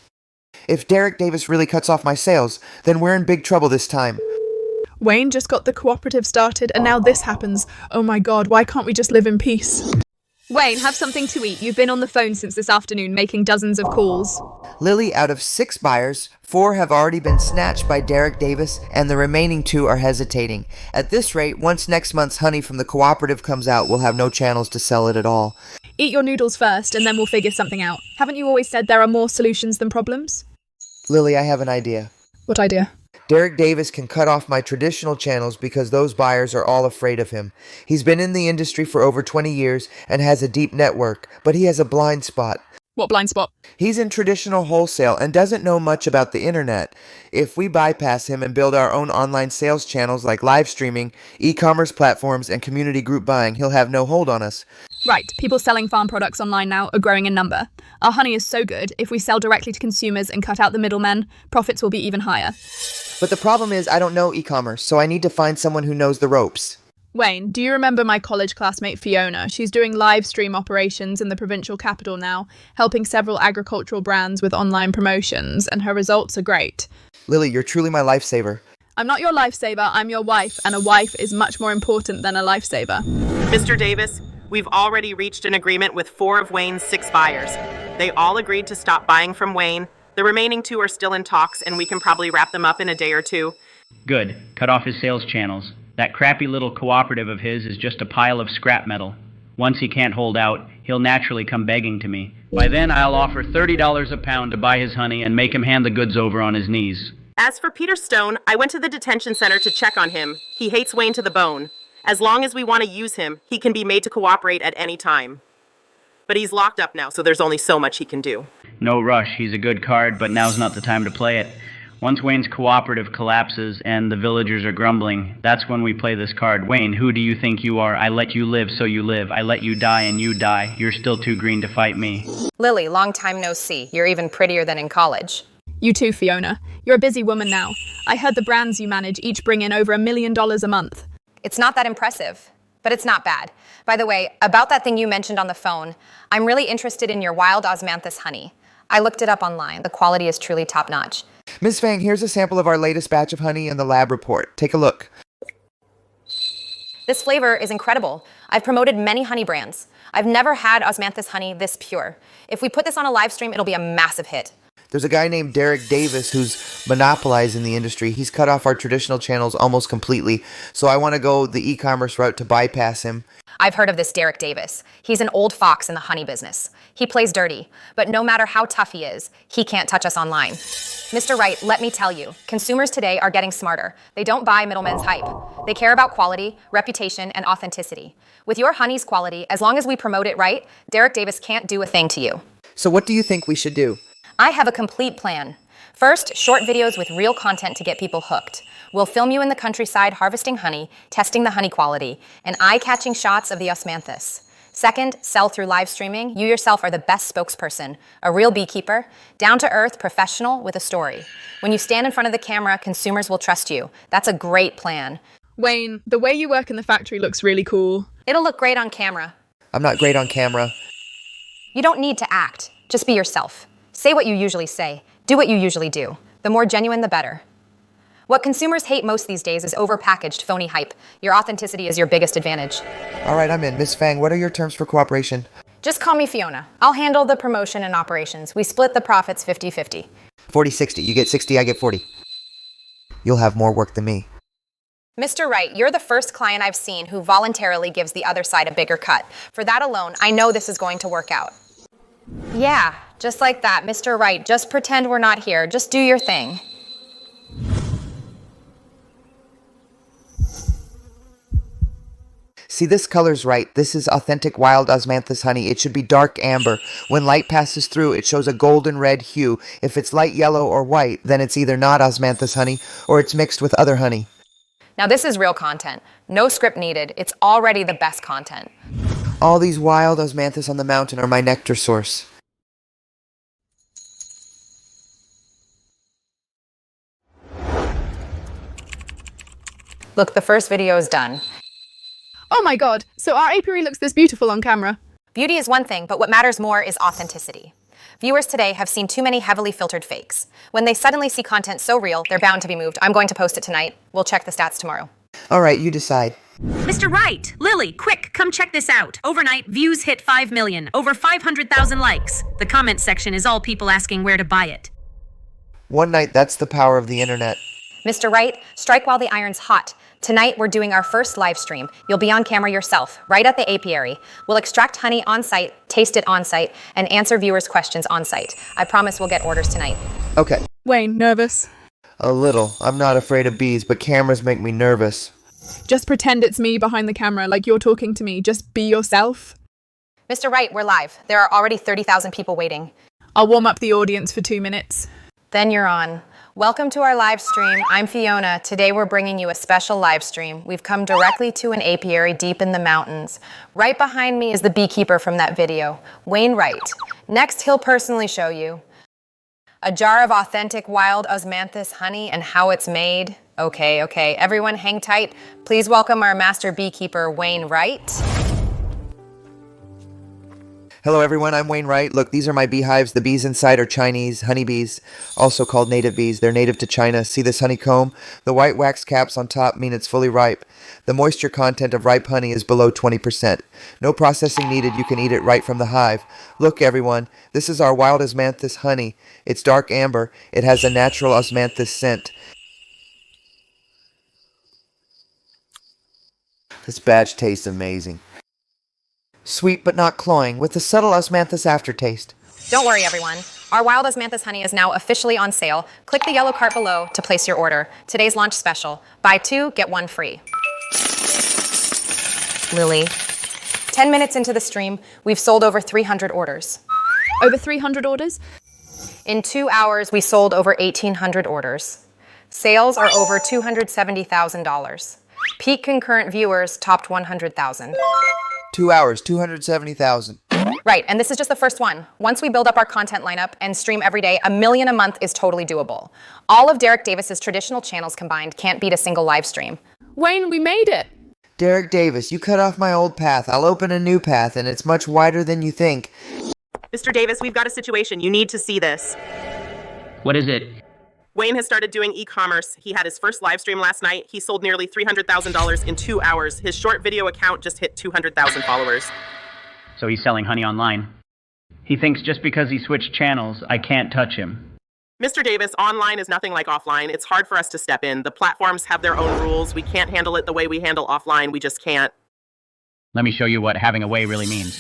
If Derek Davis really cuts off my sales, then we're in big trouble this time. Wayne just got the cooperative started and now this happens. Oh my god, why can't we just live in peace? Wayne, have something to eat. You've been on the phone since this afternoon making dozens of calls. Lily, out of 6 buyers, 4 have already been snatched by Derek Davis and the remaining 2 are hesitating. At this rate, once next month's honey from the cooperative comes out, we'll have no channels to sell it at all. Eat your noodles first and then we'll figure something out. Haven't you always said there are more solutions than problems? Lily, I have an idea. What idea? Derek Davis can cut off my traditional channels because those buyers are all afraid of him. He's been in the industry for over 20 years and has a deep network, but he has a blind spot. What blind spot? He's in traditional wholesale and doesn't know much about the internet. If we bypass him and build our own online sales channels like live streaming, e-commerce platforms, and community group buying, he'll have no hold on us. Right, people selling farm products online now are growing in number. Our honey is so good, if we sell directly to consumers and cut out the middlemen, profits will be even higher. But the problem is I don't know e-commerce, so I need to find someone who knows the ropes. Wayne, do you remember my college classmate Fiona? She's doing live stream operations in the provincial capital now, helping several agricultural brands with online promotions, and her results are great. Lily, you're truly my lifesaver. I'm not your lifesaver, I'm your wife, and a wife is much more important than a lifesaver. Mr. Davis, we've already reached an agreement with 4 of Wayne's 6 buyers. They all agreed to stop buying from Wayne. The remaining 2 are still in talks, and we can probably wrap them up in a day or 2. Good. Cut off his sales channels. That crappy little cooperative of his is just a pile of scrap metal. Once he can't hold out, he'll naturally come begging to me. By then, I'll offer $30 a pound to buy his honey and make him hand the goods over on his knees. As for Peter Stone, I went to the detention center to check on him. He hates Wayne to the bone. As long as we want to use him, he can be made to cooperate at any time. But he's locked up now, so there's only so much he can do. No rush. He's a good card, but now's not the time to play it. Once Wayne's cooperative collapses and the villagers are grumbling, that's when we play this card. Wayne, who do you think you are? I let you live, so you live. I let you die, and you die. You're still too green to fight me. Lily, long time no see. You're even prettier than in college. You too, Fiona. You're a busy woman now. I heard the brands you manage each bring in over $1 million a month. It's not that impressive, but it's not bad. By the way, about that thing you mentioned on the phone, I'm really interested in your wild osmanthus honey. I looked it up online. The quality is truly top-notch. Ms. Fang, here's a sample of our latest batch of honey in the lab report. Take a look. This flavor is incredible. I've promoted many honey brands. I've never had osmanthus honey this pure. If we put this on a live stream, it'll be a massive hit. There's a guy named Derek Davis who's monopolizing the industry. He's cut off our traditional channels almost completely, so I want to go the e-commerce route to bypass him. I've heard of this Derek Davis. He's an old fox in the honey business. He plays dirty, but no matter how tough he is, he can't touch us online. Mr. Wright, let me tell you, consumers today are getting smarter. They don't buy middlemen's hype. They care about quality, reputation, and authenticity. With your honey's quality, as long as we promote it right, Derek Davis can't do a thing to you. So what do you think we should do? I have a complete plan. First, short videos with real content to get people hooked. We'll film you in the countryside harvesting honey, testing the honey quality, and eye-catching shots of the osmanthus. Second, sell through live streaming. You yourself are the best spokesperson, a real beekeeper, down-to-earth, professional with a story. When you stand in front of the camera, consumers will trust you. That's a great plan. Wayne, the way you work in the factory looks really cool. It'll look great on camera. I'm not great on camera. You don't need to act. Just be yourself. Say what you usually say. Do what you usually do. The more genuine, the better. What consumers hate most these days is overpackaged, phony hype. Your authenticity is your biggest advantage. All right, I'm in. Ms. Fang, what are your terms for cooperation? Just call me Fiona. I'll handle the promotion and operations. We split the profits 50-50. 40-60. You get 60, I get 40. You'll have more work than me. Mr. Wright, you're the first client I've seen who voluntarily gives the other side a bigger cut. For that alone, I know this is going to work out. Yeah, just like that, Mr. Wright. Just pretend we're not here. Just do your thing. See, this color's right. This is authentic wild osmanthus honey. It should be dark amber. When light passes through, it shows a golden red hue. If it's light yellow or white, then it's either not osmanthus honey or it's mixed with other honey. Now this is real content. No script needed. It's already the best content. All these wild osmanthus on the mountain are my nectar source. Look, the first video is done. Oh my god, so our apiary looks this beautiful on camera. Beauty is one thing, but what matters more is authenticity. Viewers today have seen too many heavily filtered fakes. When they suddenly see content so real, they're bound to be moved. I'm going to post it tonight. We'll check the stats tomorrow. All right, you decide. Mr. Wright, Lily, quick, come check this out. Overnight, views hit 5 million, over 500,000 likes. The comment section is all people asking where to buy it. One night, that's the power of the internet. Mr. Wright, strike while the iron's hot. Tonight, we're doing our first live stream. You'll be on camera yourself, right at the apiary. We'll extract honey on-site, taste it on-site, and answer viewers' questions on-site. I promise we'll get orders tonight. Okay. Wayne, nervous? A little. I'm not afraid of bees, but cameras make me nervous. Just pretend it's me behind the camera, like you're talking to me. Just be yourself. Mr. Wright, we're live. There are already 30,000 people waiting. I'll warm up the audience for 2 minutes. Then you're on. Welcome to our live stream. I'm Fiona. Today we're bringing you a special live stream. We've come directly to an apiary deep in the mountains. Right behind me is the beekeeper from that video, Wayne Wright. Next, he'll personally show you a jar of authentic wild osmanthus honey and how it's made. Okay, everyone hang tight. Please welcome our master beekeeper, Wayne Wright. Hello everyone, I'm Wayne Wright. Look, these are my beehives. The bees inside are Chinese honeybees, also called native bees. They're native to China. See this honeycomb? The white wax caps on top mean it's fully ripe. The moisture content of ripe honey is below 20%. No processing needed. You can eat it right from the hive. Look everyone, this is our wild osmanthus honey. It's dark amber. It has a natural osmanthus scent. This batch tastes amazing. Sweet but not cloying, with a subtle osmanthus aftertaste. Don't worry, everyone. Our wild osmanthus honey is now officially on sale. Click the yellow cart below to place your order. Today's launch special. Buy 2, get 1 free. Lily. 10 minutes into the stream, we've sold over 300 orders. Over 300 orders? In 2 hours, we sold over 1,800 orders. Sales are over $270,000. Peak concurrent viewers topped 100,000. 2 hours, 270,000. Right, and this is just the first one. Once we build up our content lineup and stream every day, 1 million a month is totally doable. All of Derek Davis's traditional channels combined can't beat a single live stream. Wayne, we made it! Derek Davis, you cut off my old path. I'll open a new path, and it's much wider than you think. Mr. Davis, we've got a situation. You need to see this. What is it? Wayne has started doing e-commerce. He had his first live stream last night. He sold nearly $300,000 in 2 hours. His short video account just hit 200,000 followers. So he's selling honey online. He thinks just because he switched channels, I can't touch him. Mr. Davis, online is nothing like offline. It's hard for us to step in. The platforms have their own rules. We can't handle it the way we handle offline. We just can't. Let me show you what having a way really means.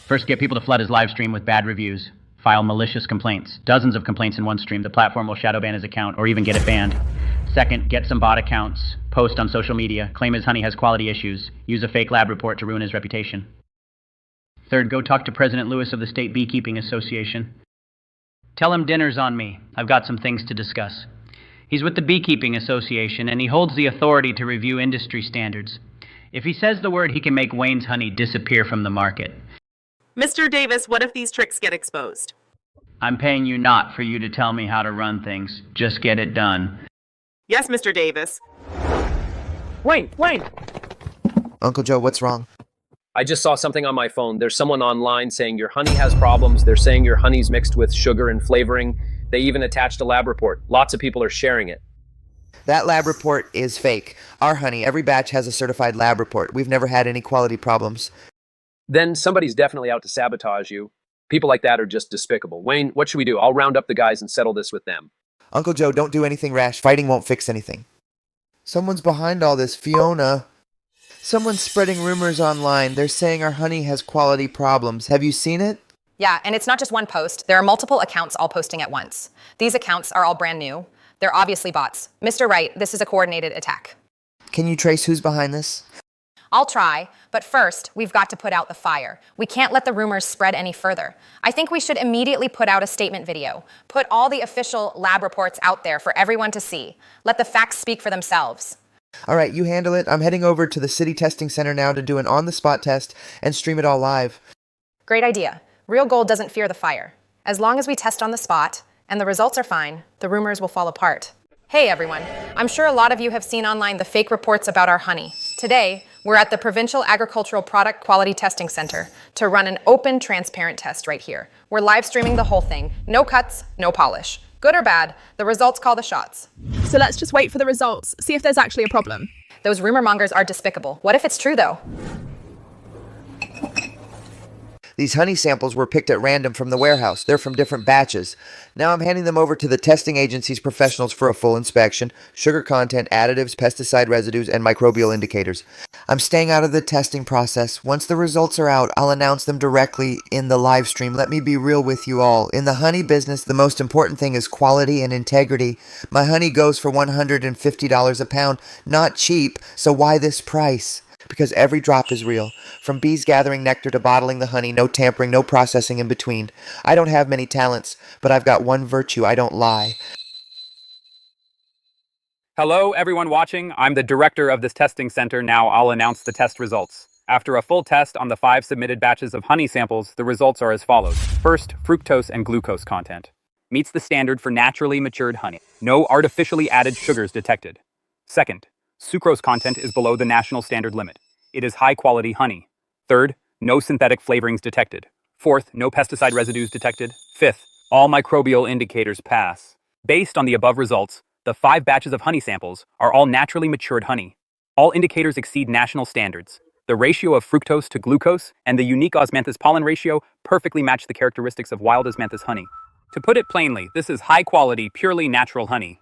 First, get people to flood his live stream with bad reviews. File malicious complaints. Dozens of complaints in one stream. The platform will shadow ban his account or even get it banned. Second, get some bot accounts. Post on social media. Claim his honey has quality issues. Use a fake lab report to ruin his reputation. Third, go talk to President Lewis of the State Beekeeping Association. Tell him dinner's on me. I've got some things to discuss. He's with the Beekeeping Association and he holds the authority to review industry standards. If he says the word, he can make Wayne's honey disappear from the market. Mr. Davis, what if these tricks get exposed? I'm paying you not for you to tell me how to run things. Just get it done. Yes, Mr. Davis. Wayne! Uncle Joe, what's wrong? I just saw something on my phone. There's someone online saying your honey has problems. They're saying your honey's mixed with sugar and flavoring. They even attached a lab report. Lots of people are sharing it. That lab report is fake. Our honey, every batch has a certified lab report. We've never had any quality problems. Then somebody's definitely out to sabotage you. People like that are just despicable. Wayne, what should we do? I'll round up the guys and settle this with them. Uncle Joe, don't do anything rash. Fighting won't fix anything. Someone's behind all this, Fiona. Someone's spreading rumors online. They're saying our honey has quality problems. Have you seen it? Yeah, and it's not just one post. There are multiple accounts all posting at once. These accounts are all brand new. They're obviously bots. Mr. Wright, this is a coordinated attack. Can you trace who's behind this? I'll try, but first, we've got to put out the fire. We can't let the rumors spread any further. I think we should immediately put out a statement video. Put all the official lab reports out there for everyone to see. Let the facts speak for themselves. All right, you handle it. I'm heading over to the city testing center now to do an on-the-spot test and stream it all live. Great idea. Real gold doesn't fear the fire. As long as we test on the spot and the results are fine, the rumors will fall apart. Hey everyone, I'm sure a lot of you have seen online the fake reports about our honey. Today, we're at the Provincial Agricultural Product Quality Testing Center to run an open, transparent test right here. We're live streaming the whole thing. No cuts, no polish. Good or bad, the results call the shots. So let's just wait for the results, see if there's actually a problem. Those rumor mongers are despicable. What if it's true though? These honey samples were picked at random from the warehouse. They're from different batches. Now I'm handing them over to the testing agency's professionals for a full inspection. Sugar content, additives, pesticide residues, and microbial indicators. I'm staying out of the testing process. Once the results are out, I'll announce them directly in the live stream. Let me be real with you all. In the honey business, the most important thing is quality and integrity. My honey goes for $150 a pound. Not cheap, so why this price? because every drop is real. From bees gathering nectar to bottling the honey, no tampering, no processing in between. I don't have many talents, but I've got one virtue: I don't lie. Hello, everyone watching. I'm the director of this testing center. Now I'll announce the test results. After a full test on the 5 submitted batches of honey samples, the results are as follows. First, fructose and glucose content. Meets the standard for naturally matured honey. No artificially added sugars detected. Second, sucrose content is below the national standard limit. It is high-quality honey. Third, no synthetic flavorings detected. Fourth, no pesticide residues detected. Fifth, all microbial indicators pass. Based on the above results, the 5 batches of honey samples are all naturally matured honey. All indicators exceed national standards. The ratio of fructose to glucose and the unique osmanthus pollen ratio perfectly match the characteristics of wild osmanthus honey. To put it plainly, this is high-quality, purely natural honey.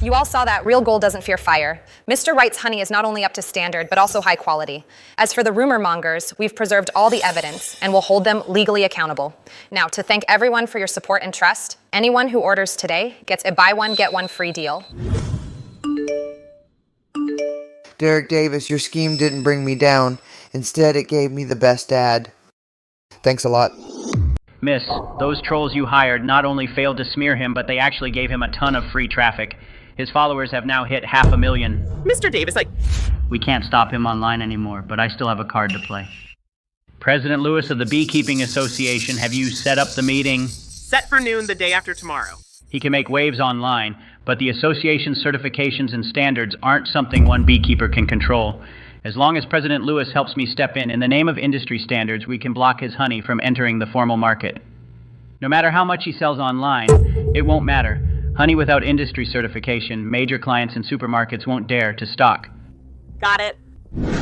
You all saw that real gold doesn't fear fire. Mr. Wright's honey is not only up to standard, but also high quality. As for the rumor mongers, we've preserved all the evidence and will hold them legally accountable. Now, to thank everyone for your support and trust, anyone who orders today gets a buy one, get one free deal. Derek Davis, your scheme didn't bring me down. Instead, it gave me the best ad. Thanks a lot. Miss, those trolls you hired not only failed to smear him, but they actually gave him a ton of free traffic. His followers have now hit 500,000. Mr. Davis, We can't stop him online anymore, but I still have a card to play. President Lewis of the Beekeeping Association, have you set up the meeting? set for noon the day after tomorrow. He can make waves online, but the association's certifications and standards aren't something one beekeeper can control. As long as President Lewis helps me step in the name of industry standards, we can block his honey from entering the formal market. No matter how much he sells online, it won't matter. Honey without industry certification, major clients and supermarkets won't dare to stock. Got it.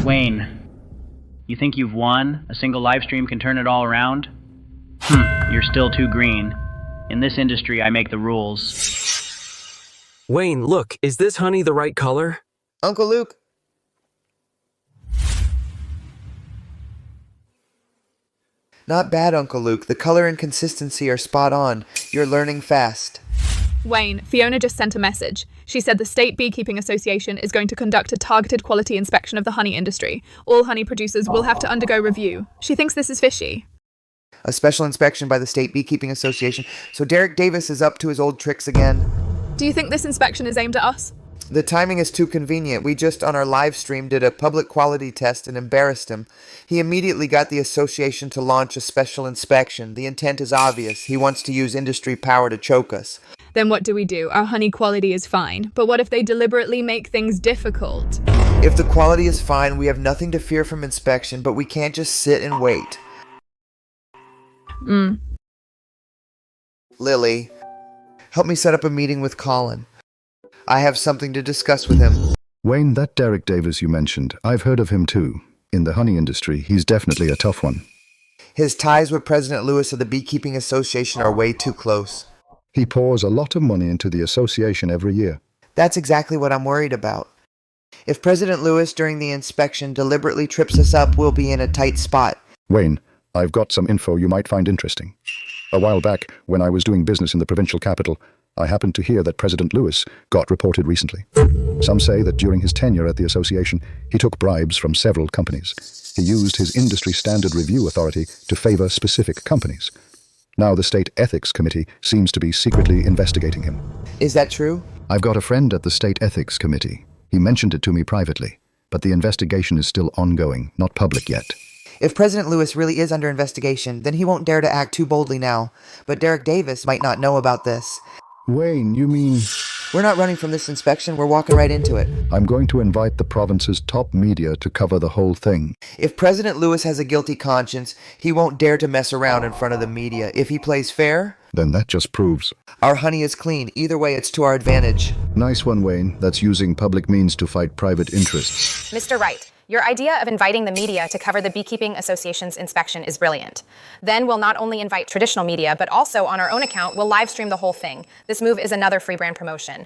Wayne, you think you've won? A single live stream can turn it all around? You're still too green. In this industry, I make the rules. Wayne, look, is this honey the right color? Uncle Luke. Not bad, Uncle Luke. The color and consistency are spot on. You're learning fast. Wayne, Fiona just sent a message. She said the State Beekeeping Association is going to conduct a targeted quality inspection of the honey industry. All honey producers will have to undergo review. She thinks this is fishy. A special inspection by the State Beekeeping Association. So Derek Davis is up to his old tricks again. Do you think this inspection is aimed at us? The timing is too convenient. We just, on our live stream, did a public quality test and embarrassed him. He immediately got the association to launch a special inspection. The intent is obvious. He wants to use industry power to choke us. Then what do? Our honey quality is fine. But what if they deliberately make things difficult? If the quality is fine, we have nothing to fear from inspection, but we can't just sit and wait. Lily, help me set up a meeting with Colin. I have something to discuss with him. Wayne, that Derek Davis you mentioned, I've heard of him too. In the honey industry, he's definitely a tough one. His ties with President Lewis of the Beekeeping Association are way too close. He pours a lot of money into the association every year. That's exactly what I'm worried about. If President Lewis during the inspection deliberately trips us up, we'll be in a tight spot. Wayne, I've got some info you might find interesting. A while back, when I was doing business in the provincial capital, I happened to hear that President Lewis got reported recently. Some say that during his tenure at the association, he took bribes from several companies. He used his industry standard review authority to favor specific companies. Now the State Ethics Committee seems to be secretly investigating him. Is that true? I've got a friend at the State Ethics Committee. He mentioned it to me privately, but the investigation is still ongoing, not public yet. If President Lewis really is under investigation, then he won't dare to act too boldly now. But Derek Davis might not know about this. Wayne, you mean... We're not running from this inspection, we're walking right into it. I'm going to invite the province's top media to cover the whole thing. If President Lewis has a guilty conscience, he won't dare to mess around in front of the media. If he plays fair... Then that just proves... Our honey is clean. Either way, it's to our advantage. Nice one, Wayne. That's using public means to fight private interests. Mr. Wright, your idea of inviting the media to cover the Beekeeping Association's inspection is brilliant. Then we'll not only invite traditional media, but also on our own account, we'll live stream the whole thing. This move is another free brand promotion.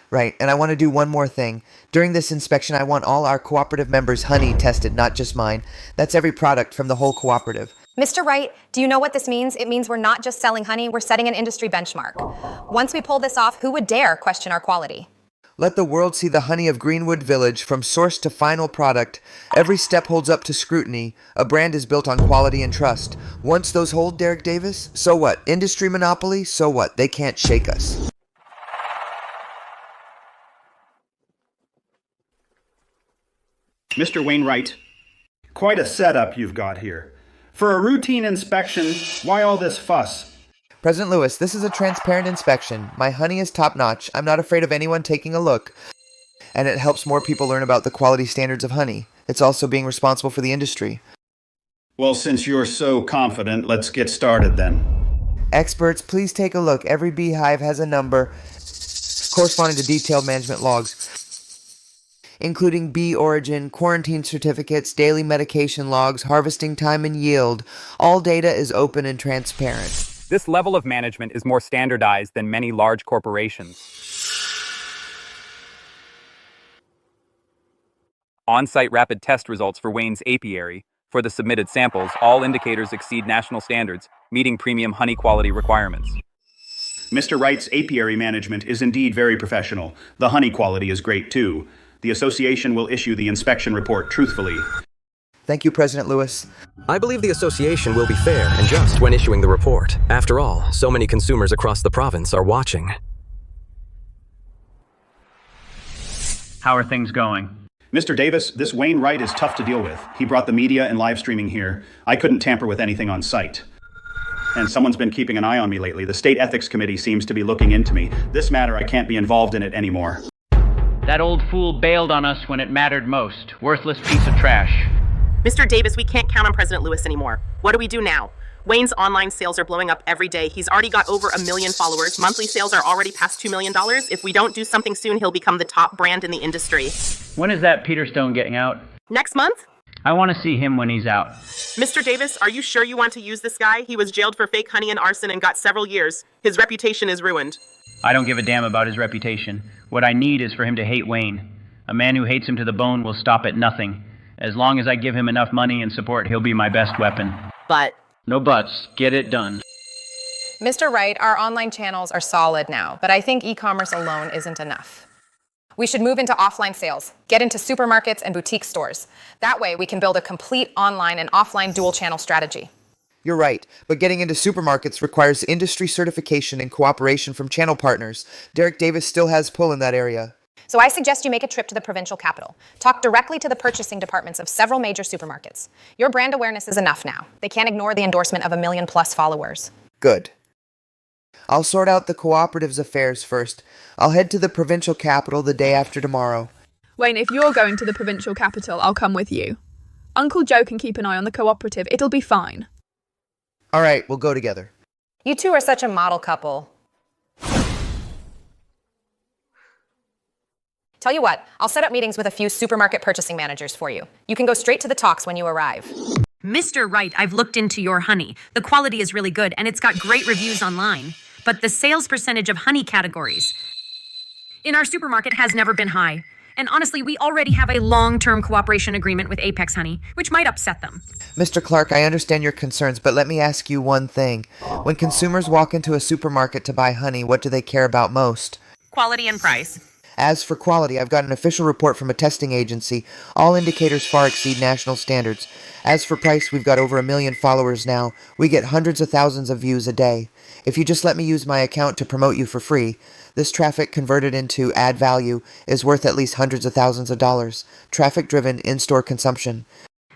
Right, and I want to do one more thing. During this inspection, I want all our cooperative members' honey tested, not just mine. That's every product from the whole cooperative. Mr. Wright, do you know what this means? It means we're not just selling honey, we're setting an industry benchmark. Once we pull this off, who would dare question our quality? Let the world see the honey of Greenwood Village from source to final product. Every step holds up to scrutiny. A brand is built on quality and trust. Once those hold, Derek Davis, so what? Industry monopoly, so what? They can't shake us. Mr. Wainwright, quite a setup you've got here. For a routine inspection, why all this fuss? President Lewis, this is a transparent inspection. My honey is top-notch. I'm not afraid of anyone taking a look. And it helps more people learn about the quality standards of honey. It's also being responsible for the industry. Well, since you're so confident, let's get started then. Experts, please take a look. Every beehive has a number corresponding to detailed management logs, including bee origin, quarantine certificates, daily medication logs, harvesting time, and yield. All data is open and transparent. This level of management is more standardized than many large corporations. On-site rapid test results for Wayne's apiary. For the submitted samples, all indicators exceed national standards, meeting premium honey quality requirements. Mr. Wright's apiary management is indeed very professional. The honey quality is great too. The association will issue the inspection report truthfully. Thank you, President Lewis. I believe the association will be fair and just when issuing the report. After all, so many consumers across the province are watching. How are things going? Mr. Davis, this Wayne Wright is tough to deal with. He brought the media and live streaming here. I couldn't tamper with anything on site. And someone's been keeping an eye on me lately. The State Ethics Committee seems to be looking into me. This matter, I can't be involved in it anymore. That old fool bailed on us when it mattered most. Worthless piece of trash. Mr. Davis, we can't count on President Lewis anymore. What do we do now? Wayne's online sales are blowing up every day. He's already got over 1 million followers. Monthly sales are already past $2 million. If we don't do something soon, he'll become the top brand in the industry. When is that Peter Stone getting out? Next month? I want to see him when he's out. Mr. Davis, are you sure you want to use this guy? He was jailed for fake honey and arson and got several years. His reputation is ruined. I don't give a damn about his reputation. What I need is for him to hate Wayne. A man who hates him to the bone will stop at nothing. As long as I give him enough money and support, he'll be my best weapon. But... No buts. Get it done. Mr. Wright, our online channels are solid now, but I think e-commerce alone isn't enough. We should move into offline sales, get into supermarkets and boutique stores. That way we can build a complete online and offline dual channel strategy. You're right, but getting into supermarkets requires industry certification and cooperation from channel partners. Derek Davis still has pull in that area. So I suggest you make a trip to the provincial capital. Talk directly to the purchasing departments of several major supermarkets. Your brand awareness is enough now. They can't ignore the endorsement of 1 million+ followers. Good. I'll sort out the cooperative's affairs first. I'll head to the provincial capital the day after tomorrow. Wayne, if you're going to the provincial capital, I'll come with you. Uncle Joe can keep an eye on the cooperative. It'll be fine. All right, we'll go together. You two are such a model couple. Tell you what, I'll set up meetings with a few supermarket purchasing managers for you. You can go straight to the talks when you arrive. Mr. Wright, I've looked into your honey. The quality is really good and it's got great reviews online. But the sales percentage of honey categories in our supermarket has never been high. And honestly, we already have a long-term cooperation agreement with Apex Honey, which might upset them. Mr. Clark, I understand your concerns, but let me ask you one thing. When consumers walk into a supermarket to buy honey, what do they care about most? Quality and price. As for quality, I've got an official report from a testing agency. All indicators far exceed national standards. As for price, we've got over 1 million followers now. We get hundreds of thousands of views a day. If you just let me use my account to promote you for free, this traffic converted into ad value is worth at least hundreds of thousands of dollars. Traffic-driven in-store consumption.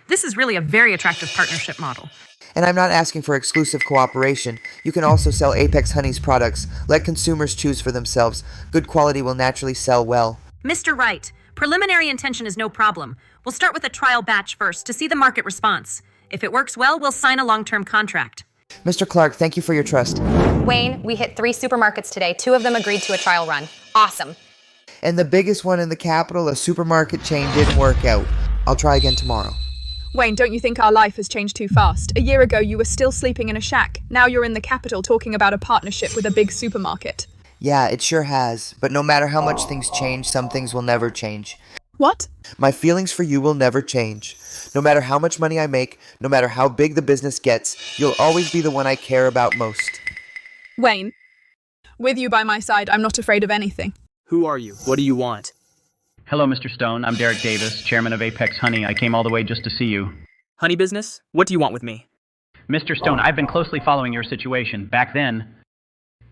This is really a very attractive partnership model. And I'm not asking for exclusive cooperation. You can also sell Apex Honey's products. Let consumers choose for themselves. Good quality will naturally sell well. Mr. Wright, preliminary intention is no problem. We'll start with a trial batch first to see the market response. If it works well, we'll sign a long-term contract. Mr. Clark, thank you for your trust. Wayne, we hit 3 supermarkets today. 2 of them agreed to a trial run. Awesome. And the biggest one in the capital, a supermarket chain, didn't work out. I'll try again tomorrow. Wayne, don't you think our life has changed too fast? A year ago, you were still sleeping in a shack. Now you're in the capital talking about a partnership with a big supermarket. Yeah, it sure has. But no matter how much things change, some things will never change. What? My feelings for you will never change. No matter how much money I make, no matter how big the business gets, you'll always be the one I care about most. Wayne, with you by my side, I'm not afraid of anything. Who are you? What do you want? Hello, Mr. Stone. I'm Derek Davis, chairman of Apex Honey. I came all the way just to see you. Honey business? What do you want with me? Mr. Stone, I've been closely following your situation. Back then,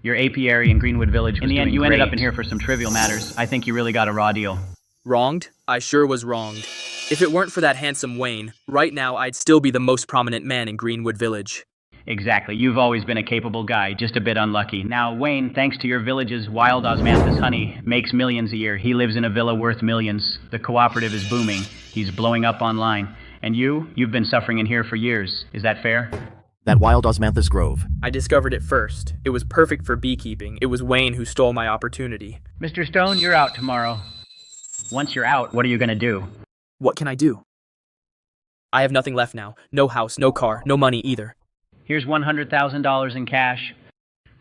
your apiary in Greenwood Village was in the end, you ended up in here for some trivial matters. I think you really got a raw deal. Wronged? I sure was wronged. If it weren't for that handsome Wayne, right now I'd still be the most prominent man in Greenwood Village. Exactly. You've always been a capable guy, just a bit unlucky. Now, Wayne, thanks to your village's wild osmanthus honey, makes millions a year. He lives in a villa worth millions. The cooperative is booming. He's blowing up online. And you've been suffering in here for years. Is that fair? That wild osmanthus grove. I discovered it first. It was perfect for beekeeping. It was Wayne who stole my opportunity. Mr. Stone, you're out tomorrow. Once you're out, what are you going to do? What can I do? I have nothing left now. No house, no car, no money either. Here's $100,000 in cash.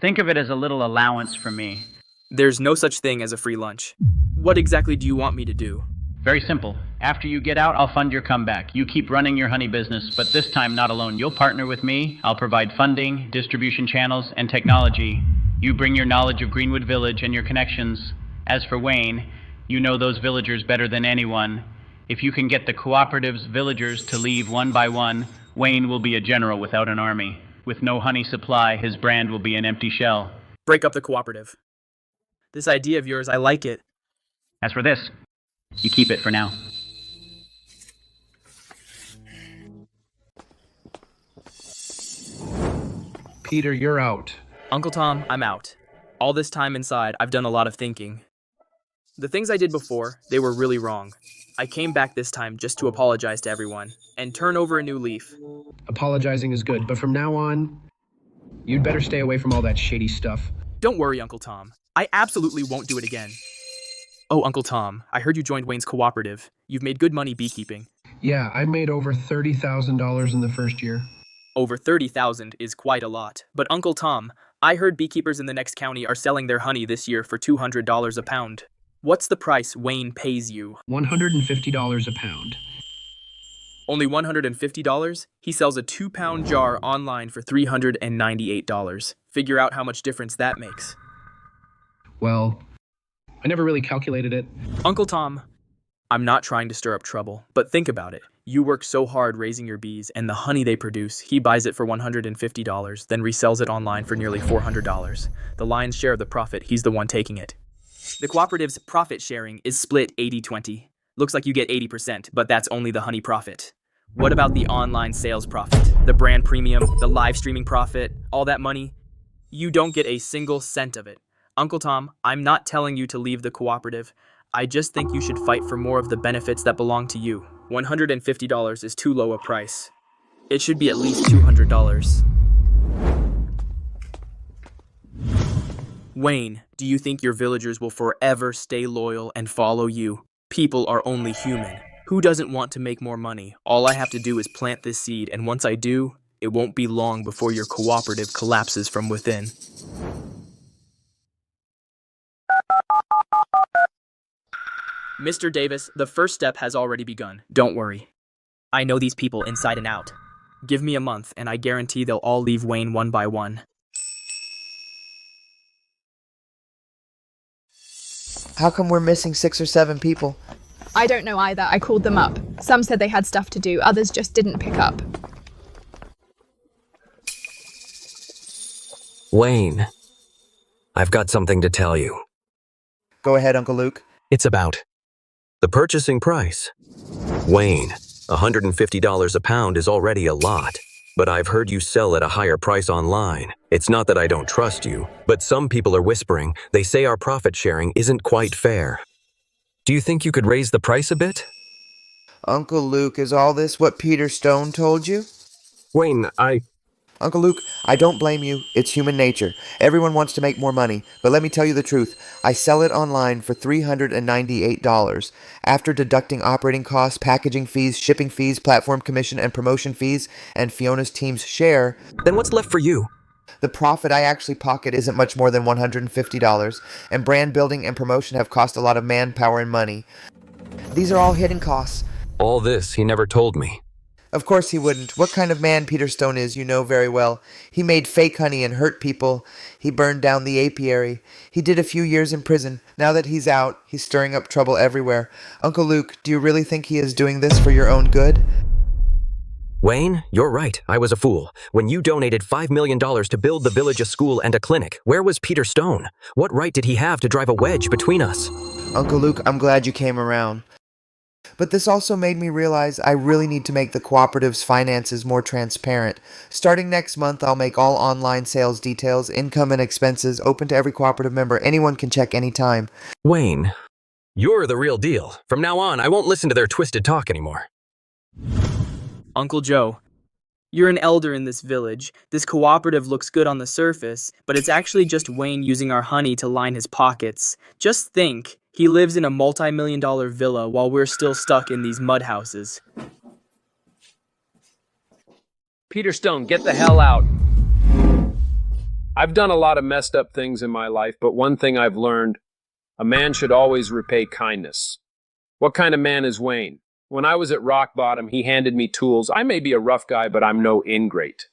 Think of it as a little allowance from me. There's no such thing as a free lunch. What exactly do you want me to do? Very simple. After you get out, I'll fund your comeback. You keep running your honey business, but this time not alone. You'll partner with me. I'll provide funding, distribution channels, and technology. You bring your knowledge of Greenwood Village and your connections. As for Wayne, you know those villagers better than anyone. If you can get the cooperative's villagers to leave one by one, Wayne will be a general without an army. With no honey supply, his brand will be an empty shell. Break up the cooperative. This idea of yours, I like it. As for this, you keep it for now. Peter, you're out. Uncle Tom, I'm out. All this time inside, I've done a lot of thinking. The things I did before, they were really wrong. I came back this time just to apologize to everyone and turn over a new leaf. Apologizing is good, but from now on, you'd better stay away from all that shady stuff. Don't worry, Uncle Tom. I absolutely won't do it again. Oh, Uncle Tom, I heard you joined Wayne's cooperative. You've made good money beekeeping. Yeah, I made over $30,000 in the first year. Over 30,000 is quite a lot. But Uncle Tom, I heard beekeepers in the next county are selling their honey this year for $200 a pound. What's the price Wayne pays you? $150 a pound. Only $150? He sells a 2-pound jar online for $398. Figure out how much difference that makes. Well, I never really calculated it. Uncle Tom, I'm not trying to stir up trouble, but think about it. You work so hard raising your bees, and the honey they produce, he buys it for $150, then resells it online for nearly $400. The lion's share of the profit, he's the one taking it. The cooperative's profit sharing is split 80-20. Looks like you get 80%, but that's only the honey profit. What about the online sales profit, the brand premium, the live streaming profit, all that money? You don't get a single cent of it. Uncle Tom, I'm not telling you to leave the cooperative. I just think you should fight for more of the benefits that belong to you. $150 is too low a price. It should be at least $200. Wayne, do you think your villagers will forever stay loyal and follow you? People are only human. Who doesn't want to make more money? All I have to do is plant this seed, and once I do, it won't be long before your cooperative collapses from within. Mr. Davis, the first step has already begun. Don't worry. I know these people inside and out. Give me a month, and I guarantee they'll all leave Wayne one by one. How come we're missing 6 or 7 people? I don't know either. I called them up. Some said they had stuff to do, others just didn't pick up. Wayne, I've got something to tell you. Go ahead, Uncle Luke. It's about the purchasing price. Wayne, $150 a pound is already a lot, but I've heard you sell at a higher price online. It's not that I don't trust you, but some people are whispering. They say our profit sharing isn't quite fair. Do you think you could raise the price a bit? Uncle Luke, is all this what Peter Stone told you? Wayne, Uncle Luke, I don't blame you. It's human nature. Everyone wants to make more money, but let me tell you the truth. I sell it online for $398. After deducting operating costs, packaging fees, shipping fees, platform commission, and promotion fees, and Fiona's team's share... Then what's left for you? The profit I actually pocket isn't much more than $150, and brand building and promotion have cost a lot of manpower and money. These are all hidden costs. All this he never told me. Of course he wouldn't. What kind of man Peter Stone is, you know very well. He made fake honey and hurt people. He burned down the apiary. He did a few years in prison. Now that he's out, he's stirring up trouble everywhere. Uncle Luke, do you really think he is doing this for your own good? Wayne, you're right. I was a fool. When you donated $5 million to build the village a school and a clinic, where was Peter Stone? What right did he have to drive a wedge between us? Uncle Luke, I'm glad you came around. But this also made me realize I really need to make the cooperative's finances more transparent. Starting next month, I'll make all online sales details, income and expenses open to every cooperative member. Anyone can check anytime. Wayne, you're the real deal. From now on, I won't listen to their twisted talk anymore. Uncle Joe, you're an elder in this village. This cooperative looks good on the surface, but it's actually just Wayne using our honey to line his pockets. Just think, he lives in a multi-million-dollar villa while we're still stuck in these mud houses. Peter Stone, get the hell out. I've done a lot of messed up things in my life, but one thing I've learned, a man should always repay kindness. What kind of man is Wayne? When I was at rock bottom, he handed me tools. I may be a rough guy, but I'm no ingrate.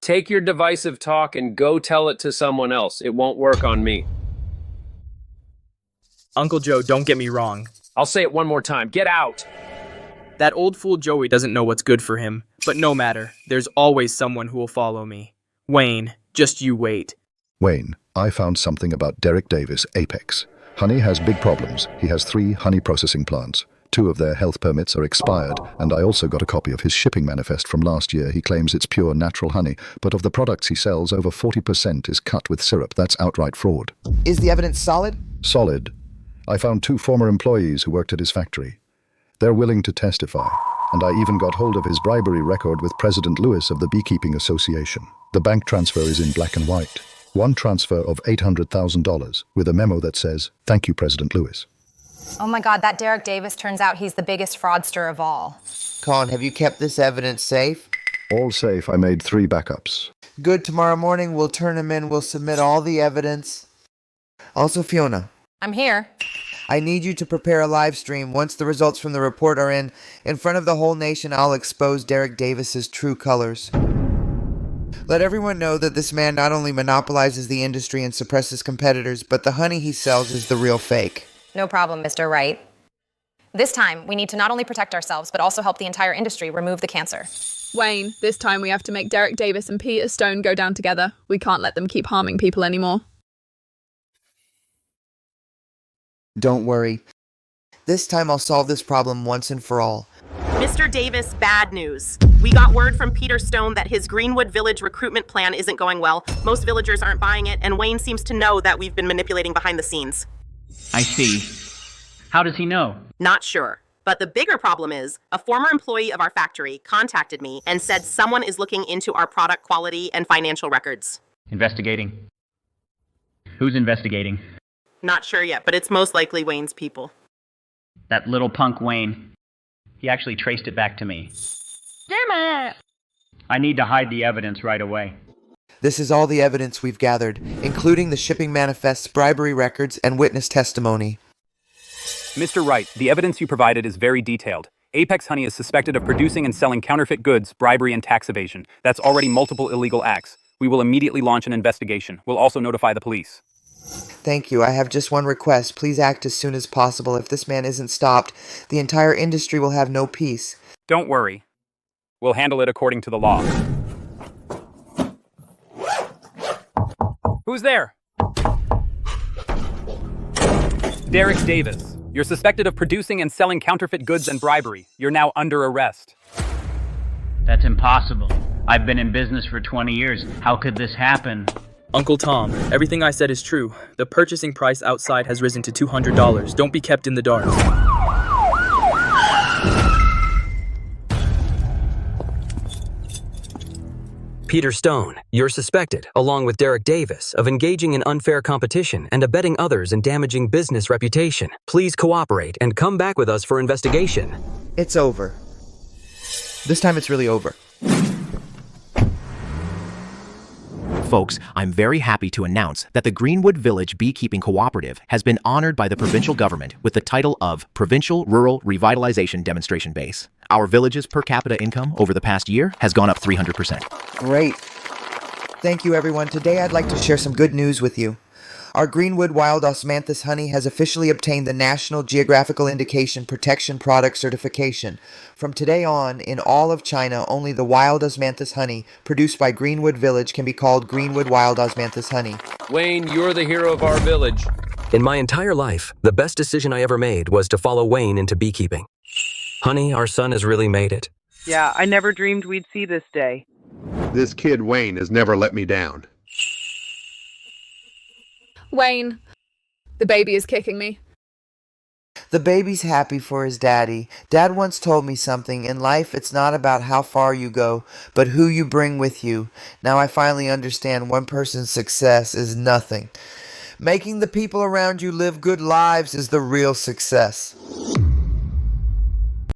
Take your divisive talk and go tell it to someone else. It won't work on me. Uncle Joe, don't get me wrong. I'll say it one more time. Get out! That old fool Joey doesn't know what's good for him. But no matter, there's always someone who will follow me. Wayne, just you wait. Wayne, I found something about Derek Davis, Apex. Honey has big problems. He has 3 honey processing plants. 2 of their health permits are expired, and I also got a copy of his shipping manifest from last year. He claims it's pure natural honey, but of the products he sells, over 40% is cut with syrup. That's outright fraud. Is the evidence solid? Solid. I found 2 former employees who worked at his factory. They're willing to testify, and I even got hold of his bribery record with President Lewis of the Beekeeping Association. The bank transfer is in black and white. One transfer of $800,000 with a memo that says, "Thank you, President Lewis." Oh my God, that Derek Davis turns out he's the biggest fraudster of all. Colin, have you kept this evidence safe? All safe. I made 3 backups. Good. Tomorrow morning we'll turn him in. We'll submit all the evidence. Also, Fiona. I'm here. I need you to prepare a live stream. Once the results from the report are in front of the whole nation, I'll expose Derek Davis's true colors. Let everyone know that this man not only monopolizes the industry and suppresses competitors, but the honey he sells is the real fake. No problem, Mr. Wright. This time, we need to not only protect ourselves, but also help the entire industry remove the cancer. Wayne, this time we have to make Derek Davis and Peter Stone go down together. We can't let them keep harming people anymore. Don't worry. This time I'll solve this problem once and for all. Mr. Davis, bad news. We got word from Peter Stone that his Greenwood Village recruitment plan isn't going well. Most villagers aren't buying it, and Wayne seems to know that we've been manipulating behind the scenes. I see. How does he know? Not sure. But the bigger problem is, a former employee of our factory contacted me and said someone is looking into our product quality and financial records. Investigating. Who's investigating? Not sure yet, but it's most likely Wayne's people. That little punk Wayne. He actually traced it back to me. Damn it! I need to hide the evidence right away. This is all the evidence we've gathered, including the shipping manifests, bribery records, and witness testimony. Mr. Wright, the evidence you provided is very detailed. Apex Honey is suspected of producing and selling counterfeit goods, bribery, and tax evasion. That's already multiple illegal acts. We will immediately launch an investigation. We'll also notify the police. Thank you. I have just one request. Please act as soon as possible. If this man isn't stopped, the entire industry will have no peace. Don't worry. We'll handle it according to the law. Who's there? Derek Davis. You're suspected of producing and selling counterfeit goods and bribery. You're now under arrest. That's impossible. I've been in business for 20 years. How could this happen? Uncle Tom, everything I said is true. The purchasing price outside has risen to $200. Don't be kept in the dark. Peter Stone, you're suspected, along with Derek Davis, of engaging in unfair competition and abetting others in damaging business reputation. Please cooperate and come back with us for investigation. It's over. This time it's really over. Folks, I'm very happy to announce that the Greenwood Village Beekeeping Cooperative has been honored by the provincial government with the title of Provincial Rural Revitalization Demonstration Base. Our village's per capita income over the past year has gone up 300%. Great. Thank you, everyone. Today I'd like to share some good news with you. Our Greenwood Wild Osmanthus honey has officially obtained the National Geographical Indication Protection Product Certification. From today on, in all of China, only the Wild Osmanthus honey produced by Greenwood Village can be called Greenwood Wild Osmanthus honey. Wayne, you're the hero of our village. In my entire life, the best decision I ever made was to follow Wayne into beekeeping. Honey, our son has really made it. Yeah, I never dreamed we'd see this day. This kid Wayne has never let me down. Wayne, the baby is kicking me. The baby's happy for his daddy. Dad once told me something. In life, it's not about how far you go, but who you bring with you. Now I finally understand one person's success is nothing. Making the people around you live good lives is the real success.